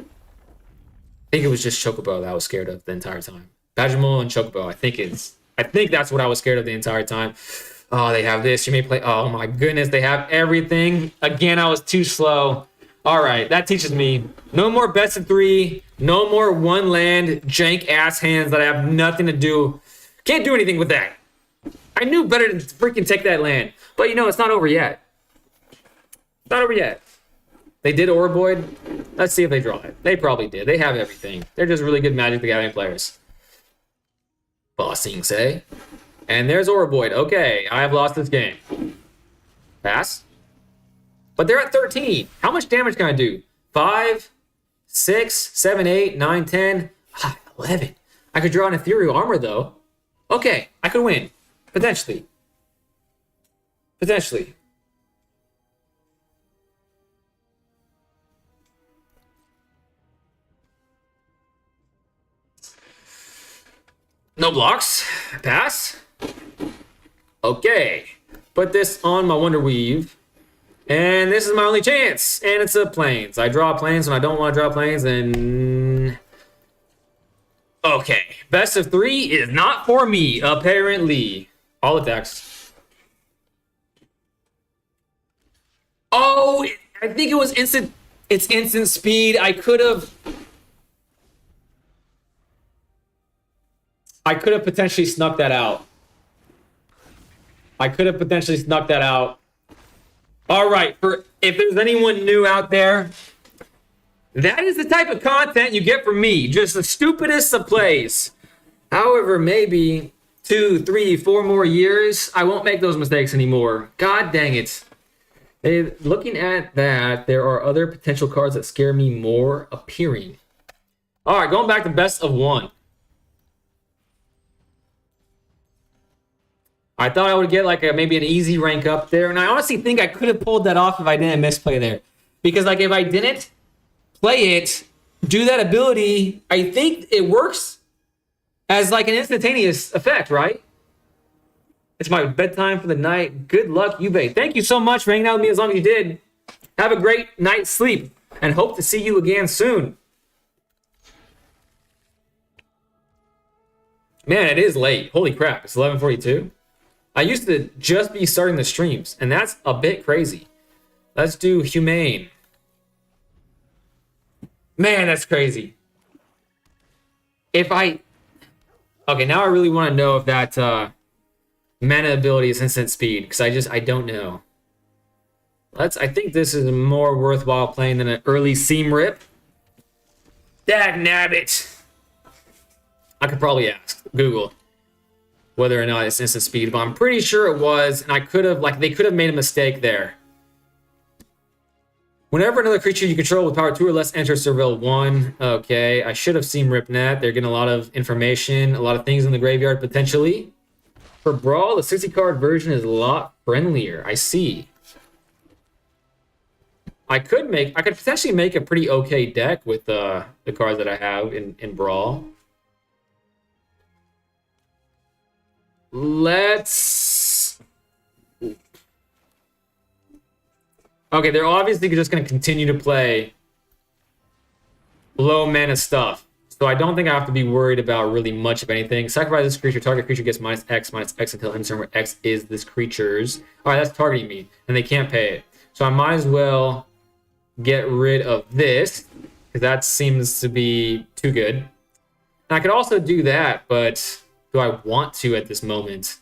think it was just Chocobo that I was scared of the entire time. Badgermole and Chocobo, I think that's what I was scared of the entire time. Oh, they have this. You may play. Oh my goodness, they have everything. Again, I was too slow. All right, that teaches me no more best of 3, no more 1 land jank ass hands that I have nothing to do. Can't do anything with that. I knew better to freaking take that land, but you know it's not over yet. It's not over yet. They did Oroboid. Let's see if they draw it. They probably did. They have everything. They're just really good Magic the Gathering players. Bossing, say. And there's Oroboid. Okay, I have lost this game. Pass. But they're at 13. How much damage can I do? 5, 6, 7, 8, 9, 10, 11. I could draw an Ethereal Armor, though. Okay, I could win. Potentially. Potentially. No blocks. Pass. Okay. Put this on my Wonder Weave. And this is my only chance. And it's a Plains. I draw Plains when I don't want to draw Plains. And... okay. Best of 3 is not for me, apparently. All attacks. Oh, I think it was instant. It's instant speed. I could have potentially snuck that out. All right, if there's anyone new out there, that is the type of content you get from me. Just the stupidest of plays. However, maybe 2, 3, 4 more years, I won't make those mistakes anymore. God dang it. Looking at that, there are other potential cards that scare me more appearing. All right, going back to best of 1. I thought I would get like maybe an easy rank up there. And I honestly think I could have pulled that off if I didn't misplay there. Because like if I didn't play it, do that ability, I think it works as like an instantaneous effect, right? It's my bedtime for the night. Good luck, Juve. Thank you so much for hanging out with me as long as you did. Have a great night's sleep and hope to see you again soon. Man, it is late. Holy crap, it's 11:42. I used to just be starting the streams, and that's a bit crazy. Let's do Humane. Man, that's crazy. Okay, now I really want to know if that mana ability is instant speed, because I don't know. I think this is more worthwhile playing than an early seam rip. Dagnabbit. I could probably ask Google whether or not it's instant speed, but I'm pretty sure it was, and they could have made a mistake there. Whenever another creature you control with power 2 or less enters surveil 1. Okay, I should have seen RipNet. They're getting a lot of information, a lot of things in the graveyard potentially. For Brawl, the 60-card version is a lot friendlier. I see. I could potentially make a pretty okay deck with the cards that I have in Brawl. Okay, they're obviously just going to continue to play low mana stuff. So I don't think I have to be worried about really much of anything. Sacrifice this creature. Target creature gets -X until end turn where X is this creature's. All right, that's targeting me, and they can't pay it. So I might as well get rid of this, because that seems to be too good. And I could also do that, but do I want to at this moment?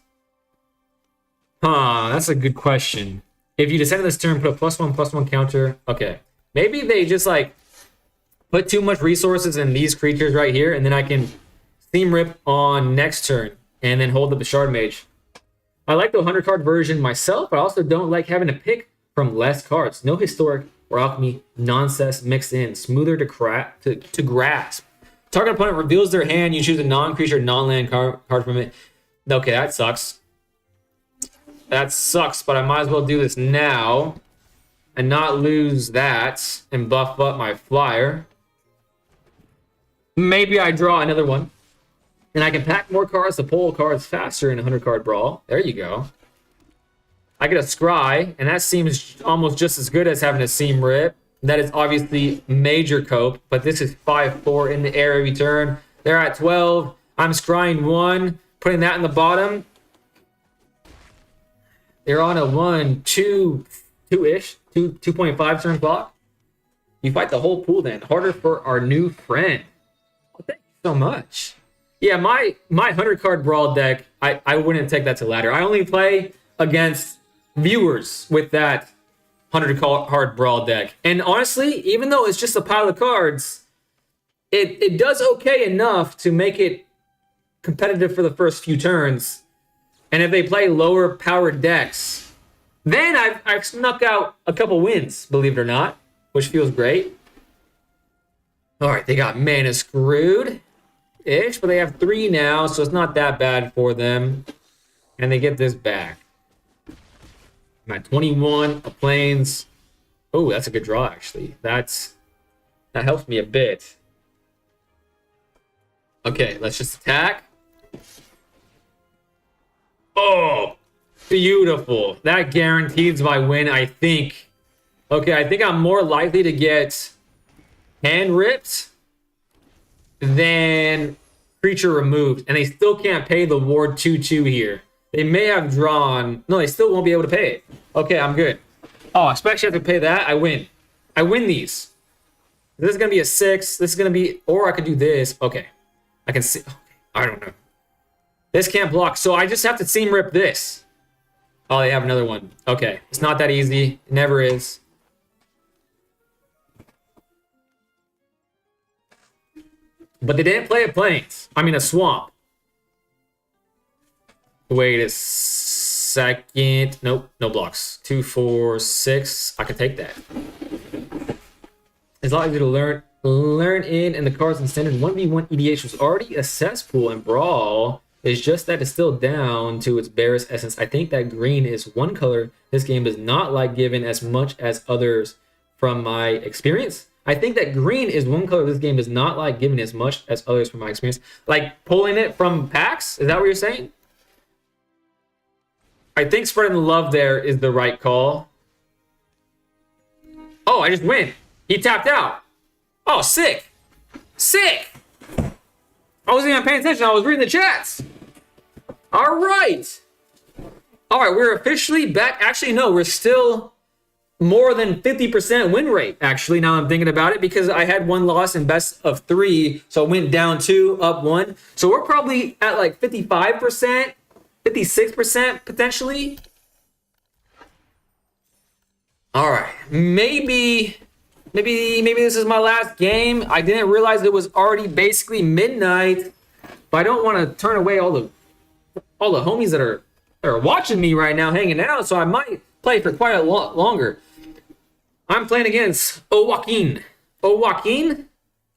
That's a good question. If you descend this turn, put a +1/+1 counter. Okay. Maybe they just like put too much resources in these creatures right here, and then I can Steam Rip on next turn and then hold up the Shard Mage. I like the 100-card version myself, but I also don't like having to pick from less cards. No historic or alchemy nonsense mixed in. Smoother to grasp. Target opponent reveals their hand. You choose a non-creature, non-land card from it. Okay, that sucks. That sucks, but I might as well do this now and not lose that and buff up my flyer. Maybe I draw another one. And I can pack more cards to pull cards faster in a 100-card brawl. There you go. I get a Scry, and that seems almost just as good as having a Seam Rip. That is obviously major cope, but this is 5/4 in the air every turn. They're at 12. I'm scrying 1, putting that in the bottom. They're on a 2-ish, 2.5 turn clock. You fight the whole pool then. Harder for our new friend. Oh, thank you so much. Yeah, my 100-card brawl deck, I wouldn't take that to ladder. I only play against viewers with that 100-card brawl deck. And honestly, even though it's just a pile of cards, it does okay enough to make it competitive for the first few turns. And if they play lower powered decks, then I've snuck out a couple wins, believe it or not, which feels great. All right, they got mana screwed-ish, but they have 3 now, so it's not that bad for them. And they get this back. I'm at 21 of planes. Oh, that's a good draw, actually. That helps me a bit. Okay, let's just attack. Oh, beautiful. That guarantees my win, I think. Okay, I think I'm more likely to get hand ripped than creature removed. And they still can't pay the ward 2/2 here. They may have drawn. No, they still won't be able to pay it. Okay, I'm good. Oh, especially if I pay that, I win. I win these. This is going to be a 6. This is going to be... Or I could do this. Okay. I can see... Okay, I don't know. This can't block, so I just have to Seam Rip this. Oh, they have another one. Okay, it's not that easy. It never is. But they didn't play a plains. I mean, a swamp. Wait a second. Nope, no blocks. 2, 4, 6. I can take that. It's a lot easier to learn in, and the cards in standard 1v1 EDH was already a cesspool, and Brawl is just that it's still down to its barest essence. I think that green is one color this game does not like given as much as others from my experience. I think that green is one color this game does not like giving as much as others from my experience. Like pulling it from packs? Is that what you're saying? I think spreading the love there is the right call. Oh, I just win. He tapped out. Oh, sick. Sick. I wasn't even paying attention. I was reading the chats. All right. All right, we're officially back. Actually, no, we're still more than 50% win rate, actually, now I'm thinking about it, because I had one loss in best of 3, so I went down 2, up 1. So we're probably at like 55%, 56% potentially. All right, maybe this is my last game. I didn't realize it was already basically midnight, but I don't want to turn away all the homies that are watching me right now, hanging out, so I might play for quite a lot longer. I'm playing against Joaquin. Joaquin?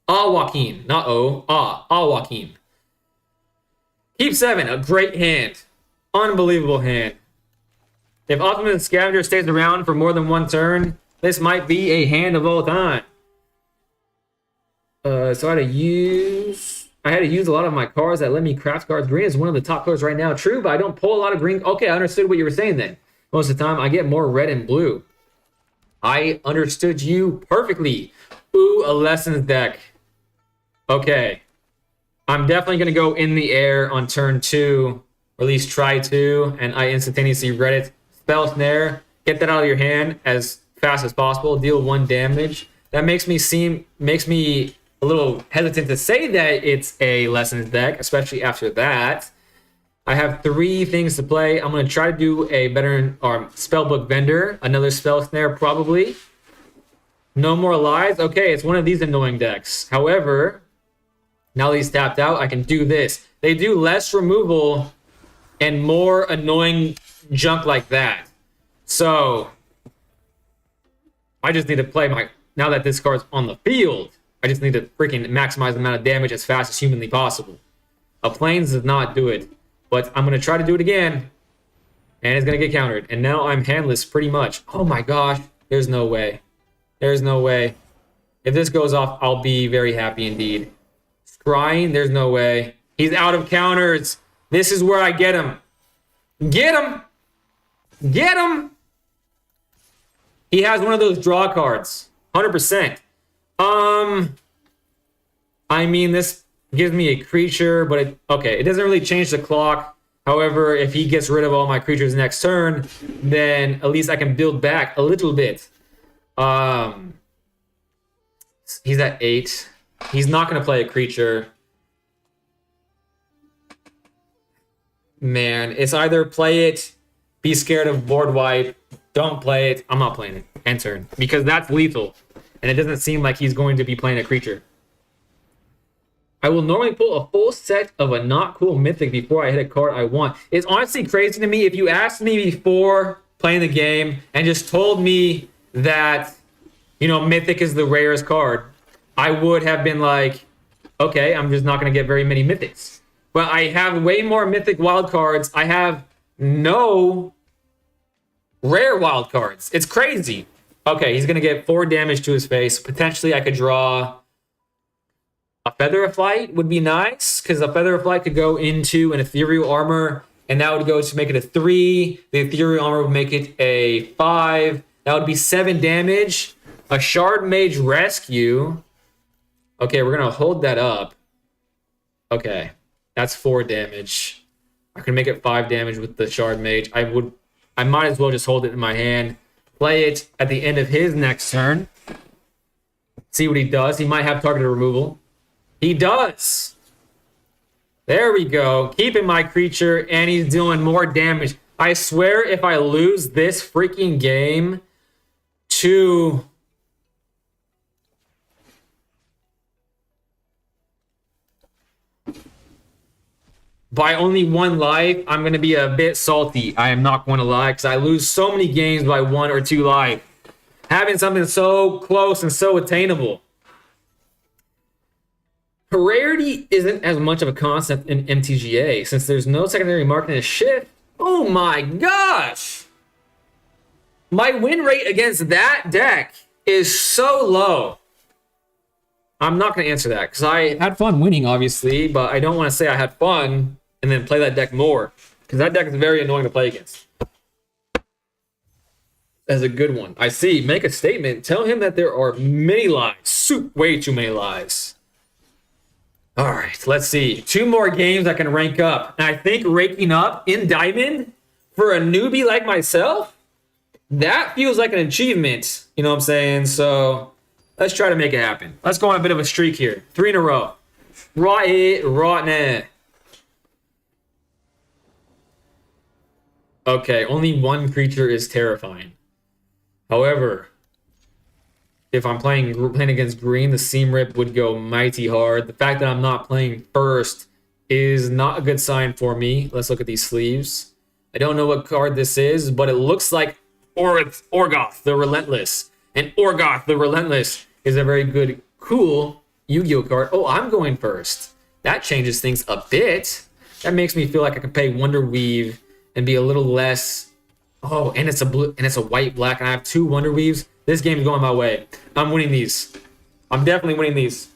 Joaquin. Not Joaquin. Keep 7, a great hand. Unbelievable hand. If Ultimate Scavenger stays around for more than one turn, this might be a hand of all time. So I had to use a lot of my cards that let me craft cards. Green is one of the top colors right now. True, but I don't pull a lot of green. Okay, I understood what you were saying then. Most of the time, I get more red and blue. I understood you perfectly. Ooh, a Lessons deck. Okay. I'm definitely going to go in the air on turn 2, or at least try to, and I instantaneously read it. Spell Snare. Get that out of your hand as fast as possible. Deal 1 damage. That makes me a little hesitant to say that it's a Lessons deck, especially after that. I have 3 things to play. I'm going to try to do a veteran or spellbook vendor. Another Spell Snare, probably. No more lies. Okay, it's one of these annoying decks. However, now that he's tapped out, I can do this. They do less removal and more annoying junk like that. So, I just need to play my... Now that this card's on the field, I just need to freaking maximize the amount of damage as fast as humanly possible. A Plains does not do it. But I'm going to try to do it again. And it's going to get countered. And now I'm handless pretty much. Oh my gosh. There's no way. There's no way. If this goes off, I'll be very happy indeed. Scrying, there's no way. He's out of counters. This is where I get him. Get him. Get him. He has one of those draw cards. 100%. I mean, this gives me a creature, but it doesn't really change the clock. However, if he gets rid of all my creatures next turn, then at least I can build back a little bit. He's at 8. He's not going to play a creature. Man, it's either play it, be scared of board wipe, don't play it. I'm not playing it. End turn. Because that's lethal. And it doesn't seem like he's going to be playing a creature. I will normally pull a full set of a not cool mythic before I hit a card I want. It's honestly crazy to me. If you asked me before playing the game and just told me that, mythic is the rarest card, I would have been like, okay, I'm just not going to get very many mythics. But I have way more mythic wild cards. I have no rare wild cards. It's crazy. Okay, he's going to get 4 damage to his face. Potentially I could draw... A Feather of Flight would be nice, because a Feather of Flight could go into an Ethereal Armor, and that would go to make it a 3. The Ethereal Armor would make it a 5. That would be 7 damage. A Shard Mage Rescue. Okay, we're going to hold that up. Okay, that's 4 damage. I can make it 5 damage with the Shard Mage. I might as well just hold it in my hand. Play it at the end of his next turn. See what he does. He might have targeted removal. He does. There we go. Keeping my creature, and he's doing more damage. I swear if I lose this freaking game to... by only 1 life, I'm going to be a bit salty. I am not going to lie, because I lose so many games by 1 or 2 life. Having something so close and so attainable. Rarity isn't as much of a concept in MTGA, since there's no secondary market in a shift. Oh my gosh! My win rate against that deck is so low. I'm not going to answer that because I had fun winning, obviously, but I don't want to say I had fun and then play that deck more because that deck is very annoying to play against. That's a good one. I see. Make a statement. Tell him that there are many lies. Way too many lies. All right, let's see. 2 more games I can rank up. And I think ranking up in Diamond for a newbie like myself, that feels like an achievement. You know what I'm saying? So let's try to make it happen. Let's go on a bit of a streak here. 3 in a row. Right. Okay, only 1 creature is terrifying. However, if I'm playing against green, the Seam Rip would go mighty hard. The fact that I'm not playing first is not a good sign for me. Let's look at these sleeves. I don't know what card this is, but it looks like Orgoth the Relentless. And Orgoth the Relentless is a very good, cool Yu-Gi-Oh card. Oh, I'm going first. That changes things a bit. That makes me feel like I can play Wonder Weave and be a little less... Oh, and it's a blue and it's a white black, and I have 2 Wonder Weaves. This game's going my way. I'm winning these. I'm definitely winning these.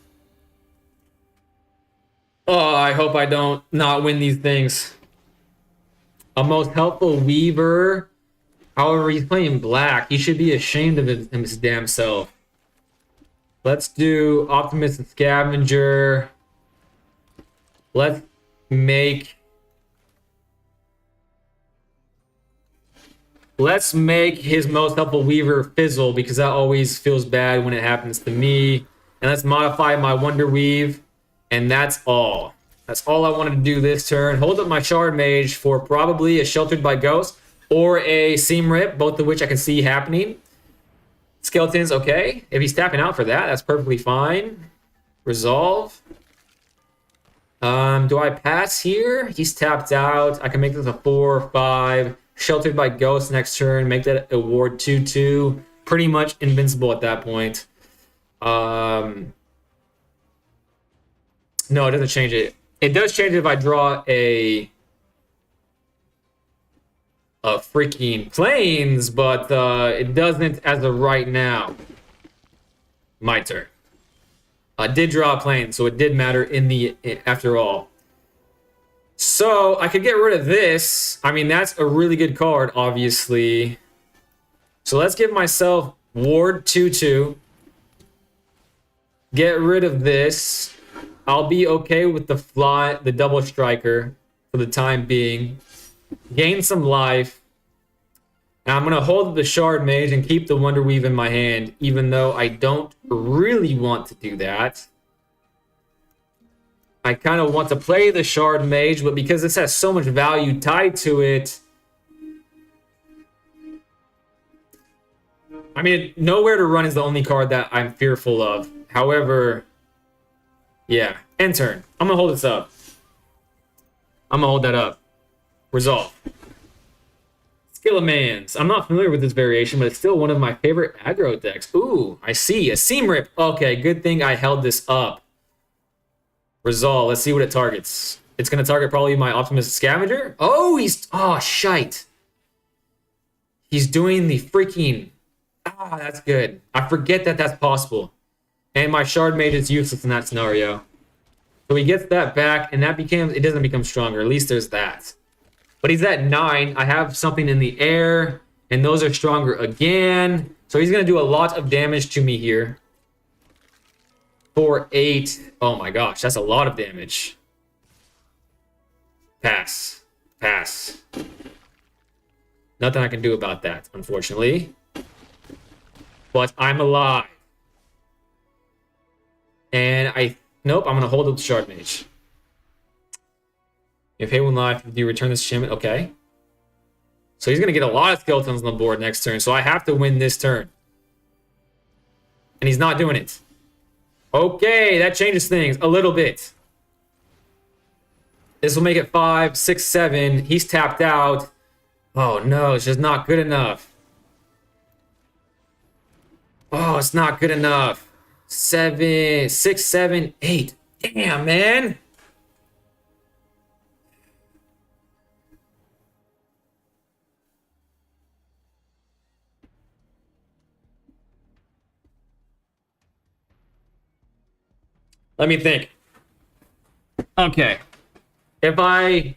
Oh, I hope I don't not win these things. A most helpful Weaver. However, he's playing black. He should be ashamed of his damn self. Let's do Optimist and Scavenger. Let's make his most helpful Weaver Fizzle, because that always feels bad when it happens to me. And let's modify my Wonder Weave. And that's all. That's all I wanted to do this turn. Hold up my Shard Mage for probably a Sheltered by Ghost or a Seam Rip, both of which I can see happening. Skeletons, okay. If he's tapping out for that, that's perfectly fine. Resolve. Do I pass here? He's tapped out. I can make this a 4 or 5. Sheltered by Ghost next turn. Make that a ward 2/2. Pretty much invincible at that point. No, it doesn't change it. It does change it if I draw a freaking Plains, but it doesn't as of right now. My turn. I did draw a Plains, so it did matter after all. So I could get rid of this. I mean, that's a really good card, obviously. So let's give myself ward 2/2. Get rid of this. I'll be okay with the double striker for the time being. Gain some life. And I'm gonna hold the Shard Mage and keep the Wonder Weave in my hand, even though I don't really want to do that. I kind of want to play the Shard Mage, but because this has so much value tied to it, I mean, Nowhere to Run is the only card that I'm fearful of. However, yeah, end turn. I'm gonna hold this up. I'm gonna hold that up. Resolve. Skillamans. I'm not familiar with this variation, but it's still one of my favorite aggro decks. Ooh, I see. A Seam Rip. Okay, good thing I held this up. Resolve. Let's see what it targets. It's going to target probably my Optimist Scavenger. Oh, oh, shite. He's doing the freaking... Ah, that's good. I forget that that's possible. And my Shard Mage is useless in that scenario. So he gets that back, and it doesn't become stronger. At least there's that. But he's at 9. I have something in the air, and those are stronger again. So he's going to do a lot of damage to me here. 4, 8. Oh my gosh, that's a lot of damage. Pass. Pass. Nothing I can do about that, unfortunately. But I'm alive. And nope, I'm going to hold up the Shard Mage. If Haywood Life, do you return this Shaman? Okay. So he's going to get a lot of skeletons on the board next turn, so I have to win this turn. And he's not doing it. Okay, that changes things a little bit. This will make it 5, 6, 7. He's tapped out. Oh no, it's just not good enough. Oh, it's not good enough. 7, 6, 7, 8. Damn, man. Let me think. Okay. If I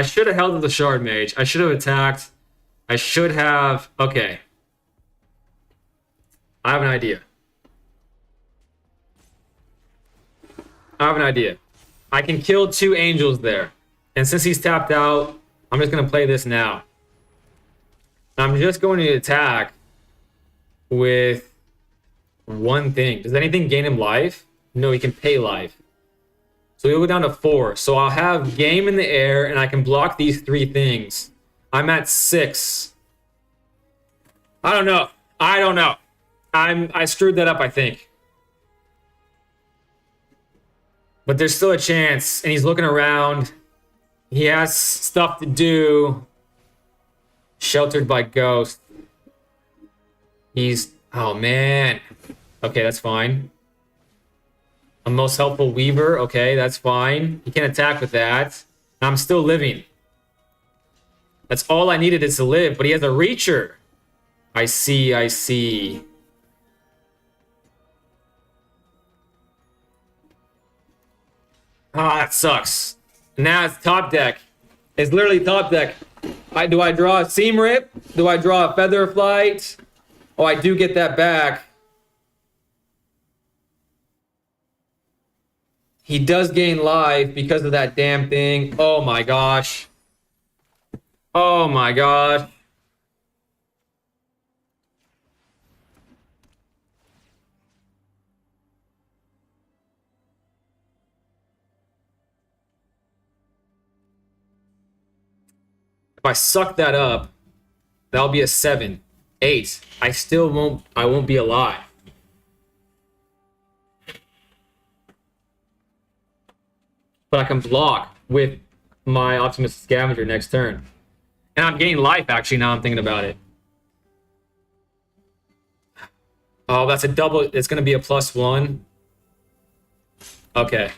should have held with the Shard Mage. I should have attacked. I should have... Okay. I have an idea. I can kill 2 angels there. And since he's tapped out, I'm just going to play this now. I'm just going to attack with one thing. Does anything gain him life? No, he can pay life. So he'll go down to 4. So I'll have game in the air, and I can block these 3 things. I'm at 6. I don't know. I screwed that up, I think. But there's still a chance, and he's looking around. He has stuff to do. Sheltered by Ghost. He's... Oh, man. Okay, that's fine. A most helpful Weaver. Okay, that's fine. He can't attack with that. I'm still living. That's all I needed is to live, but he has a Reacher. I see. Ah, that sucks. Now it's top deck. It's literally top deck. Do I draw a Seam Rip? Do I draw a Feather Flight? Oh, I do get that back. He does gain life because of that damn thing. Oh my gosh. Oh my gosh. If I suck that up, that'll be a 7, 8. I won't be alive. But I can block with my Optimus Scavenger next turn. And I'm gaining life, actually, now I'm thinking about it. Oh, that's a double. It's going to be a +1. Okay.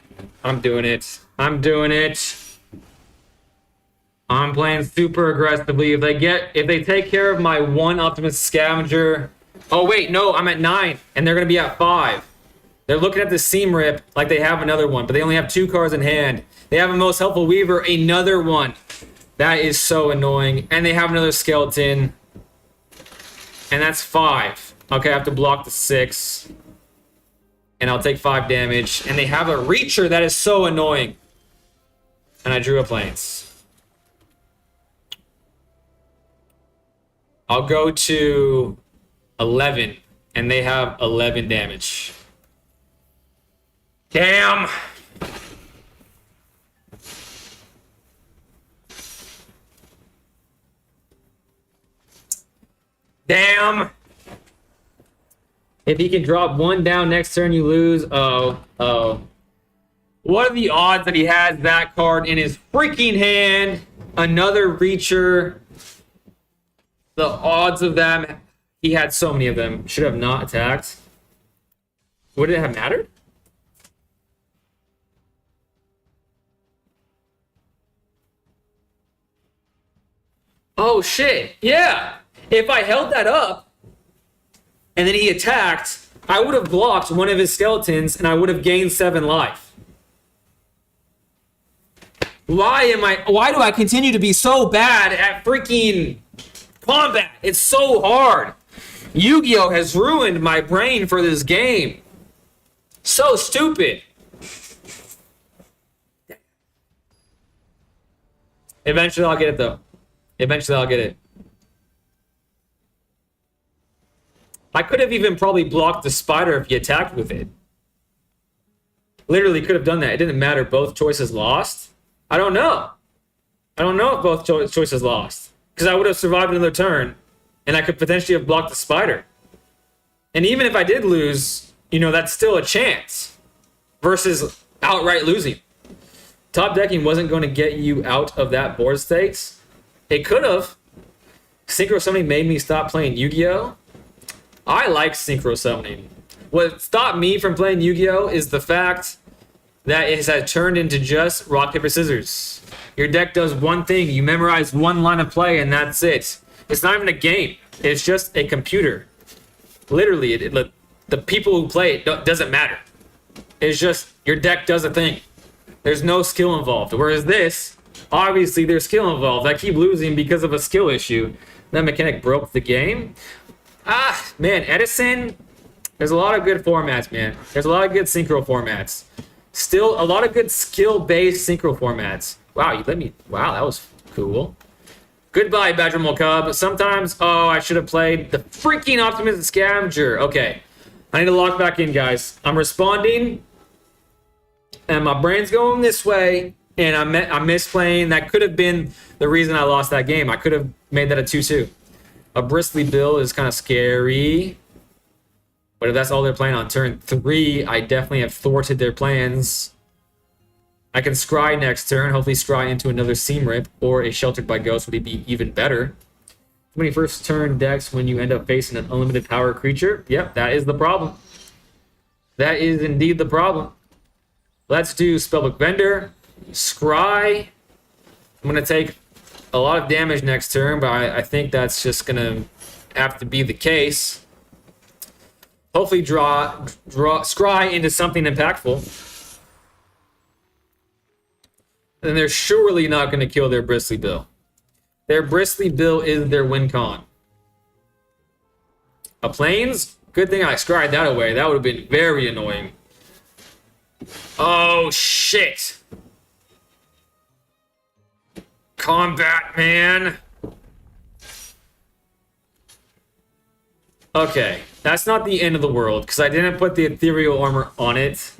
I'm doing it. I'm playing super aggressively. If they take care of my 1 Optimus Scavenger... Oh, wait, no, I'm at 9. And they're going to be at 5. They're looking at the Seam Rip like they have another one, but they only have 2 cards in hand. They have a Most Helpful Weaver, another one. That is so annoying. And they have another Skeleton. And that's 5. Okay, I have to block the 6. And I'll take 5 damage. And they have a Reacher that is so annoying. And I drew a Plains. I'll go to 11. And they have 11 damage. Damn! Damn! If he can drop 1 down next turn, you lose. Oh. What are the odds that he has that card in his freaking hand? Another Reacher. The odds of them. He had so many of them. Should have not attacked. Would it have mattered? Oh, shit. Yeah. If I held that up and then he attacked, I would have blocked one of his skeletons and I would have gained 7 life. Why do I continue to be so bad at freaking combat? It's so hard. Yu-Gi-Oh! Has ruined my brain for this game. So stupid. Eventually I'll get it though. Eventually I'll get it. I could have even probably blocked the spider if he attacked with it. Literally could have done that. It didn't matter. Both choices lost. I don't know. I don't know if both choices lost. Because I would have survived another turn. And I could potentially have blocked the spider. And even if I did lose, that's still a chance. Versus outright losing. Top decking wasn't going to get you out of that board state. It could have. Synchro Summoning made me stop playing Yu-Gi-Oh! I like Synchro Summoning. What stopped me from playing Yu-Gi-Oh! Is the fact that it has turned into just rock, paper, scissors. Your deck does one thing. You memorize one line of play and that's it. It's not even a game. It's just a computer. Literally, the people who play it doesn't matter. It's just your deck does a thing. There's no skill involved. Whereas this, obviously, there's skill involved. I keep losing because of a skill issue. That mechanic broke the game. Man, Edison. There's a lot of good formats, man. There's a lot of good synchro formats. Still, a lot of good skill-based synchro formats. Wow, you let me... Wow, that was cool. Goodbye, Badger Cub. Sometimes... Oh, I should have played the freaking Optimistic Scavenger. Okay. I need to lock back in, guys. I'm responding. And my brain's going this way. And I missed playing. That could have been the reason I lost that game. I could have made that a 2-2. A Bristly Bill is kind of scary. But if that's all they're playing on turn 3, I definitely have thwarted their plans. I can scry next turn, hopefully scry into another Seam Rip, or a Sheltered by Ghost would be even better. Too many first turn decks when you end up facing an unlimited power creature. Yep, that is the problem. That is indeed the problem. Let's do Spellbook Vendor, Scry. I'm going to take a lot of damage next turn, but I think that's just going to have to be the case. Hopefully draw scry into something impactful. And they're surely not going to kill their Bristly Bill. Their Bristly Bill is their win con. A Plains? Good thing I scried that away. That would have been very annoying. Oh, shit. Combat, man. Okay, that's not the end of the world, because I didn't put the Ethereal Armor on it.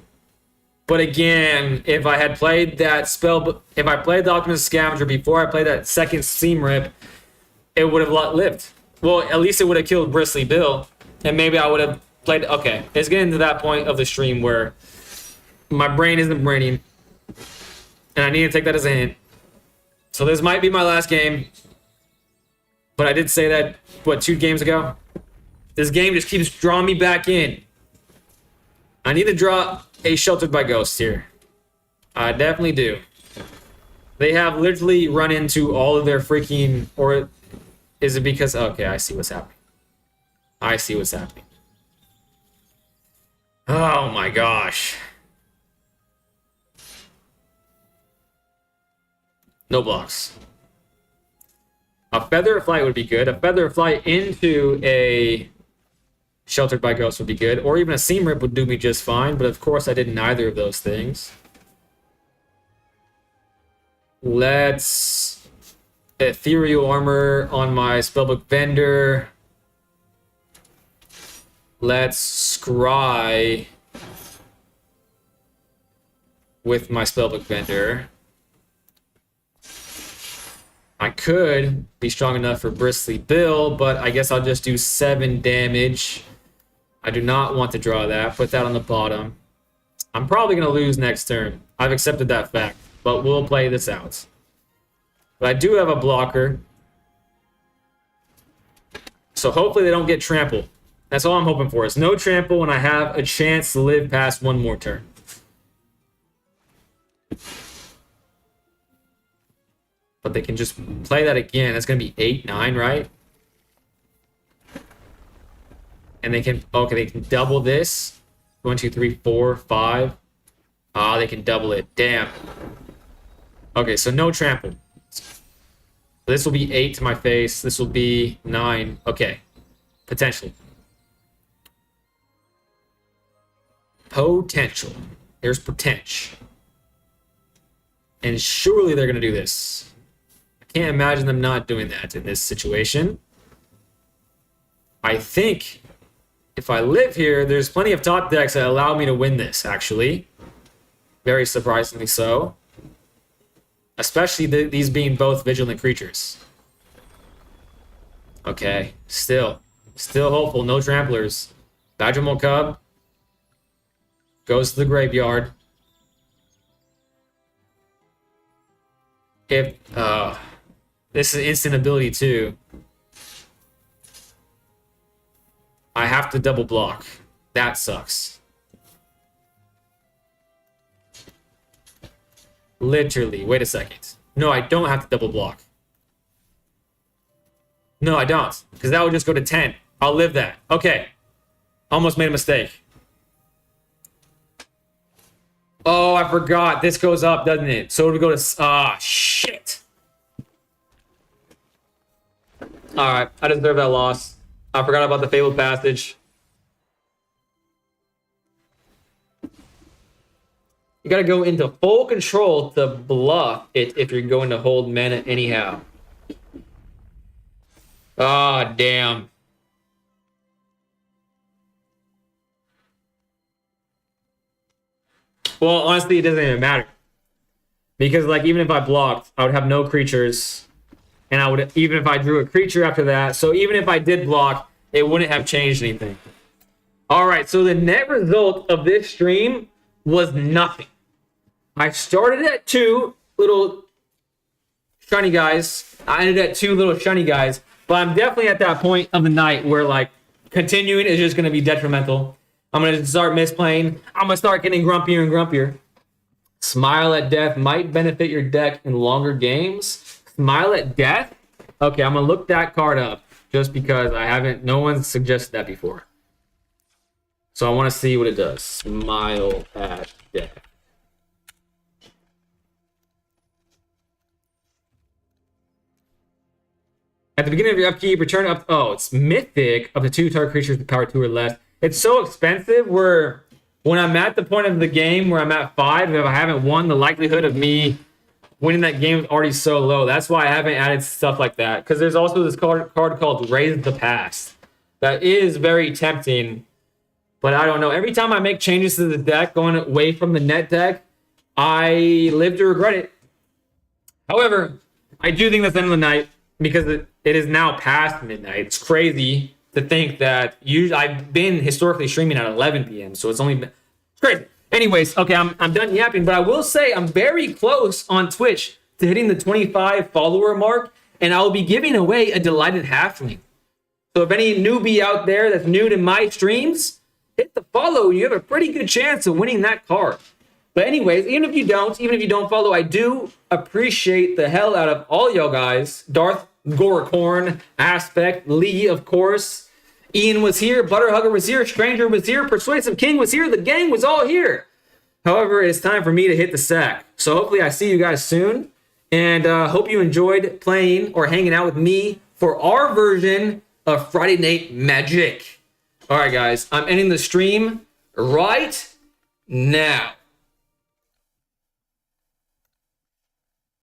But again, if I had played that spell, if I played the Optimus Scavenger before I played that second Seam Rip, it would have lived. Well, at least it would have killed Bristly Bill, and maybe I would have played... Okay, it's getting to that point of the stream where my brain isn't braining, and I need to take that as a hint. So this might be my last game, but I did say that, what, 2 games ago? This game just keeps drawing me back in. I need to draw a Sheltered by Ghost here. I definitely do. They have literally run into all of their freaking... Or is it because... Okay, I see what's happening. I see what's happening. Oh my gosh. No blocks. A Feather of Flight would be good. A Feather of Flight into a... Sheltered by Ghost would be good, or even a Seam Rip would do me just fine, but of course I did neither of those things. Let's... Ethereal Armor on my Spellbook Vendor. Let's scry with my Spellbook Vendor. I could be strong enough for Bristly Bill, but I guess I'll just do 7 damage. I do not want to draw that. Put that on the bottom. I'm probably going to lose next turn. I've accepted that fact, but we'll play this out. But I do have a blocker. So hopefully they don't get trampled. That's all I'm hoping for. Is no trample when I have a chance to live past one more turn. But they can just play that again. That's going to be 8, 9, right? And they can... Okay, they can double this. 1, 2, 3, 4, 5. Ah, they can double it. Damn. Okay, so no trample. This will be 8 to my face. This will be 9. Okay. Potentially. Potential. There's potential. And surely they're going to do this. Can't imagine them not doing that in this situation. I think if I live here, there's plenty of top decks that allow me to win this, actually. Very surprisingly so. Especially these being both vigilant creatures. Okay, still hopeful, no tramplers. Badger Cub goes to the graveyard. If, this is instant ability too. I have to double block. That sucks. Literally. Wait a second. No, I don't have to double block. No, I don't. Because that would just go to 10. I'll live that. Okay. Almost made a mistake. Oh, I forgot. This goes up, doesn't it? So we go to... shit. All right. I deserve that loss. I forgot about the Fabled Passage. You got to go into full control to bluff it if you're going to hold mana anyhow. Ah, damn. Well, honestly, it doesn't even matter. Because, like, even if I blocked, I would have no creatures. And I would, even if I drew a creature after that. So even if I did block, it wouldn't have changed anything. All right, so the net result of this stream was nothing. I started at 2 little shiny guys. I ended at 2 little shiny guys. But I'm definitely at that point of the night where, like, continuing is just going to be detrimental. I'm going to start misplaying. I'm going to start getting grumpier and grumpier. Smile at Death might benefit your deck in longer games. Smile at Death? Okay, I'm going to look that card up just because no one's suggested that before. So I want to see what it does. Smile at Death. At the beginning of your upkeep, return up... Oh, it's Mythic up to 2 target creatures with power 2 or less. It's so expensive where when I'm at the point of the game where I'm at 5, if I haven't won, the likelihood of me winning that game is already so low. That's why I haven't added stuff like that. Because there's also this card called Raise the Past. That is very tempting. But I don't know. Every time I make changes to the deck, going away from the net deck, I live to regret it. However, I do think that's the end of the night because it is now past midnight. It's crazy to think that I've been historically streaming at 11 p.m. So it's crazy. Anyways, okay, I'm done yapping, but I will say I'm very close on Twitch to hitting the 25 follower mark, and I will be giving away a Delighted Halfling. So if any newbie out there that's new to my streams, hit the follow. You have a pretty good chance of winning that card. But anyways, even if you don't follow, I do appreciate the hell out of all y'all guys. Darth Goracorn, Aspect, Lee, of course. Ian was here, Butterhugger was here, Stranger was here, Persuasive King was here, the gang was all here. However, it's time for me to hit the sack. So hopefully I see you guys soon. And hope you enjoyed playing or hanging out with me for our version of Friday Night Magic. All right, guys, I'm ending the stream right now.